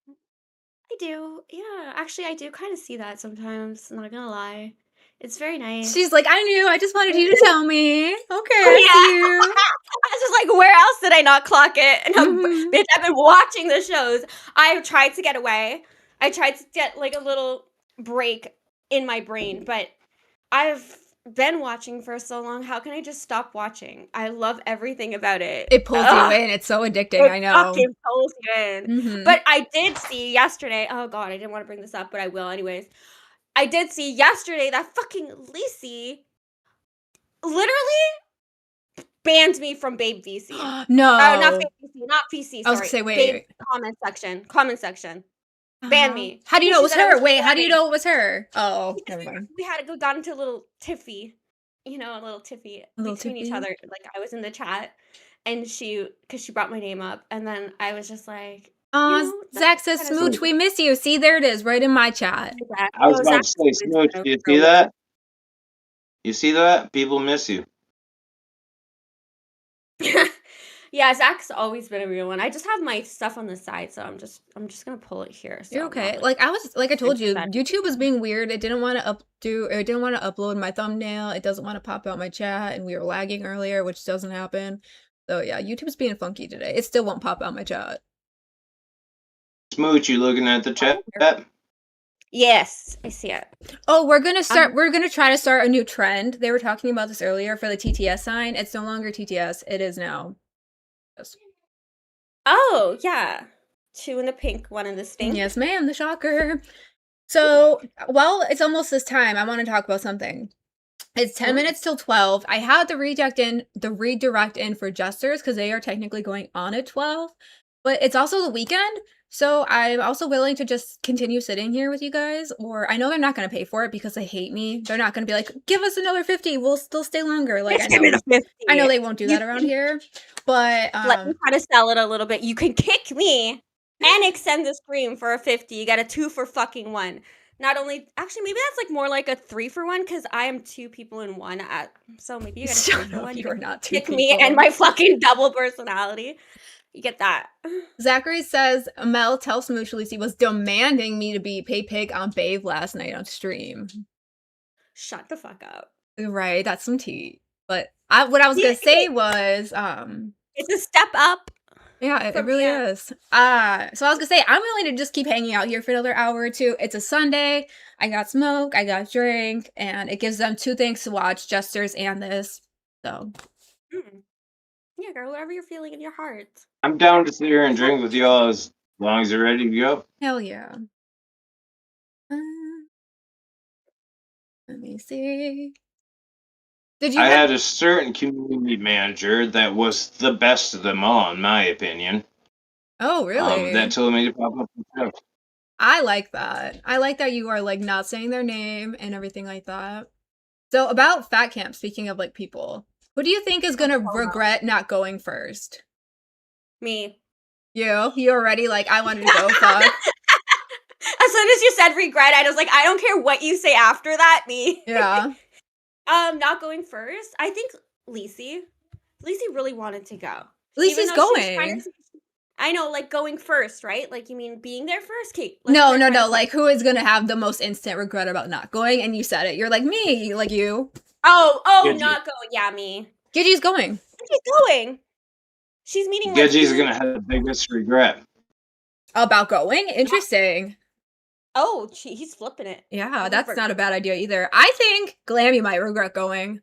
S8: I do. Yeah, actually, I do kind of see that sometimes. Not gonna lie, it's very nice.
S1: She's like, I knew. I just wanted you to tell me. Okay,
S8: Oh,
S1: I see you.
S8: I was just like, where else did I not clock it? And
S1: Mhm.
S8: bitch, I've been watching the shows. I tried to get away. I tried to get like a little break in my brain, but I've been watching for so long. How can I just stop watching? I love everything about it.
S1: It pulls you
S8: Ugh,
S1: in. It's so addicting.
S8: it
S1: I know.
S8: fucking pulls you in.
S1: Mhm.
S8: But I did see yesterday. Oh god, I didn't want to bring this up, but I will anyways. I did see yesterday that fucking Lacey literally banned me from Babe VC.
S1: No.
S8: Not Babe VC, not PC,
S1: I was
S8: sorry.
S1: gonna say, wait.
S8: Babe comment section. Ban me.
S1: How do you
S8: Because
S1: know it
S8: she
S1: was
S8: said I
S1: her? Wait, how do you
S8: boring.
S1: know it was her? Oh,
S8: Because
S1: never mind.
S8: we had to got into a little tiffy, a little tiffy
S1: little
S8: between each
S1: tiffy?
S8: other. Like I was in the chat, and because she brought my name up, and then I was just like,
S1: Zach says,
S8: kinda
S1: Smooch, we miss you. See, there it is, right in my chat.
S5: I was about to say, Smooch, do you see that? You see that? People miss you.
S8: Yeah, Zach's always been a real one. I just have my stuff on the side, so I'm just gonna pull it here. So
S1: You're
S8: I'm not,
S1: okay. Like I told you,
S8: that-
S1: YouTube was being weird. It didn't want to upload my thumbnail. It doesn't want to pop out my chat, and we were lagging earlier, which doesn't happen. So yeah, YouTube's being funky today. It still won't pop out my chat.
S5: Smooch, you looking at the chat?
S8: Yes, I see it.
S1: Oh, we're gonna try to start a new trend. They were talking about this earlier for the TTS sign. It's no longer TTS. It is now. Yes.
S8: Oh yeah, 2 in the pink, 1 in the stink.
S1: Yes, ma'am. The shocker. So, well, it's almost this time. I want to talk about something. It's 10 minutes till 12. I had the redirect in for Jesters because they are technically going on at 12. But it's also the weekend, so I'm also willing to just continue sitting here with you guys. Or I know they're not going to pay for it because they hate me. They're not going to be like, give us another 50. We'll still stay longer. Like
S8: Give me the 50.
S1: I know they won't do that around here. But
S8: let me try to sell it a little bit. You can kick me and extend the stream for a 50. You got a 2 for fucking 1. Not only, actually, maybe that's like more like a 3 for 1 because I am 2 people in 1. So maybe you got a 3 for 1.
S1: You are not 2
S8: kick
S1: people.
S8: me and my fucking double personality. You get that.
S1: Zachary says Mel tells Smooch Lucy was demanding me to be pay pig on Babe last night on stream.
S8: Shut the fuck up.
S1: Right, that's some tea. But what I was gonna say was
S8: it's a step up.
S1: Yeah, it really is. So I was gonna say I'm willing to just keep hanging out here for another hour or two. It's a Sunday. I got smoke, I got drink, and it gives them 2 things to watch, Jesters and this. So
S8: yeah, girl, whatever you're feeling in your heart.
S5: I'm down to sit here and drink with y'all as long as you're ready to go.
S1: Hell yeah. Let me see.
S5: I had a certain community manager that was the best of them all, in my opinion.
S1: Oh, really?
S5: That told me to pop up the show.
S1: I like that. I like that you are like not saying their name and everything like that. So about Fat Camp, speaking of like people, who do you think is gonna regret not going first?
S8: Me.
S1: You already like I wanted to go. Fuck.
S8: As soon as you said regret, I was like, I don't care what you say after that. Me.
S1: Yeah.
S8: Not going first. I think Lacey really wanted to go.
S1: Lacey's going.
S8: I know, like going first, right? Like you mean being there first, Kate? Let's
S1: No,
S8: clarify the
S1: like who is gonna have the most instant regret about not going? And you said it. You're like me, like you.
S8: Oh,
S5: Gidget.
S8: not going. Yeah, me.
S1: Gigi's going.
S8: She's going. She's meeting like
S5: Gedgie's
S8: two-
S5: gonna have the biggest regret.
S1: About going? Interesting.
S8: Oh, he's flipping it.
S1: Yeah,
S8: He's
S1: that's
S8: for-
S1: not a bad idea either. I think Glammy might regret going.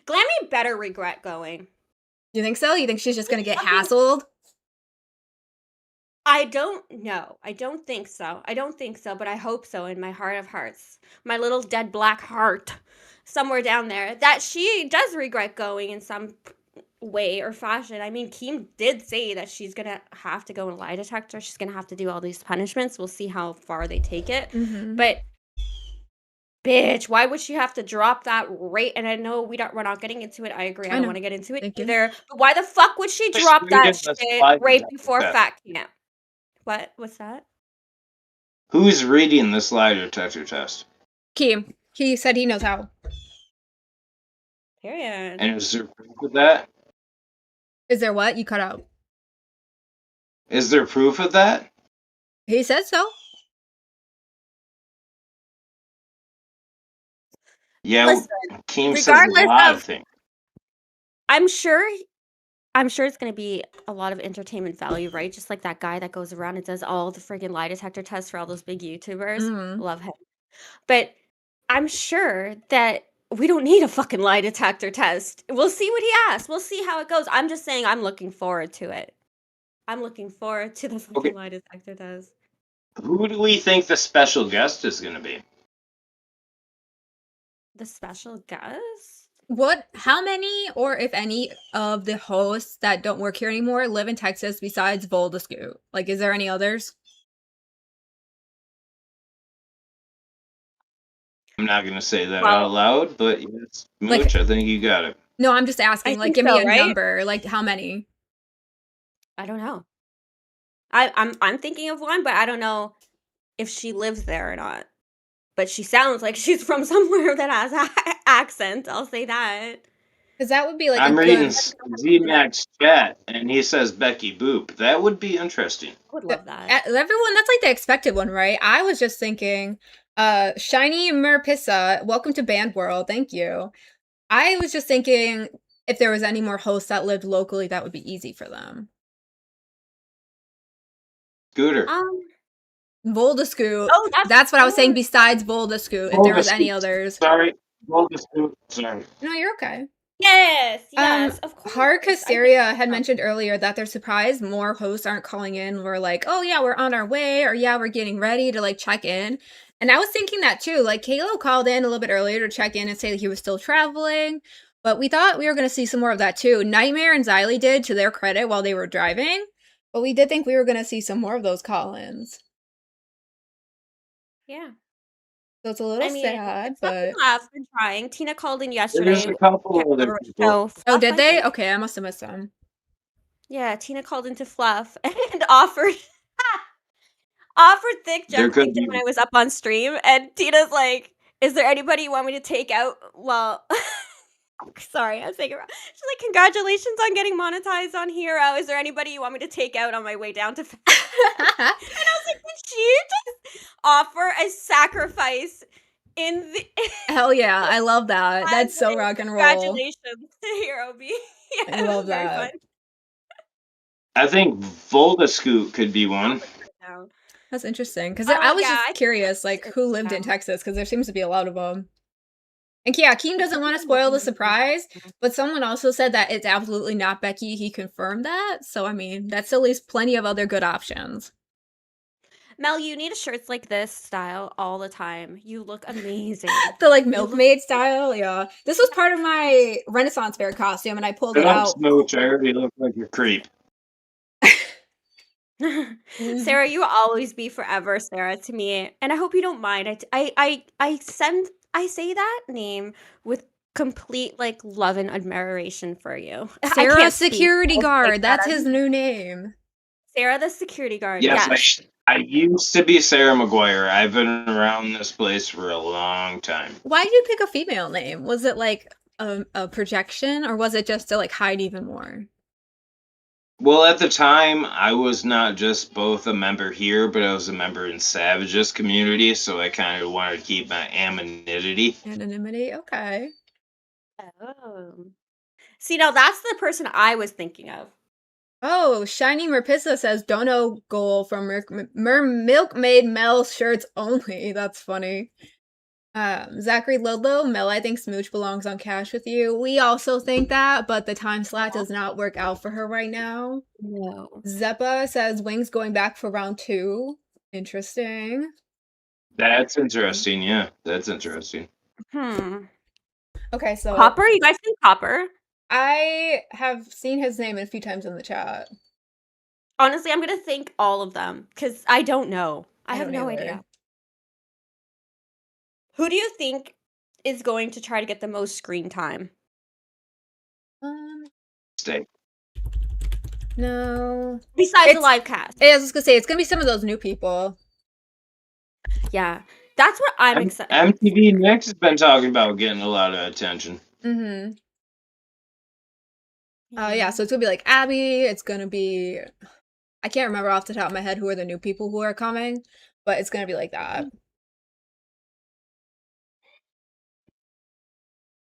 S8: Glammy better regret going.
S1: You think so? You think she's just gonna get hassled?
S8: I don't know. I don't think so. But I hope so in my heart of hearts. My little dead black heart somewhere down there that she does regret going in some way or fashion. I mean, Keem did say that she's going to have to go in a lie detector. She's going to have to do all these punishments. We'll see how far they take it.
S1: Mhm.
S8: But bitch, why would she have to drop that rate? And I know we're not getting into it. I agree. I
S1: I
S8: don't
S1: know.
S8: want to get into it
S1: Thank you.
S8: either. But why the fuck would she
S5: Just
S8: drop
S5: read
S8: that
S5: it in the
S8: shit
S5: slide
S8: right
S5: deck.
S8: before
S5: Okay.
S8: fat camp? What's that?
S5: Who's reading this lie detector test?
S1: Keem. He said he knows how.
S8: Period.
S5: And is there proof of that?
S1: Is there what? You cut out.
S5: Is there proof of that?
S1: He said so.
S5: Yeah,
S8: Listen,
S5: Keem says
S8: regardless
S5: a lot of
S8: of-
S5: things.
S8: I'm sure it's going to be a lot of entertainment value, right? Just like that guy that goes around and does all the friggin' lie detector tests for all those big YouTubers.
S1: Mhm.
S8: Love him. But I'm sure that we don't need a fucking lie detector test. We'll see what he asks. We'll see how it goes. I'm just saying I'm looking forward to it. I'm looking forward to the fucking
S5: Okay.
S8: lie detector test.
S5: Who do we think the special guest is going to be?
S8: The special guest?
S1: How many, or if any, of the hosts that don't work here anymore live in Texas besides Voldescoot? Like, is there any others?
S5: I'm not going to say that
S8: Well-
S5: out loud, but yes,
S1: Like-
S5: Mooch, I think you got it.
S1: No, I'm just asking.
S8: I
S1: Like,
S8: think
S1: give me
S8: so,
S1: a
S8: right?
S1: number. Like, how many?
S8: I don't know. I'm thinking of one, but I don't know if she lives there or not. But she sounds like she's from somewhere that has an accent. I'll say that.
S1: Because that would be like
S5: I'm
S1: a
S5: reading
S1: good.
S5: Z-Max chat, and he says Becky Boop. That would be interesting.
S8: I would love that.
S1: Everyone, that's like the expected one, right? I was just thinking, Shiny Merpissa, welcome to Band World. Thank you. I was just thinking if there was any more hosts that lived locally, that would be easy for them.
S5: Scooter.
S1: Voldescoot.
S8: Oh,
S1: That's what I was saying.
S8: good.
S1: Besides Voldescoot, if there was any
S5: Voldescoot.
S1: others.
S5: Sorry. Sorry.
S1: No, you're okay.
S8: Yes, of course.
S1: Hard
S8: I think-
S1: Hysteria had mentioned earlier that they're surprised more hosts aren't calling in. We're like, oh yeah, we're on our way, or yeah, we're getting ready to like check in. And I was thinking that too. Like Kalo called in a little bit earlier to check in and say that he was still traveling. But we thought we were going to see some more of that too. Nightmare and Xylee did, to their credit, while they were driving. But we did think we were going to see some more of those call-ins.
S8: Yeah.
S1: So it's a little sad, but...
S8: I've been trying. Tina called in yesterday.
S5: There's a couple
S8: Can't
S5: other
S8: remember what
S5: people.
S8: show.
S1: Oh,
S8: Fluff,
S1: did
S8: I
S1: they?
S8: think.
S1: Okay, I must have missed them.
S8: Yeah, Tina called into Fluff and offered thick
S5: There
S8: junk
S5: could
S8: pizza
S5: be-
S8: when I was up on stream, and Tina's like, "Is there anybody you want me to take out?" Well, sorry, I'm saying it wrong. She's like, "Congratulations on getting monetized on Hero. Is there anybody you want me to take out on my way down to?" And I was like, "Did she just offer a sacrifice in the?"
S1: Hell yeah, I love that.
S8: I
S1: That's so
S8: was like,
S1: rock and roll.
S8: Congratulations to Hero B. Yeah,
S1: I
S8: it was
S1: love
S8: very
S1: that.
S8: fun.
S5: I think Voldescoot could be one.
S8: No.
S1: That's interesting because
S8: Oh,
S1: I was
S8: yeah,
S1: just
S8: I
S1: curious, like who lived in
S8: out.
S1: Texas because there seems to be a lot of them. And yeah, Keem doesn't want to spoil the surprise, but someone also said that it's absolutely not Becky. He confirmed that, so I mean that still leaves plenty of other good options.
S8: Mel, you need shirts like this style all the time. You look amazing.
S1: The like milkmaid style, yeah. This was part of my Renaissance fair costume, and I pulled it
S5: Don't
S1: out.
S5: smooch. I already look like a creep.
S8: Sarah, you will always be forever, Sarah, to me. And I hope you don't mind. I say that name with complete like love and admiration for you. I
S1: Sarah
S8: can't speak.
S1: Security
S8: I'll take
S1: Guard.
S8: that
S1: That's
S8: as-
S1: his new name.
S8: Sarah the security guard.
S5: Yes,
S8: Yes.
S5: I used to be Sarah McGuire. I've been around this place for a long time.
S1: Why did you pick a female name? Was it like a projection, or was it just to like hide even more?
S5: Well, at the time, I was not just both a member here, but I was a member in Savage's community, so I kind of wanted to keep my anonymity.
S1: Anonymity. Okay.
S8: Oh. See, now that's the person I was thinking of.
S1: Oh, Shiny Merpissa says dono goal from Milkmaid Mel shirts only. That's funny. Zachary Ludlow, Mel, I think Smooch belongs on Cash with you. We also think that, but the time slot does not work out for her right now.
S8: No.
S1: Zeppa says Wings going back for round 2. Interesting.
S5: That's interesting. Yeah, that's interesting.
S1: Okay, so
S8: Copper? You guys think Copper?
S1: I have seen his name a few times in the chat.
S8: Honestly, I'm gonna think all of them because I don't know. I have
S1: don't
S8: no
S1: either.
S8: idea. Who do you think is going to try to get the most screen time?
S5: Stay.
S1: No.
S8: Besides the live cast.
S1: I was just gonna say it's gonna be some of those new people.
S8: Yeah. That's what I'm excited.
S5: MTV Next has been talking about getting a lot of attention.
S1: Mm-hmm. Yeah, so it's gonna be like Abby, it's gonna be I can't remember off the top of my head who are the new people who are coming, but it's gonna be like that.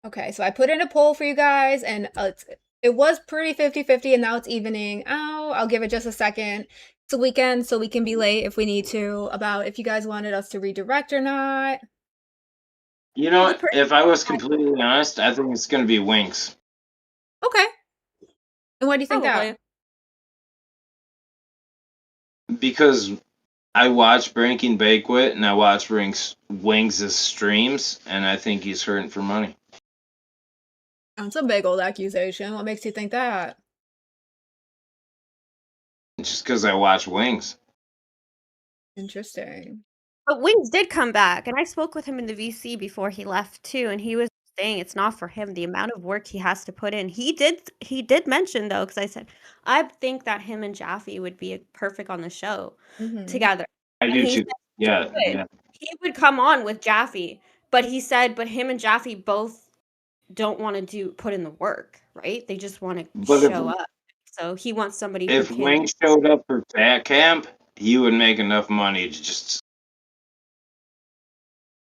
S1: Okay, so I put in a poll for you guys, and it was pretty 50-50, and now it's evening. Oh, I'll give it just a second. It's a weekend, so we can be late if we need to, about if you guys wanted us to redirect or not.
S5: You know what? If I was completely honest, I think it's going to be Winks.
S1: Okay. And why do you think
S8: Probably.
S1: that?
S5: Because I watch Breaking Banquet and I watch Wings' streams, and I think he's hurting for money.
S1: That's a big old accusation. What makes you think that?
S5: Just because I watch Wings.
S1: Interesting.
S8: But Wings did come back, and I spoke with him in the VC before he left too, and he was saying it's not for him, the amount of work he has to put in. He did mention though, because I said I think that him and Jaffe would be perfect on the show together.
S5: I
S8: And
S5: do
S8: he
S5: too.
S8: said
S5: Yeah.
S8: he would come on with Jaffe, but he said, but him and Jaffe both don't want to put in the work, right? They just want to show up. So he wants somebody who
S5: If
S8: can.
S5: Wings showed up for Fat Camp, he would make enough money to just.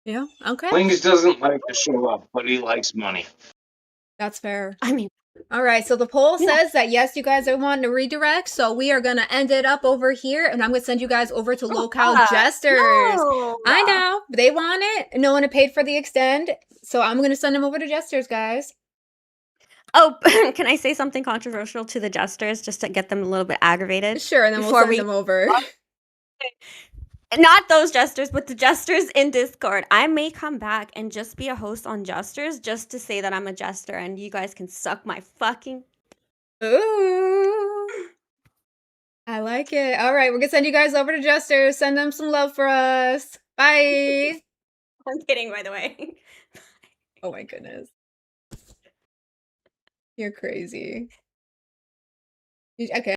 S1: Yeah, okay.
S5: Wings doesn't like to show up, but he likes money.
S1: That's fair.
S8: I mean,
S1: all right, so the poll says that yes, you guys are wanting to redirect, so we are going to end it up over here, and I'm going to send you guys over to Locale Jesters.
S8: No.
S1: I know, they want it. No one had paid for the extend, so I'm going to send them over to Jesters, guys.
S8: Oh, can I say something controversial to the Jesters just to get them a little bit aggravated?
S1: Sure, and then we'll send them over.
S8: Not those Jesters, but the Jesters in Discord. I may come back and just be a host on Jesters just to say that I'm a Jester and you guys can suck my fucking.
S1: Ooh. I like it. All right, we're going to send you guys over to Jesters. Send them some love for us. Bye.
S8: I'm kidding, by the way.
S1: Oh my goodness. You're crazy. Okay.